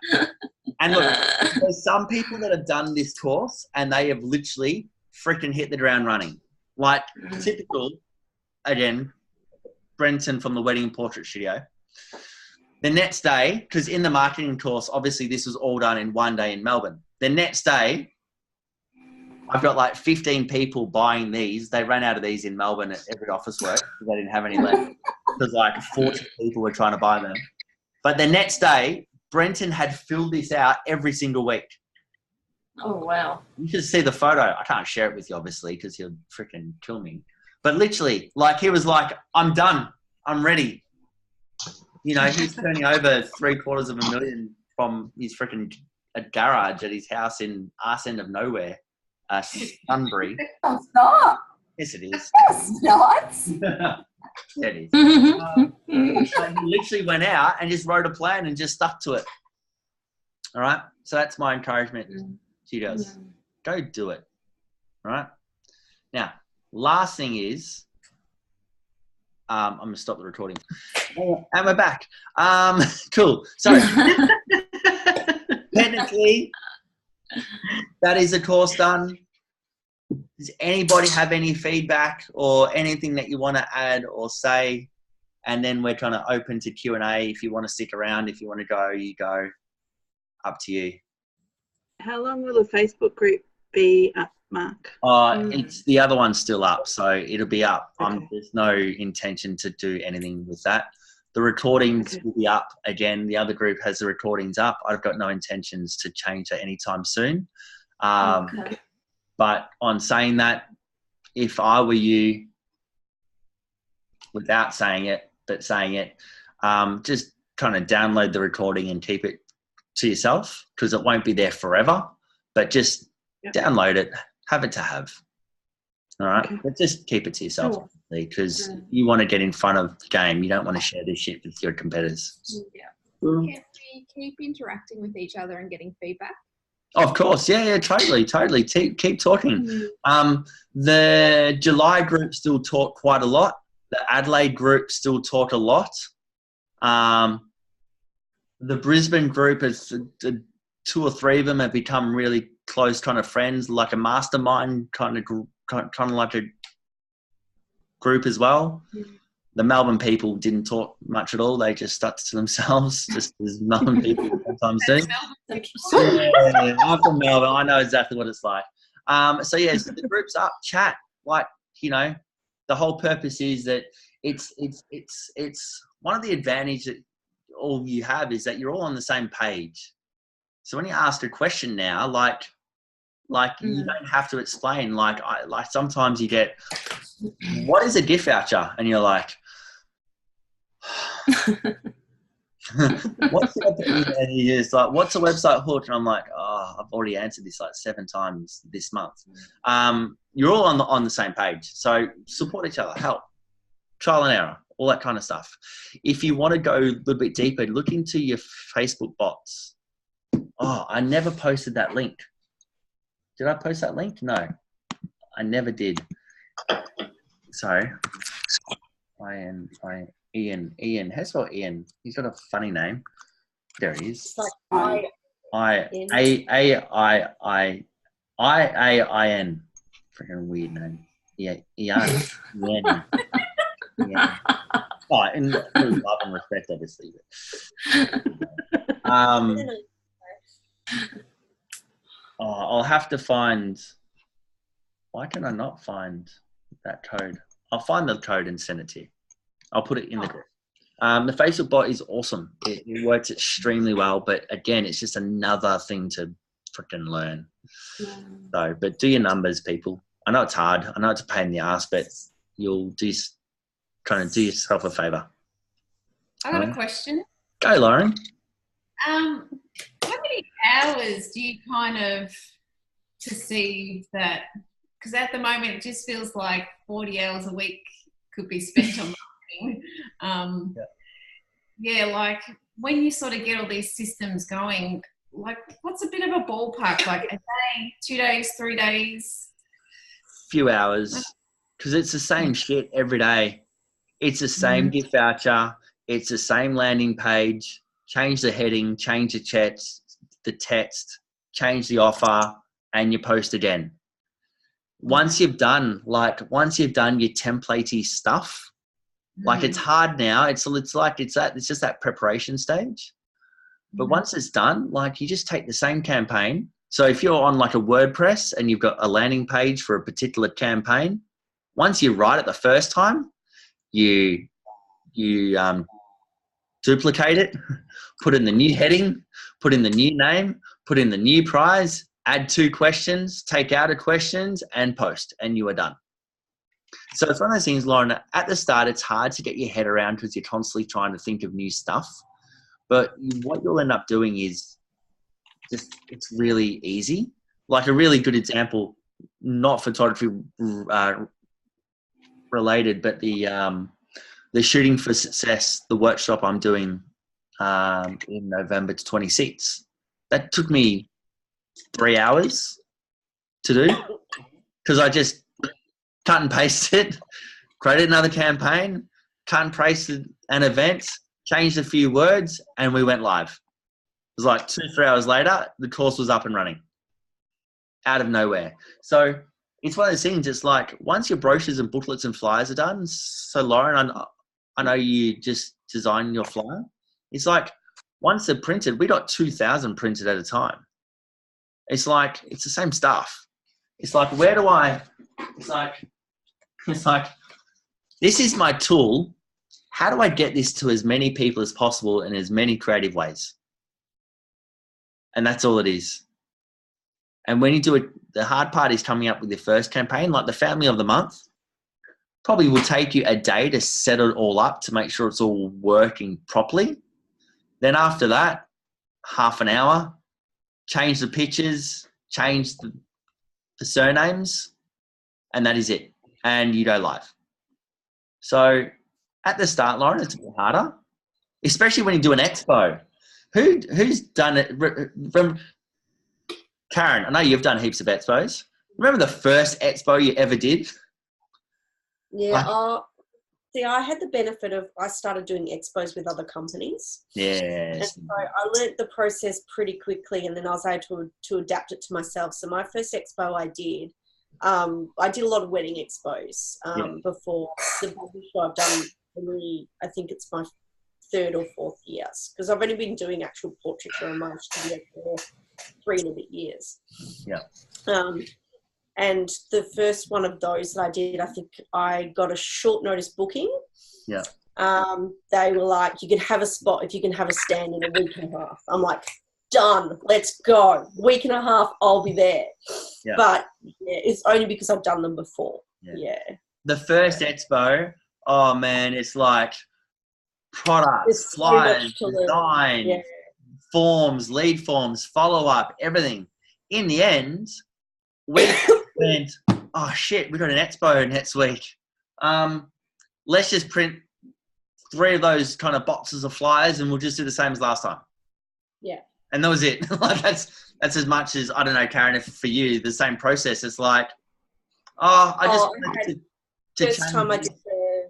And look, there's some people that have done this course and they have literally freaking hit the ground running. Like typical, again, Brenton from the Wedding and Portrait Studio. The next day, because in the marketing course, obviously this was all done in one day in Melbourne. The next day, I've got like 15 people buying these. They ran out of these in Melbourne at every office work because they didn't have any left. Because like 40 people were trying to buy them. But the next day, Brenton had filled this out every single week. Oh, wow. You should see the photo. I can't share it with you, obviously, because he'll freaking kill me. But literally, like he was like, I'm done. I'm ready. You know, he's turning over $750,000 from his freaking garage at his house in arse end of nowhere, Sunbury. It's not. Yes, it is. It's not. It is. So he literally went out and just wrote a plan and just stuck to it. All right. So that's my encouragement to you guys. Go do it. All right. Now, last thing is, I'm going to stop the recording. And we're back. Cool. So technically, that is a course done. Does anybody have any feedback or anything that you want to add or say? And then we're kind of open to Q&A. If you want to stick around, if you want to go, you go. Up to you. How long will the Facebook group be up, Mark? It's the other one's still up, so it'll be up. There's no intention to do anything with that. The recordings will be up again. The other group has the recordings up. I've got no intentions to change that anytime soon. But on saying that, if I were you, without saying it, but saying it, just kind of download the recording and keep it to yourself because it won't be there forever, but just download it, have it to have. All right. But just keep it to yourself because you want to get in front of the game. You don't want to share this shit with your competitors. Can we keep interacting with each other and getting feedback? Of course. Yeah, totally. Keep talking. The July group still talk quite a lot. The Adelaide group still talk a lot. The Brisbane group is 2 or 3 of them have become really close kind of friends, like a mastermind kind of like a group as well. The Melbourne people didn't talk much at all. They just stuck to themselves, just as Melbourne people sometimes do. Yeah, I'm from Melbourne. I know exactly what it's like. So the group's up, chat. Like, you know, the whole purpose is that it's one of the advantages that all you have is that you're all on the same page. So when you ask a question now, like you don't have to explain. Like sometimes you get, what is a gift voucher? And you're like, what's a website hook? And I'm like, I've already answered this like 7 times this month. You're all on the same page. So support each other, help, trial and error, all that kind of stuff. If you want to go a little bit deeper, look into your Facebook bots. I never posted that link. Did I post that link? No, I never did. Sorry. Ian. How do you spell Ian? He's got a funny name. There he is. I-A-I-N. Freaking weird name. Ian. Yeah. In love and respect, obviously. I'll have to find. Why can I not find that code? I'll find the code and send it to you. I'll put it in the group. The Facebook bot is awesome. It works extremely well, but again, it's just another thing to freaking learn. So, but do your numbers, people. I know it's hard. I know it's a pain in the ass, but you'll just kind of do yourself a favor. I got a question. Go, Lauren. How many hours do you kind of perceive that? Because at the moment, it just feels like 40 hours a week could be spent on marketing. Like when you sort of get all these systems going, like what's a bit of a ballpark? Like a day, 2 days, 3 days? few hours, because it's the same shit every day. It's the same gift voucher. It's the same landing page. Change the heading, change the text, change the offer, and you post again. Once you've done your templatey stuff, like it's hard now. It's just that preparation stage. But once it's done, like you just take the same campaign. So if you're on like a WordPress and you've got a landing page for a particular campaign, once you write it the first time, you duplicate it, put in the new heading, put in the new name, put in the new prize, add 2 questions, take out a questions, and post, and you are done. So it's one of those things, Lauren, at the start, it's hard to get your head around because you're constantly trying to think of new stuff. But what you'll end up doing is it's really easy. Like a really good example, not photography related, but the Shooting for Success, the workshop I'm doing in November 26th. That took me 3 hours to do because I just cut and pasted it, created another campaign, cut and pasted an event, changed a few words, and we went live. It was like 2-3 hours later, the course was up and running out of nowhere. So it's one of those things. It's like once your brochures and booklets and flyers are done. So Lauren, I know you just designed your flyer. It's like once they're printed, we got 2,000 printed at a time. It's like it's the same stuff. It's like It's like this is my tool. How do I get this to as many people as possible in as many creative ways? And that's all it is. And when you do it, the hard part is coming up with your first campaign, like the Family of the Month. Probably will take you a day to set it all up to make sure it's all working properly. Then after that, half an hour, change the pictures, change the surnames, and that is it. And you go live. So at the start, Lauren, it's a bit harder, especially when you do an expo. Who's done it? Karen, I know you've done heaps of expos. Remember the first expo you ever did? Yeah. See, I had the benefit of I started doing expos with other companies. Yes. And so I learnt the process pretty quickly, and then I was able to adapt it to myself. So my first expo I did a lot of wedding expos before the baby show I've done. I think it's my 3rd or 4th years because I've only been doing actual portraiture in my studio for 3 and a bit years. Yeah. And the first one of those that I did, I think I got a short notice booking. Yeah. They were like, you can have a spot if you can have a stand in a week and a half. I'm like, done, let's go. Week and a half, I'll be there. Yeah. But it's only because I've done them before. Yeah. The first expo, oh man, it's like products, flyers, design, forms, lead forms, follow-up, everything. In the end, we went, oh shit, we got an expo next week. Let's just print 3 of those kind of boxes of flyers and we'll just do the same as last time. Yeah. And that was it. Like that's as much as, I don't know, Karen, if for you, the same process. It's like, first time I did the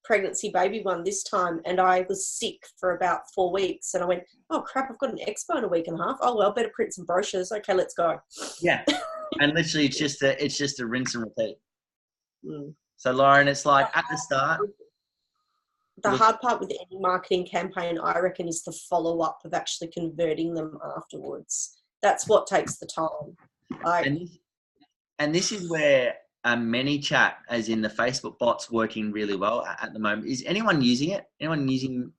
pregnancy baby one this time, and I was sick for about 4 weeks, and I went, oh crap, I've got an expo in a week and a half. Oh well, better print some brochures. Okay, let's go. Yeah. And literally it's just a rinse and repeat. So Lauren, it's like at the start. The hard part with any marketing campaign, I reckon, is the follow-up of actually converting them afterwards. That's what takes the time. And this is where ManyChat, as in the Facebook bot's working really well at the moment. Is anyone using it? Anyone using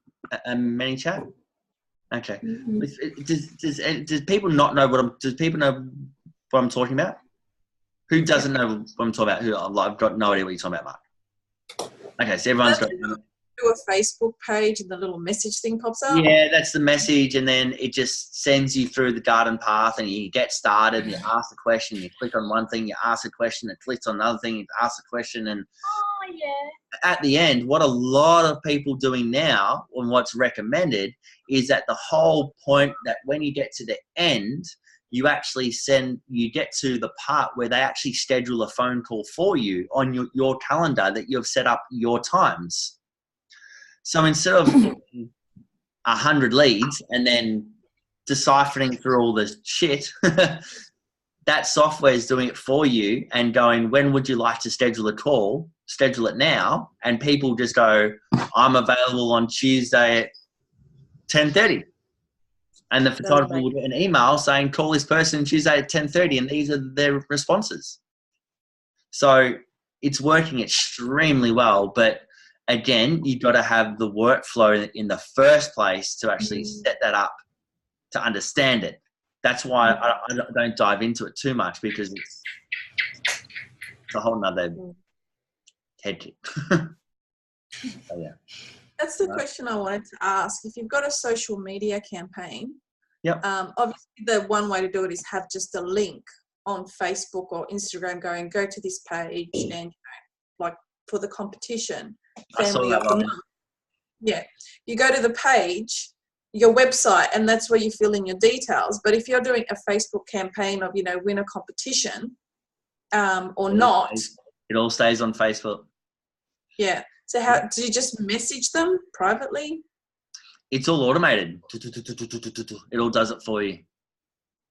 ManyChat? Okay. Does people not know does people know what I'm talking about? Who doesn't know what I'm talking about? I've got no idea what you're talking about, Mark. Okay, so everyone's got... Do a Facebook page and the little message thing pops up. Yeah, that's the message, and then it just sends you through the garden path, and you get started. And you ask a question, you click on one thing, you ask a question, it clicks on another thing, you ask a question, and at the end, what a lot of people doing now, and what's recommended, is that the whole point that when you get to the end, you actually you get to the part where they actually schedule a phone call for you on your calendar that you've set up your times. So instead of 100 leads and then deciphering through all this shit, that software is doing it for you and going, when would you like to schedule a call? Schedule it now. And people just go, I'm available on Tuesday at 10:30. And the photographer will get an email saying, call this person Tuesday at 10:30. And these are their responses. So it's working extremely well. But again, you've got to have the workflow in the first place to actually set that up to understand it. That's why I don't dive into it too much, because it's a whole nother head kick. So, yeah. That's the question I wanted to ask. If you've got a social media campaign, obviously the one way to do it is have just a link on Facebook or Instagram going, go to this page, and like for the competition, family of the month. Yeah, you go to the page, your website, and that's where you fill in your details. But if you're doing a Facebook campaign of, win a competition or not. It all stays on Facebook. Yeah. So how do you just message them privately? It's all automated. It all does it for you.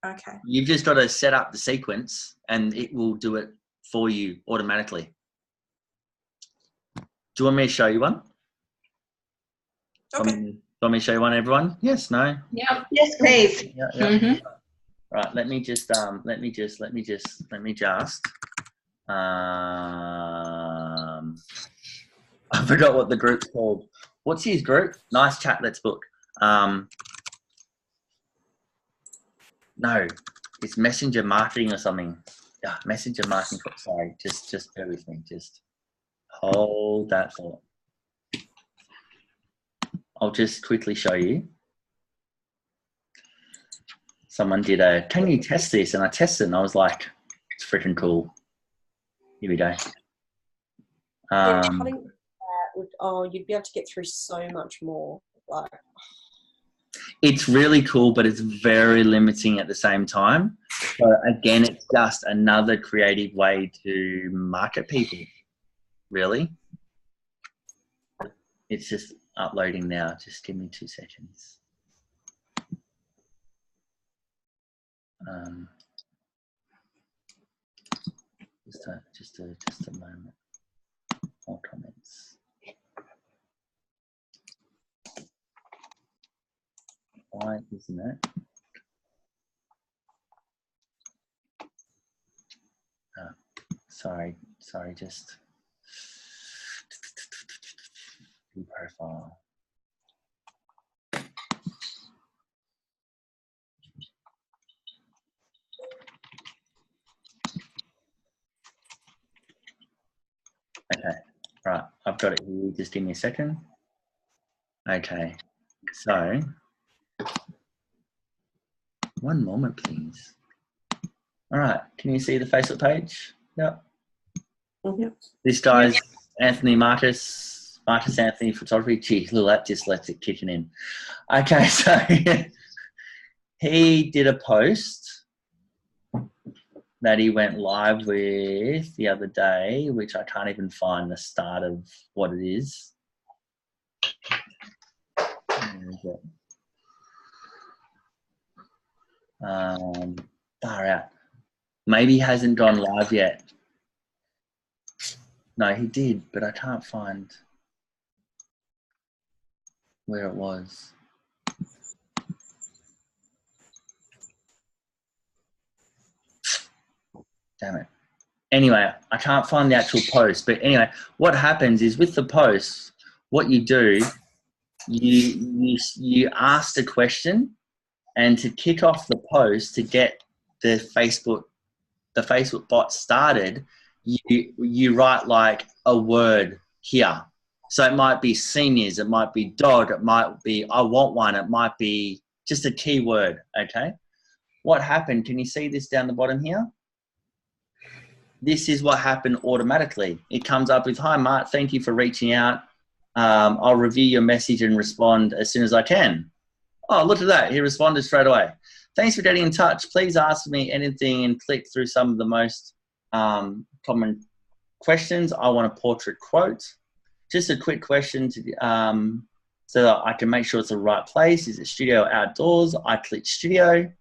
Okay. You've just got to set up the sequence and it will do it for you automatically. Do you want me to show you one? Okay. Do you want me to show you one, everyone? Yes, no? Yep. Yes, please. Yeah. Right, let me just I forgot what the group's called. What's his group? Nice chat, let's book. No, it's messenger marketing or something. Yeah, messenger marketing. Sorry, just bear with me. Just hold that thought. I'll just quickly show you. Someone did can you test this? And I tested it and I was like, it's freaking cool. Here we go. You'd be able to get through so much more. Like, it's really cool, but it's very limiting at the same time. So again, it's just another creative way to market people, really. It's just uploading now. Just give me 2 seconds. Just a moment. More comments. Why isn't it? Sorry, just view profile. Okay, right, I've got it here. Just give me a second. Okay, so one moment, please. All right, can you see the Facebook page? Yep. Yep. This guy's Anthony Marcus Anthony Photography. Gee, little that just lets it kicking in. Okay, so he did a post that he went live with the other day, which I can't even find the start of what it is. Far out. Maybe he hasn't gone live yet. No, he did, but I can't find where it was. Damn it. Anyway, I can't find the actual post, but anyway, what happens is with the posts, what you do, you ask a question, and to kick off the post, to get the Facebook bot started, you write like a word here. So it might be seniors, it might be dog, it might be I want one, it might be just a keyword, okay? What happened, can you see this down the bottom here? This is what happened automatically. It comes up with, hi Mark, thank you for reaching out. I'll review your message and respond as soon as I can. Oh, look at that, he responded straight away. Thanks for getting in touch. Please ask me anything and click through some of the most common questions. I want a portrait quote. Just a quick question to so that I can make sure it's the right place. Is it studio or outdoors? I click studio.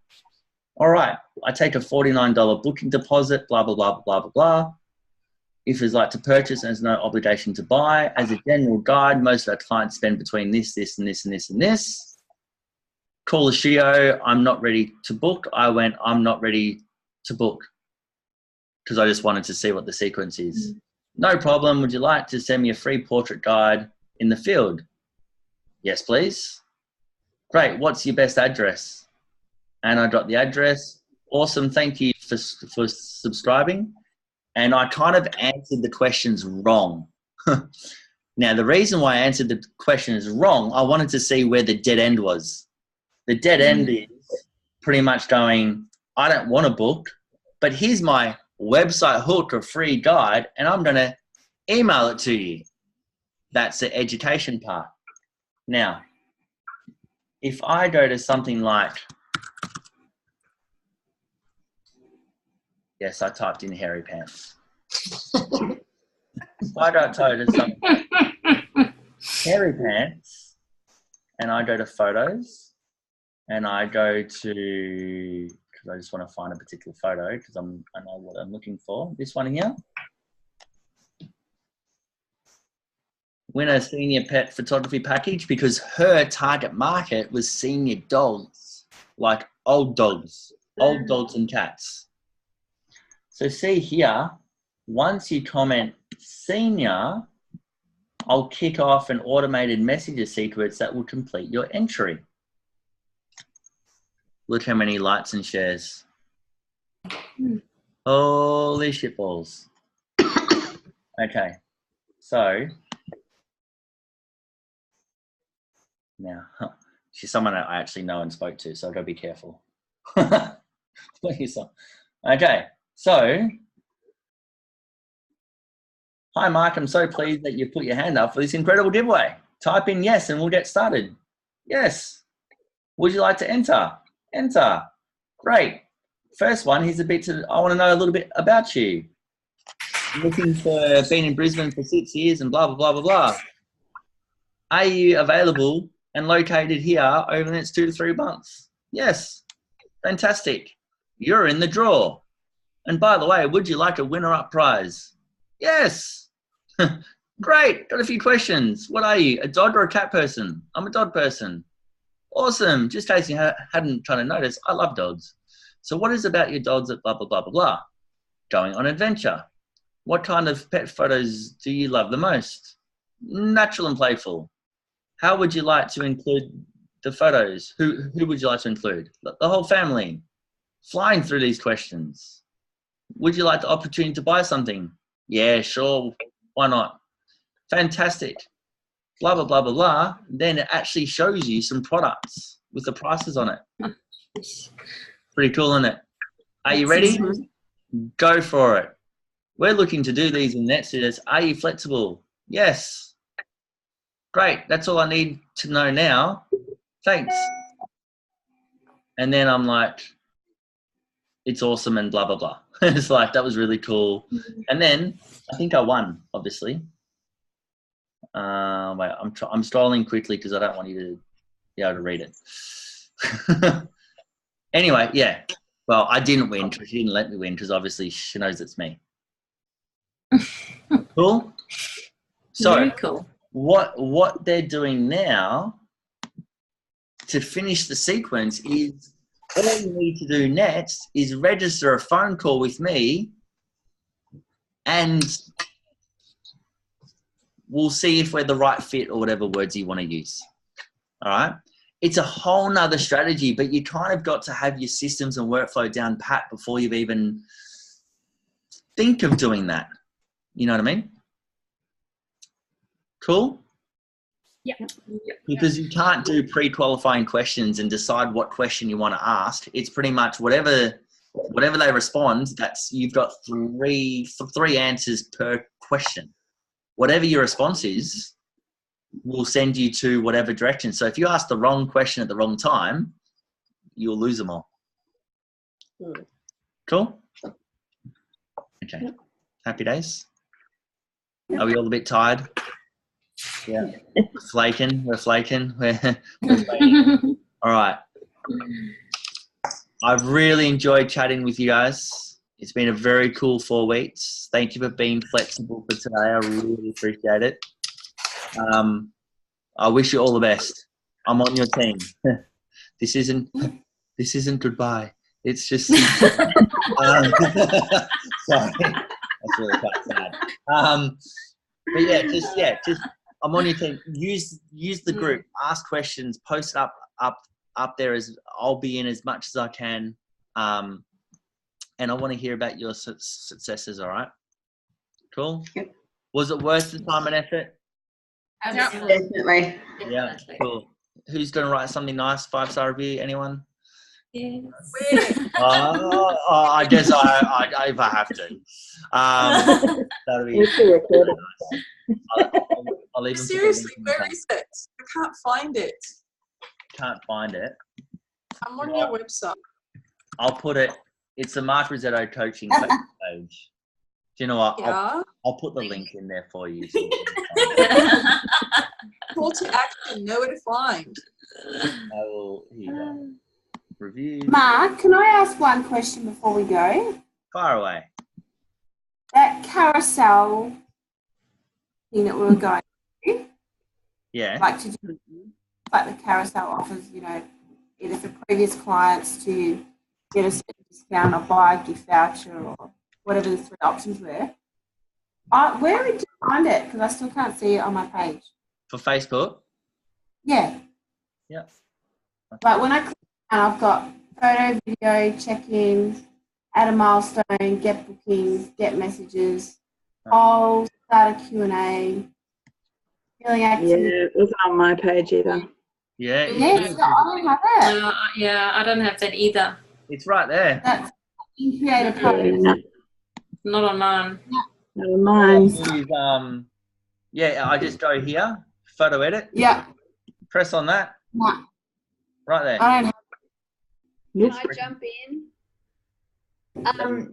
All right, I take a $49 booking deposit, blah, blah, blah, blah, blah, blah. If you'd like to purchase, there's no obligation to buy. As a general guide, most of our clients spend between this, this, and this, and this, and this. Call the studio. I'm not ready to book. I went, I'm not ready to book because I just wanted to see what the sequence is. No problem. Would you like to send me a free portrait guide in the field? Yes, please. Great. What's your best address? And I got the address. Awesome. Thank you for subscribing. And I kind of answered the questions wrong. Now, the reason why I answered the questions wrong, I wanted to see where the dead end was. The dead end is pretty much going, I don't want to book, but here's my website hook or free guide, and I'm going to email it to you. That's the education part. Now, if I go to something like, yes, I typed in hairy pants. If I go to something like hairy pants, and I go to photos, and I go to, because I just want to find a particular photo because I know what I'm looking for. This one here. Win a senior pet photography package because her target market was senior dogs, like old dogs and cats. So see here, once you comment senior, I'll kick off an automated messages sequence that will complete your entry. Look how many likes and shares. Holy shitballs. Okay, so now she's someone I actually know and spoke to, so I've got to be careful. Okay, so hi Mark, I'm so pleased that you put your hand up for this incredible giveaway. Type in yes and we'll get started. Yes. Would you like to enter? Enter. Great. First one, here's a bit I want to know a little bit about you. Looking for being in Brisbane for 6 years and blah, blah, blah, blah, blah. Are you available and located here over the next 2 to 3 months? Yes. Fantastic. You're in the draw. And by the way, would you like a winner-up prize? Yes. Great. Got a few questions. What are you, a dog or a cat person? I'm a dog person. Awesome. Just in case you hadn't kind of noticed, I love dogs. So what is about your dogs that blah, blah, blah, blah, blah? Going on adventure. What kind of pet photos do you love the most? Natural and playful. How would you like to include the photos? Who would you like to include? The whole family. Flying through these questions. Would you like the opportunity to buy something? Yeah, sure. Why not? Fantastic. Blah, blah, blah, blah, blah. Then it actually shows you some products with the prices on it. Pretty cool, isn't it? Are you ready? Go for it. We're looking to do these in NetSuite. Are you flexible? Yes. Great. That's all I need to know now. Thanks. And then I'm like, it's awesome and blah, blah, blah. It's like, that was really cool. And then I think I won, obviously. Wait, I'm scrolling quickly because I don't want you to be able to read it. Anyway, yeah. Well, I didn't win because she didn't let me win because obviously she knows it's me. Cool? So very cool. What they're doing now to finish the sequence is all you need to do next is register a phone call with me and we'll see if we're the right fit or whatever words you want to use. All right? It's a whole nother strategy, but you kind of got to have your systems and workflow down pat before you've even think of doing that. You know what I mean? Cool? Yeah. Because you can't do pre-qualifying questions and decide what question you want to ask. It's pretty much whatever they respond, that's you've got three answers per question. Whatever your response is, will send you to whatever direction. So if you ask the wrong question at the wrong time, you'll lose them all. Cool. Okay. Happy days. Are we all a bit tired? Yeah. We're flaking. We're flaking. We're flaking. All right. I've really enjoyed chatting with you guys. It's been a very cool 4 weeks. Thank you for being flexible for today. I really appreciate it. I wish you all the best. I'm on your team. This isn't goodbye. It's just sorry. That's really quite sad. But just I'm on your team. Use the group. Ask questions. Post it up there. As I'll be in as much as I can. And I want to hear about your successes. All right. Cool. Yep. Was it worth the time and effort? Definitely. Yeah. Cool. Who's going to write something nice? 5-star review? Anyone? Yes. I guess I if I have to. That'll be. I'll leave them. Seriously, where is it? I can't find it. Can't find it. I'm on your website. I'll put it. It's the Mark Rosetto coaching Facebook page. Do you know what? Yeah. I'll put the link in there for you. Call to action. Know where to find. I will. Here you go. Review. Mark, can I ask one question before we go? Fire away. That carousel thing that we were going to, Yeah. like the carousel offers, either for previous clients to get a certain discount or buy a gift voucher or whatever the 3 options were. Where did you find it? Because I still can't see it on my page. For Facebook? Yeah. Yeah. But when I click and I've got photo, video, check-in, add a milestone, get bookings, get messages, polls, start a Q&A, filling activity. Yeah, it wasn't on my page either. Yeah. Yes, I don't have it. Yeah, I don't have that either. It's right there. That's in Creator Post. Not on mine. Not on mine. I just go here, photo edit. Yeah. Press on that. No. Right there. I don't have Can I jump in?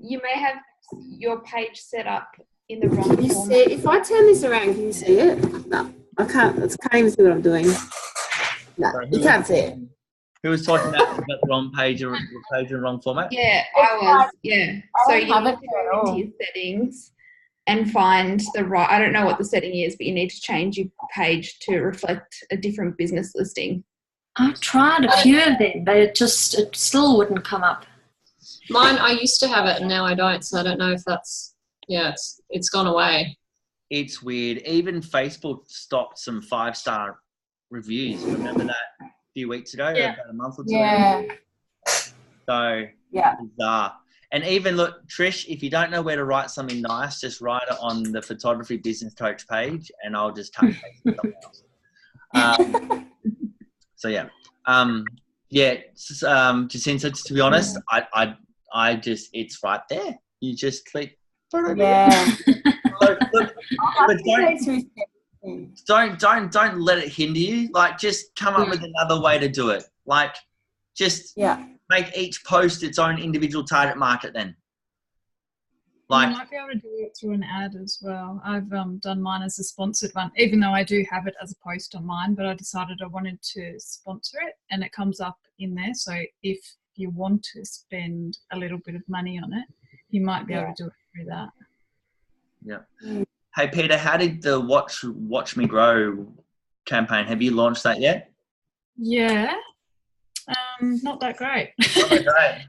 You may have your page set up in the wrong Can you format. see it? If I turn this around, can you see it? No, I can't. I can't even see what I'm doing. No, you can't see it. Who was talking about the wrong page or page in the wrong format? Yeah, I was. Yeah. So I you don't need have to it go at all. into your settings and find the right. I don't know what the setting is, but you need to change your page to reflect a different business listing. I've tried a few of them, but it still wouldn't come up. Mine, I used to have it and now I don't, so I don't know if that's, it's gone away. It's weird. Even Facebook stopped some 5-star reviews. Remember that a few weeks ago? Yeah. About a month or 2 Yeah. ago? So, Yeah. bizarre. And even look, Trish, if you don't know where to write something nice, just write it on the photography business coach page and I'll just cut and paste something else. So yeah. Jacinta, to be honest, I just, it's right there. You just click. Yeah. Look, but don't let it hinder you. Like, just come up with another way to do it. Like, just make each post its own individual target market then. Like, you might be able to do it through an ad as well. I've done mine as a sponsored one, even though I do have it as a post on mine, but I decided I wanted to sponsor it and it comes up in there. So if you want to spend a little bit of money on it, you might be able to do it through that. Yeah. Hey, Peter, how did the Watch Me Grow campaign, have you launched that yet? Yeah. Not that great. Not that great.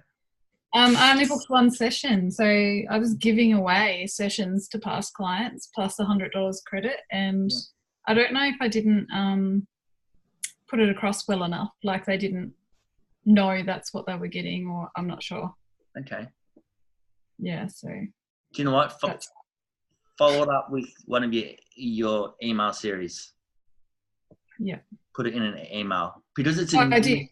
I only booked 1 session, so I was giving away sessions to past clients plus $100 credit, and I don't know if I didn't put it across well enough, like they didn't know that's what they were getting, or I'm not sure. Okay. Yeah, so. Do you know what? Follow it up with one of your email series. Yeah. Put it in an email because it's. I did.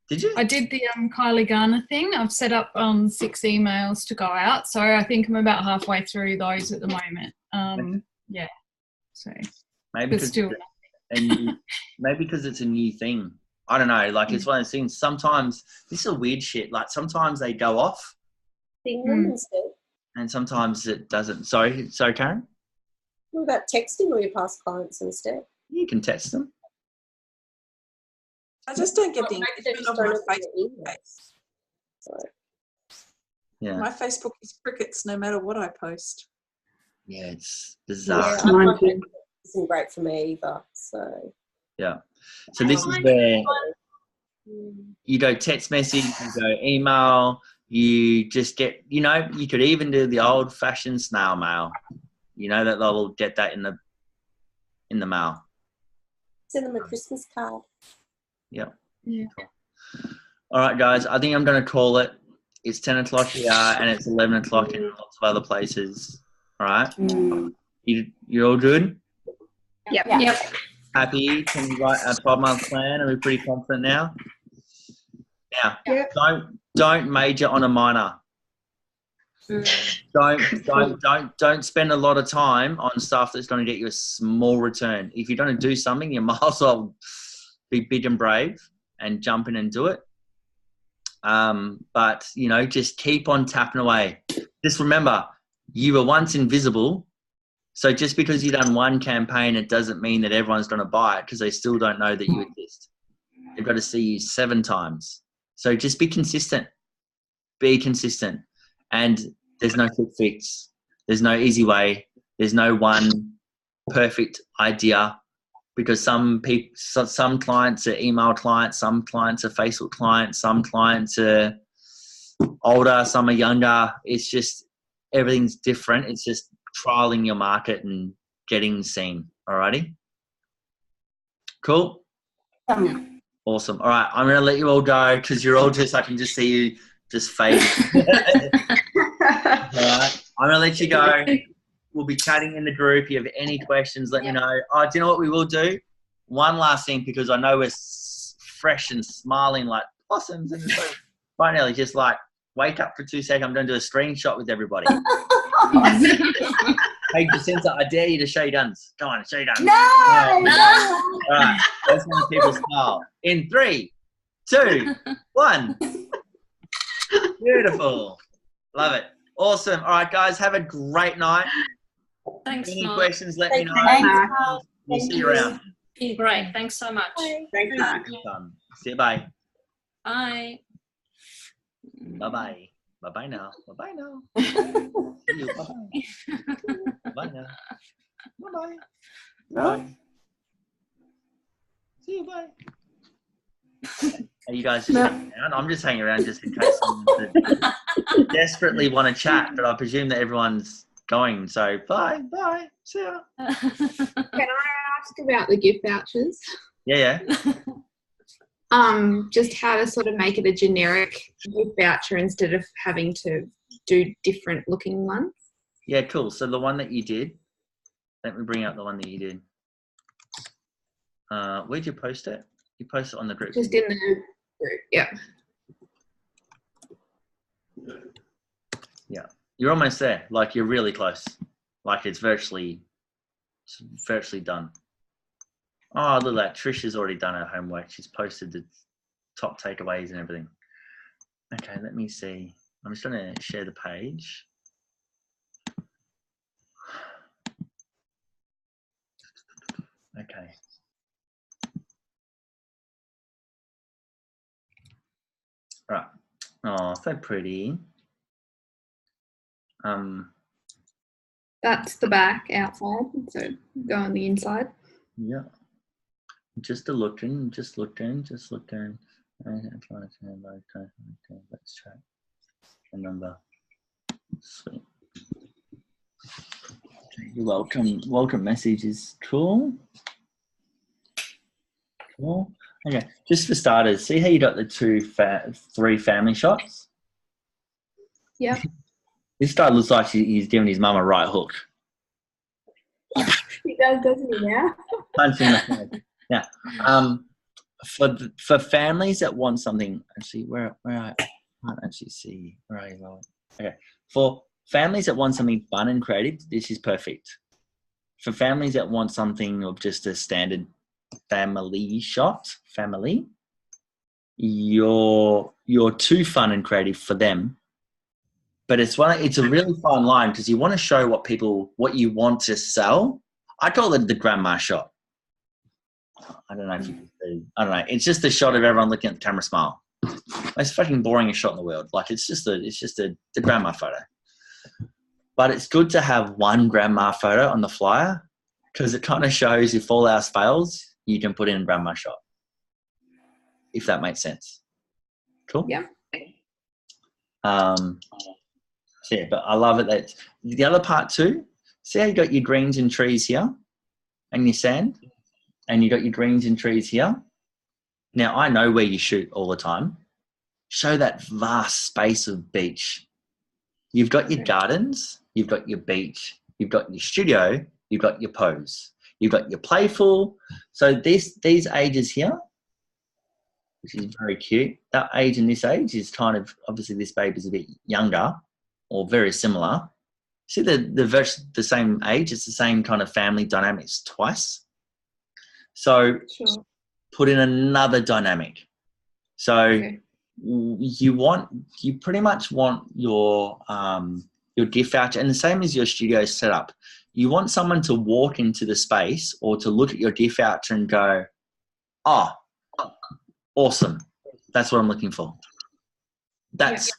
Did you? I did the Kylie Garner thing. I've set up 6 emails to go out, so I think I'm about halfway through those at the moment. Yeah. So. Maybe because maybe because it's a new thing. I don't know. Like, it's one of those things. Sometimes this is a weird shit. Like, sometimes they go off, instead. and sometimes it doesn't. Sorry, Karen. What about texting all your past clients instead? You can text them. I just don't get the engagement of my Facebook. Yeah. My Facebook is crickets no matter what I post. Yeah, it's bizarre. Yeah, I find it isn't great for me either. So yeah. So this is where you go text message, you go email, you just get, you know, you could even do the old fashioned snail mail. You know that they'll get that in the mail. Send them a Christmas card. Yeah. Yeah. Cool. All right, guys. I think I'm going to call it. It's 10 o'clock here and it's 11 o'clock in lots of other places. All right. You're all good? Yep. Yeah. Yep. Happy? Can you write a 12-month plan? Are we pretty confident now? Now, don't major on a minor. Don't spend a lot of time on stuff that's going to get you a small return. If you're going to do something, you might as well be big and brave and jump in and do it. But, you know, just keep on tapping away. Just remember, you were once invisible. So just because you've done one campaign, it doesn't mean that everyone's going to buy it because they still don't know that you exist. They've got to see you 7 times. So just be consistent. Be consistent. And there's no quick fix. There's no easy way. There's no one perfect idea because some clients are email clients, some clients are Facebook clients, some clients are older, some are younger. It's just everything's different. It's just trialing your market and getting seen. Alrighty? Cool? Awesome. All right. I'm going to let you all go because you're all I can just see you just fading. All right. I'm going to let you go. We'll be chatting in the group. If you have any questions, let me know. Oh, do you know what we will do? One last thing, because I know we're fresh and smiling like possums. And so right now, just like wake up for 2 seconds. I'm going to do a screenshot with everybody. Hey, Jacinta, I dare you to show your guns. Come on, show your guns. No! All right. Let's make people smile. In 3, 2, 1. Beautiful. Love it. Awesome. All right, guys, have a great night. Thanks, Any Mark. questions, let me know. Thanks. We'll see you around. Been great. Thanks so much. Thanks, Mark. See you. Bye. Bye. Bye-bye. Bye-bye now. Bye-bye now. See you. Bye-bye. Bye now. Bye-bye. Bye. See you. Bye. Are you guys just hanging around? I'm just hanging around just in case someone desperately want to chat, but I presume that everyone's going. So bye. Bye. See ya. Can I ask about the gift vouchers? Yeah. Just how to sort of make it a generic gift voucher instead of having to do different looking ones. Yeah, cool. So the one that you did, let me bring up the one that you did. Where'd you post it? You post it on the group. Just in the group, yeah. Yeah, you're almost there. Like you're really close. Like it's virtually done. Oh, look at that. Trish has already done her homework. She's posted the top takeaways and everything. Okay, let me see. I'm just going to share the page. Okay. Right. Oh, so pretty. That's the back outside, so go on the inside. Yeah. Just looking. Let's try the number. Sweet. Welcome message is cool. Cool. Okay. Just for starters, see how you got the 3 family shots? Yeah. This guy looks like he's giving his mum a right hook. He does, doesn't he now? Punch him in the face. Yeah. For families that want something, actually, where I can't actually see where are you going? Okay. For families that want something fun and creative, this is perfect. For families that want something of just a standard family shot, you're too fun and creative for them. But it's a really fine line because you want to show what you want to sell. I call it the grandma shot. I don't know if you can see. I don't know. It's just a shot of everyone looking at the camera smile. Most fucking boring shot in the world. Like it's just the grandma photo. But it's good to have one grandma photo on the flyer because it kind of shows if all else fails, you can put in a grandma shot. If that makes sense. Cool? Yeah. Yeah, but I love it. That the other part too, see how you got your greens and trees here and your sand, and you got your greens and trees here. Now, I know where you shoot all the time. Show that vast space of beach. You've got your gardens, you've got your beach, you've got your studio, you've got your pose, you've got your playful. So these ages here, which is very cute, that age and this age is kind of, obviously this baby's a bit younger or very similar. See the same age, it's the same kind of family dynamics twice. So put in another dynamic. So you pretty much want your gift voucher, and the same as your studio setup. You want someone to walk into the space or to look at your gift voucher and go, oh, awesome. That's what I'm looking for. That's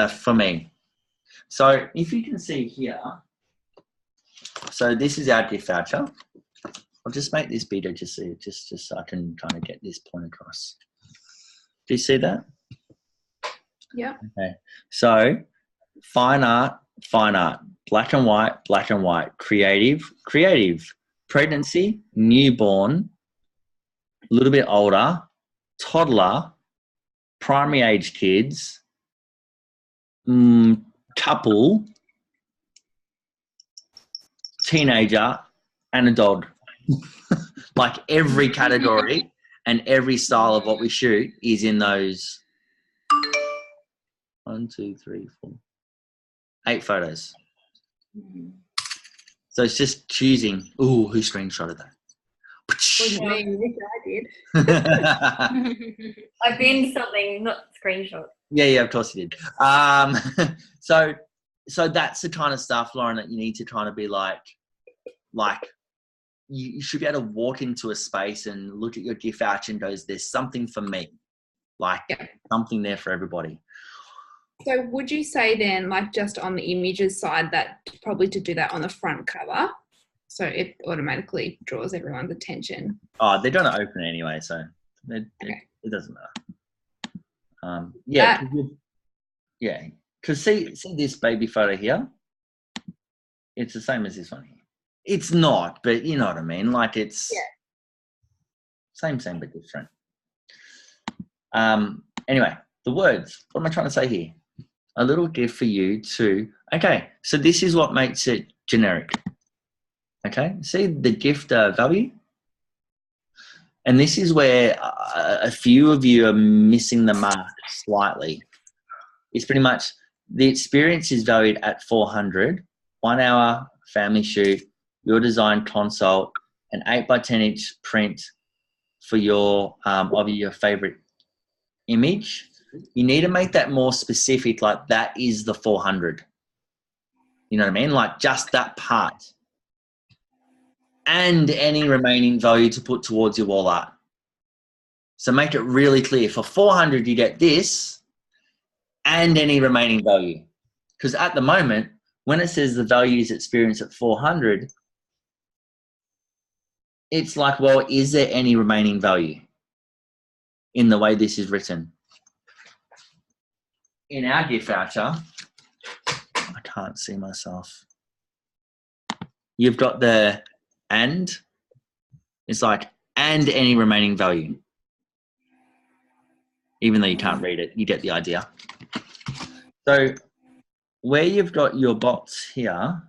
for me. So if you can see here, so this is our gift voucher. I'll just make this bigger just so I can kind of get this point across. Do you see that? Yeah. Okay. So fine art, black and white, creative, pregnancy, newborn, a little bit older, toddler, primary age kids, couple, teenager, and a dog. Like every category and every style of what we shoot is in those 1, 2, 3, 4, 8 photos. So it's just choosing. Ooh, who screenshotted that? I did. I binned something, not screenshot. Yeah, of course you did. So that's the kind of stuff, Lauren, that you need to kind of be like you should be able to walk into a space and look at your gift voucher and goes, there's something for me, something there for everybody. So would you say then, like just on the images side, that probably to do that on the front cover, so it automatically draws everyone's attention? Oh, they're going to open it anyway, so it doesn't matter. Because see this baby photo here? It's the same as this one here. It's not, but you know what I mean. Like it's same but different. Anyway, the words. What am I trying to say here? A little gift for you to. Okay, so this is what makes it generic. Okay, see the gift value, and this is where a few of you are missing the mark slightly. It's pretty much the experience is valued at $400. 1 hour family shoot. Your design consult, an 8x10-inch print for your of your favorite image. You need to make that more specific, like that is the 400. You know what I mean? Like just that part. And any remaining value to put towards your wall art. So make it really clear. For 400, you get this and any remaining value. Because at the moment, when it says the value is experienced at 400, it's like, well, is there any remaining value in the way this is written? In our gift voucher, I can't see myself. You've got the and. It's like, and any remaining value. Even though you can't read it, you get the idea. So where you've got your box here,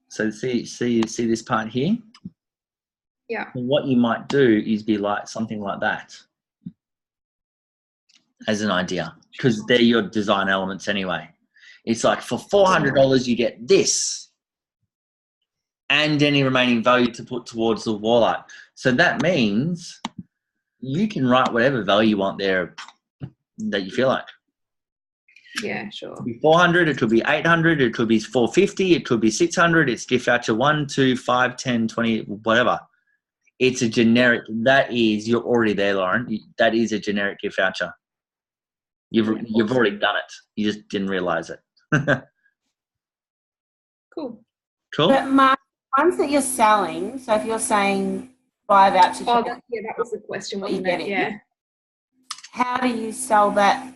so see this part here? Yeah. And what you might do is be like something like that as an idea, because they're your design elements anyway. It's like for $400 you get this, and any remaining value to put towards the wall art. So that means you can write whatever value you want there that you feel like. Yeah, sure. It could be 400, it could be 800, it could be 450, it could be 600. It's gift voucher 1, 2, 5, 10, 20, whatever. It's a generic. That is, you're already there, Lauren. That is a generic gift voucher. You've already done it. You just didn't realize it. Cool. Cool. But Mark, ones that you're selling, so if you're saying buy a voucher, Oh, that was the question. What you meant? Yeah. How do you sell that?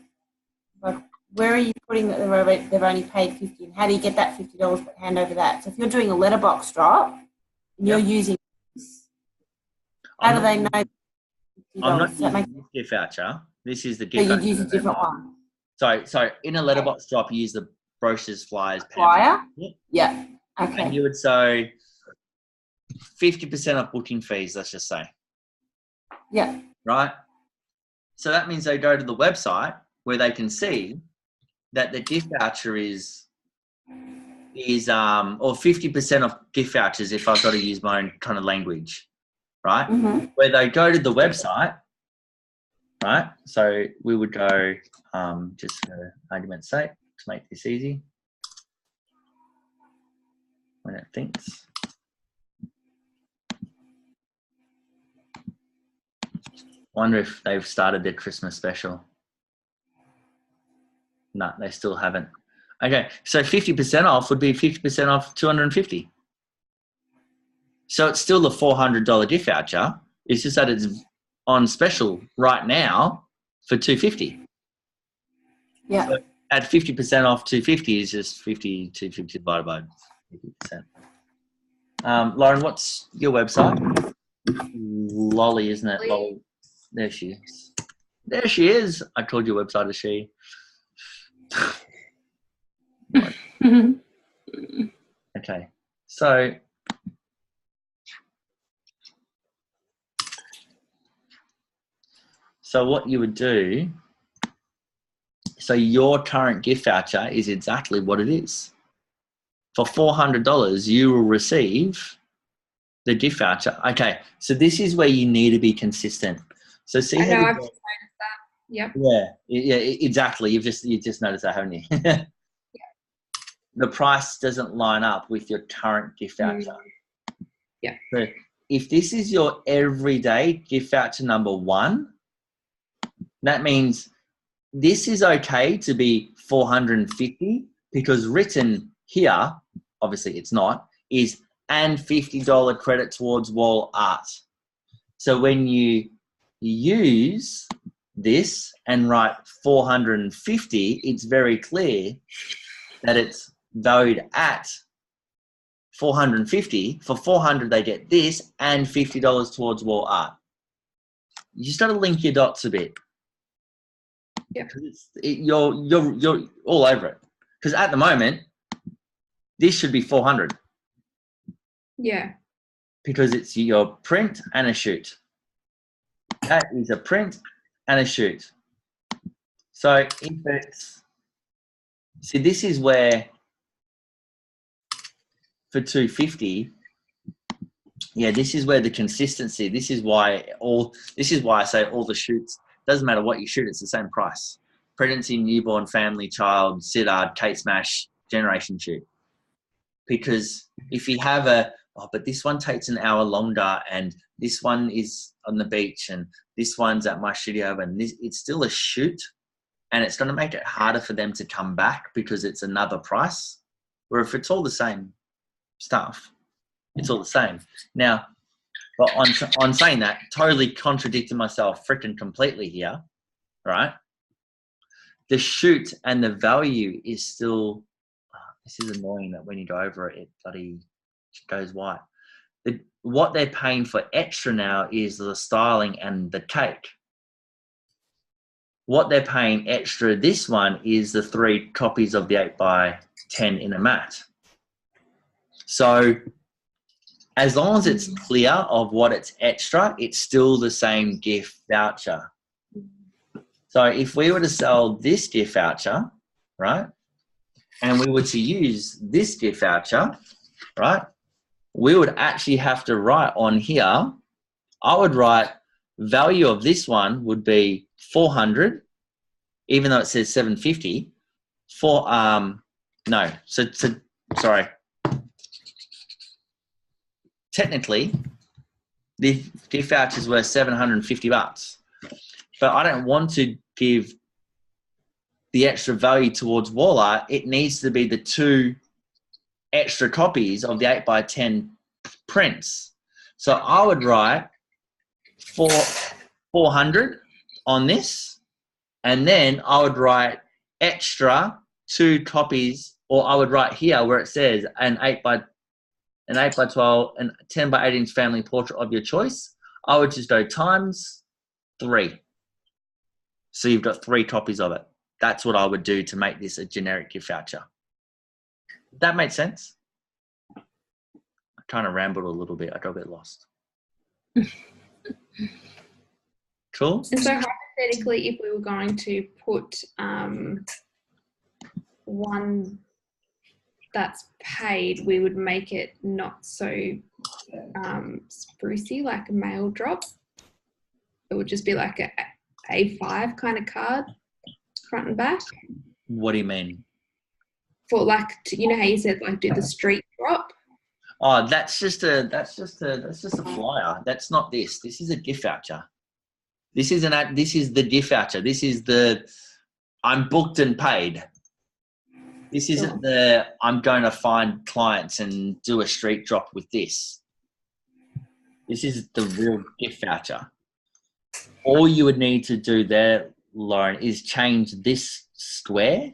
Like, where are you putting that they've only paid $50, and how do you get that $50 but hand over that? So if you're doing a letterbox drop and you're using this, how do they know? I'm not using this gift voucher. This is the gift So voucher. you'd use a different one. So in a letterbox drop, you use the brochures, flyers, Flyer? pamphlets. Yeah. Okay. And you would say 50% off booking fees, let's just say. Yeah. Right? So that means they go to the website where they can see that the gift voucher is or 50% off gift vouchers if I've got to use my own kind of language, right? Mm-hmm. Where they go to the website, right? So we would go, just for argument's sake, to make this easy, when it thinks. Wonder if they've started their Christmas special. No, they still haven't. Okay, so 50% off would be 50% off $250. So it's still the $400 gift voucher. It's just that it's on special right now for $250. Yeah. So at 50% off $250 is just 250 divided by 50%. Lauren, what's your website? Lolly, isn't it? Lolly. There she is. There she is. I called your website a she. Okay, so what you would do, so your current gift voucher is exactly what it is. For $400, you will receive the gift voucher. Okay, so this is where you need to be consistent. So see I how know, I've just noticed that. Yep. Yeah, exactly. You've just noticed that, haven't you? Yeah. The price doesn't line up with your current gift voucher. Yeah. So if this is your everyday gift voucher number 1, that means this is okay to be $450 because written here, obviously it's not, is and $50 credit towards wall art. So when you use this and write 450, it's very clear that it's valued at 450. For 400, they get this and $50 towards wall art. You just got to link your dots a bit. Yeah. You're all over it. Because at the moment, this should be 400. Yeah. Because it's your print and a shoot. That is a print and a shoot. So if it's, see, this is where for 250, yeah, this is where the consistency, this is why I say all the shoots, doesn't matter what you shoot, it's the same price. Pregnancy, newborn, family, child, SIDARD, Kate Smash, generation shoot. Because if you have but this one takes an hour longer and this one is on the beach and this one's at my studio and this, it's still a shoot and it's going to make it harder for them to come back because it's another price. Where if it's all the same stuff, it's all the same. Now, but on saying that, totally contradicting myself freaking completely here, right? The shoot and the value is still, this is annoying that when you go over it, it bloody goes white. What they're paying for extra now is the styling and the cake. What they're paying extra this one is the 3 copies of the 8x10 in a mat. So as long as it's clear of what it's extra, it's still the same gift voucher. So if we were to sell this gift voucher, right, and we were to use this gift voucher, right, we would actually have to write on here, I would write value of this one would be 400, even though it says 750. Sorry. Technically, the gift voucher is worth $750, but I don't want to give the extra value towards wall art. It needs to be the 2 extra copies of the 8x10 prints. So I would write 400 on this, and then I would write extra 2 copies, or I would write here where it says an 8x12 and 10x18 family portrait of your choice. I would just go times 3. So you've got 3 copies of it. That's what I would do to make this a generic gift voucher. That made sense? I kind of rambled a little bit. I got a bit lost. Cool. And so hypothetically, if we were going to put one that's paid, we would make it not so sprucey, like a mail drop. It would just be like a A5 kind of card, front and back. What do you mean? For like, you know how you said like do the street drop? Oh, that's just a flyer. That's not this. This is a gift voucher. This is the gift voucher. This is the I'm booked and paid. This isn't the I'm going to find clients and do a street drop with this. This is the real gift voucher. All you would need to do there, Lauren, is change this square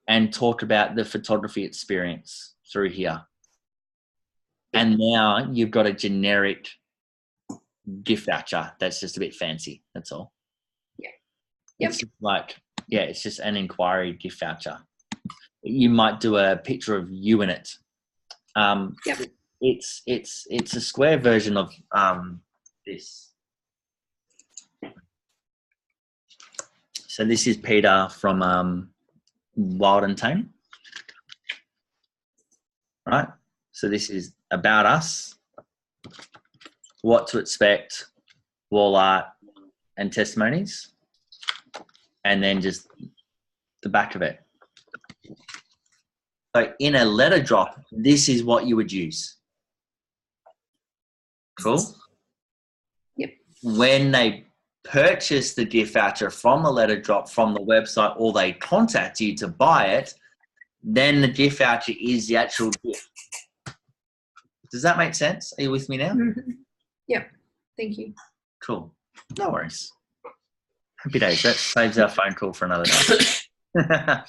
and talk about the photography experience through here. And now you've got a generic gift voucher that's just a bit fancy. That's all. Yeah. Yep. It's like, yeah, it's just an inquiry gift voucher. You might do a picture of you in it. Yep. It's a square version of this. So this is Peter from Wild and Tame. Right? So this is about us, what to expect, wall art and testimonies, and then just the back of it. So in a letter drop, this is what you would use. Cool? Yep. When they purchase the gift voucher from the letter drop from the website, or they contact you to buy it, then the gift voucher is the actual gift. Does that make sense? Are you with me now? Mm-hmm. Yep. Thank you. Cool. No worries. Happy days. That saves our phone call for another day.